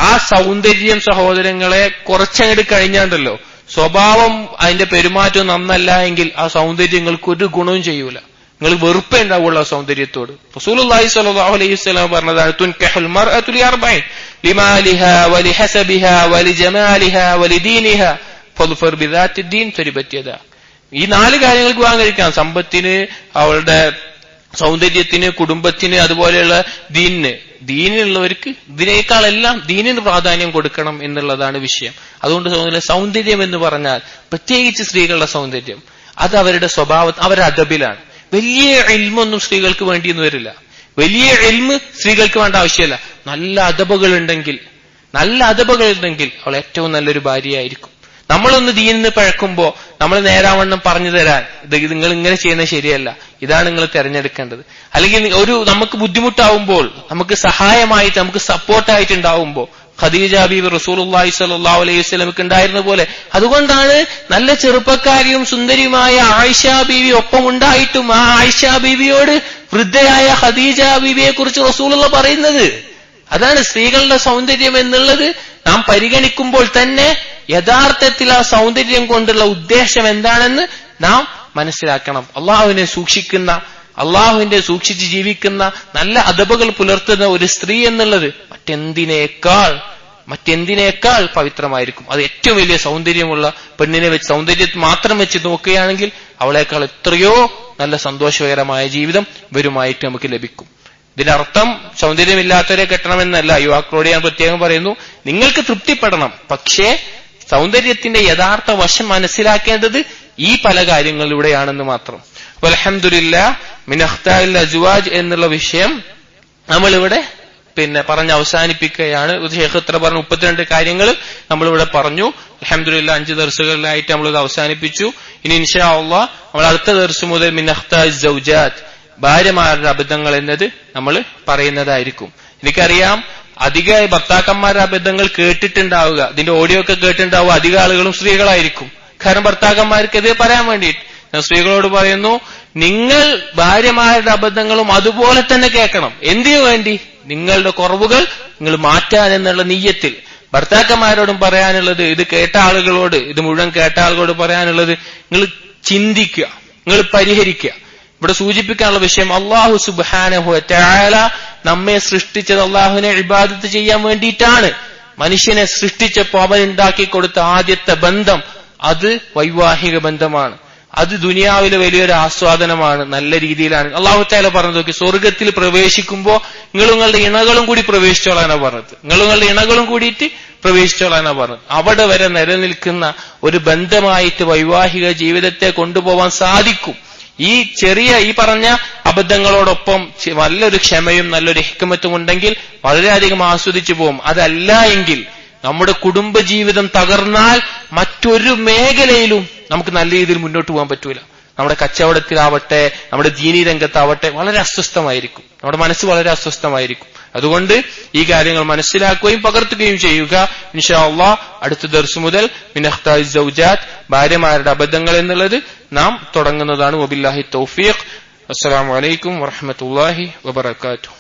ആ സൗന്ദര്യം സഹോദരങ്ങളെ കുറച്ചങ്ങോട്ട് കഴിഞ്ഞാണ്ടല്ലോ, സ്വഭാവം അതിന്റെ പെരുമാറ്റം നന്നല്ല എങ്കിൽ ആ സൗന്ദര്യങ്ങൾക്ക് ഒരു ഗുണവും ചെയ്യൂല. നിങ്ങൾ വെറുപ്പേ ഉണ്ടാവുള്ളൂ ആ സൗന്ദര്യത്തോട്. റസൂലുള്ളാഹി സ്വല്ലല്ലാഹു അലൈഹി വസല്ലം പറഞ്ഞതാണ്, തുൻകഹുൽ മർഅതു ലിഅർബഈൻ ലിമാലിഹാ വലിഹസബിഹാ വലിജമാലിഹാ വലിദീനിഹാ ഫദ്ഫർ ബിദാത്തിദ്ദീൻ തരിബത് യദാ. ഈ 4 കാര്യങ്ങൾക്ക് വിവാഹം കഴിക്കാം. സമ്പത്തിന്, അവളുടെ സൗന്ദര്യത്തിന്, കുടുംബത്തിന്, അതുപോലെയുള്ള ദീനിന്. ദീനിനുള്ളവർക്ക് ഇതിനേക്കാളെല്ലാം ദീനിന് പ്രാധാന്യം കൊടുക്കണം എന്നുള്ളതാണ് വിഷയം. അതുകൊണ്ട് സൗന്ദര്യം എന്ന് പറഞ്ഞാൽ പ്രത്യേകിച്ച് സ്ത്രീകളുടെ സൗന്ദര്യം അത് അവരുടെ സ്വഭാവം, അവരുടെ അദബിലാണ്. വലിയ ഇൽമൊന്നും സ്ത്രീകൾക്ക് വേണ്ടിയെന്ന് വരില്ല. വലിയ ഇൽമ് സ്ത്രീകൾക്ക് വേണ്ട ആവശ്യമില്ല. നല്ല അദബുകളുണ്ടെങ്കിൽ അവൾ ഏറ്റവും നല്ലൊരു ഭാര്യയായിരിക്കും. നമ്മളൊന്ന് ദീനിന്ന് പഴക്കുമ്പോ നമ്മൾ നേരാവണ്ണം പറഞ്ഞു തരാൻ, ഇത് നിങ്ങൾ ഇങ്ങനെ ചെയ്യുന്നത് ശരിയല്ല, ഇതാണ് നിങ്ങൾ തിരഞ്ഞെടുക്കേണ്ടത്. അല്ലെങ്കിൽ നമുക്ക് ബുദ്ധിമുട്ടാവുമ്പോൾ, നമുക്ക് സഹായമായിട്ട്, നമുക്ക് സപ്പോർട്ടായിട്ടുണ്ടാവുമ്പോ ഖദീജ ബീവി റസൂലുള്ളാഹി സ്വല്ലല്ലാഹു അലൈഹി വസല്ലമക്ക് ഉണ്ടായിരുന്ന പോലെ. അതുകൊണ്ടാണ് നല്ല ചെറുപ്പക്കാരിയും സുന്ദരിയുമായ ആയിഷ ബീവി ഒപ്പം ഉണ്ടായിട്ടും ആ ആയിഷ ബീവിയോട് വൃദ്ധയായ ഖദീജ ബീവിയെ കുറിച്ച് റസൂലുള്ള പറയുന്നത്. അതാണ് സ്ത്രീകളുടെ സൗന്ദര്യം എന്നുള്ളത്. നാം പരിഗണിക്കുമ്പോൾ തന്നെ യഥാർത്ഥത്തിൽ ആ സൗന്ദര്യം കൊണ്ടുള്ള ഉദ്ദേശം എന്താണെന്ന് നാം മനസ്സിലാക്കണം. അള്ളാഹുവിനെ സൂക്ഷിക്കുന്ന, അള്ളാഹുവിന്റെ സൂക്ഷിച്ച് ജീവിക്കുന്ന, നല്ല അദബുകൾ പുലർത്തുന്ന ഒരു സ്ത്രീ എന്നുള്ളത് മറ്റെന്തിനേക്കാൾ പവിത്രമായിരിക്കും. അത് ഏറ്റവും വലിയ സൗന്ദര്യമുള്ള പെണ്ണിനെ വെച്ച്, സൗന്ദര്യം മാത്രം വെച്ച് നോക്കുകയാണെങ്കിൽ അവളേക്കാൾ എത്രയോ നല്ല സന്തോഷകരമായ ജീവിതം വരുമായിട്ട് നമുക്ക് ലഭിക്കും. ഇതിനർത്ഥം സൗന്ദര്യമില്ലാത്തവരെ കെട്ടണമെന്നല്ല. യുവാക്കളോട് ഞാൻ പ്രത്യേകം പറയുന്നു, നിങ്ങൾക്ക് തൃപ്തിപ്പെടണം. പക്ഷേ സൗന്ദര്യത്തിന്റെ യഥാർത്ഥ വശം മനസ്സിലാക്കേണ്ടത് ഈ പല കാര്യങ്ങളിലൂടെയാണെന്ന് മാത്രം. അപ്പോൾ അൽഹംദുലില്ലാഹ് മിൻ അഖ്താഇൽ അസ്വാജ് എന്നുള്ള വിഷയം നമ്മളിവിടെ പറഞ്ഞ് അവസാനിപ്പിക്കുകയാണ്. ഷേഖ് എത്ര പറഞ്ഞു? 32 കാര്യങ്ങൾ നമ്മളിവിടെ പറഞ്ഞു. അൽഹംദുലില്ലാഹ് 5 ദർസുകളിലായിട്ട് നമ്മളിത് അവസാനിപ്പിച്ചു. ഇനി ഇൻഷാ അല്ലാഹ് നമ്മൾ അടുത്ത ദർസ് മുതൽ മിൻ അഖ്താഇസ് സൗജാത്ത്, ഭാര്യമാരുടെ അബദ്ധങ്ങൾ എന്നത് നമ്മൾ പറയുന്നതായിരിക്കും. എനിക്കറിയാം അധികമായി ഭർത്താക്കന്മാരുടെ അബദ്ധങ്ങൾ കേട്ടിട്ടുണ്ടാവുക, ഇതിന്റെ ഓഡിയോ ഒക്കെ കേട്ടിട്ടുണ്ടാവുക അധിക ആളുകളും സ്ത്രീകളായിരിക്കും. കാരണം ഭർത്താക്കന്മാർക്ക് ഇത് പറയാൻ വേണ്ടിയിട്ട് ഞാൻ സ്ത്രീകളോട് പറയുന്നു, നിങ്ങൾ ഭാര്യമാരുടെ അബദ്ധങ്ങളും അതുപോലെ തന്നെ കേൾക്കണം. എന്തിനു വേണ്ടി? നിങ്ങളുടെ കുറവുകൾ നിങ്ങൾ മാറ്റാൻ എന്നുള്ള നിയ്യത്തിൽ. ഭർത്താക്കന്മാരോടും പറയാനുള്ളത്, ഇത് കേട്ട ആളുകളോട്, ഇത് മുഴുവൻ കേട്ട ആളുകളോട് പറയാനുള്ളത്, നിങ്ങൾ ചിന്തിക്കുക, നിങ്ങൾ പരിഹരിക്കുക. ഇവിടെ സൂചിപ്പിക്കാനുള്ള വിഷയം, അല്ലാഹു സുബ്ഹാനഹു വ തആല നമ്മെ സൃഷ്ടിച്ചത് അല്ലാഹുവിനെ ഇബാദത്ത് ചെയ്യാൻ വേണ്ടിയിട്ടാണ്. മനുഷ്യനെ സൃഷ്ടിച്ചപ്പോൾ അവൻ ഉണ്ടാക്കി കൊടുത്ത ആദ്യത്തെ ബന്ധം അത് വൈവാഹിക ബന്ധമാണ്. അത് ദുനിയാവിലെ വലിയൊരു ആസ്വാദനമാണ്. നല്ല രീതിയിലാണ് അല്ലാഹു തആല പറഞ്ഞത്. നോക്കി, സ്വർഗത്തിൽ പ്രവേശിക്കുമ്പോൾ നിങ്ങളുടെ ഇണകളും കൂടി പ്രവേശിച്ചോളാനാ പറഞ്ഞത്. നിങ്ങളുടെ ഇണകളും കൂടിയിട്ട് പ്രവേശിച്ചോളാനാ പറഞ്ഞത്. അവിടെ വരെ നിലനിൽക്കുന്ന ഒരു ബന്ധമായിട്ട് വൈവാഹിക ജീവിതത്തെ കൊണ്ടുപോകാൻ സാധിക്കും. ഈ പറഞ്ഞ അബദ്ധങ്ങളോടൊപ്പം നല്ലൊരു ക്ഷമയും നല്ലൊരു ഹിക്മത്തും ഉണ്ടെങ്കിൽ വളരെയധികം ആസ്വദിച്ചു പോകും. അതല്ല എങ്കിൽ നമ്മുടെ കുടുംബജീവിതം തകർന്നാൽ മറ്റൊരു മേഖലയിലും നമുക്ക് നല്ല രീതിയിൽ മുന്നോട്ട് പോകാൻ പറ്റൂല. നമ്മുടെ കച്ചവടത്തിലാവട്ടെ, നമ്മുടെ ദീനീ രംഗത്താവട്ടെ വളരെ അസ്വസ്ഥമായിരിക്കും. നമ്മുടെ മനസ്സ് വളരെ അസ്വസ്ഥമായിരിക്കും. അതുകൊണ്ട് ഈ കാര്യങ്ങൾ മനസ്സിലാക്കുകയും പകർത്തുകയും ചെയ്യുക. ഇൻഷാ അല്ലാഹ് അടുത്ത ദർസ് മുതൽ മിൻ അഖ്താഇസ് സൗജാത്ത്, ഭാര്യമാരുടെ അബദ്ധങ്ങൾ എന്നുള്ളത് നാം തുടങ്ങുന്നതാണ്. വബില്ലാഹി തൗഫീഖ്. അസ്സലാമു അലൈക്കും വറഹ്മത്തുള്ളാഹി വബറകാതുഹു.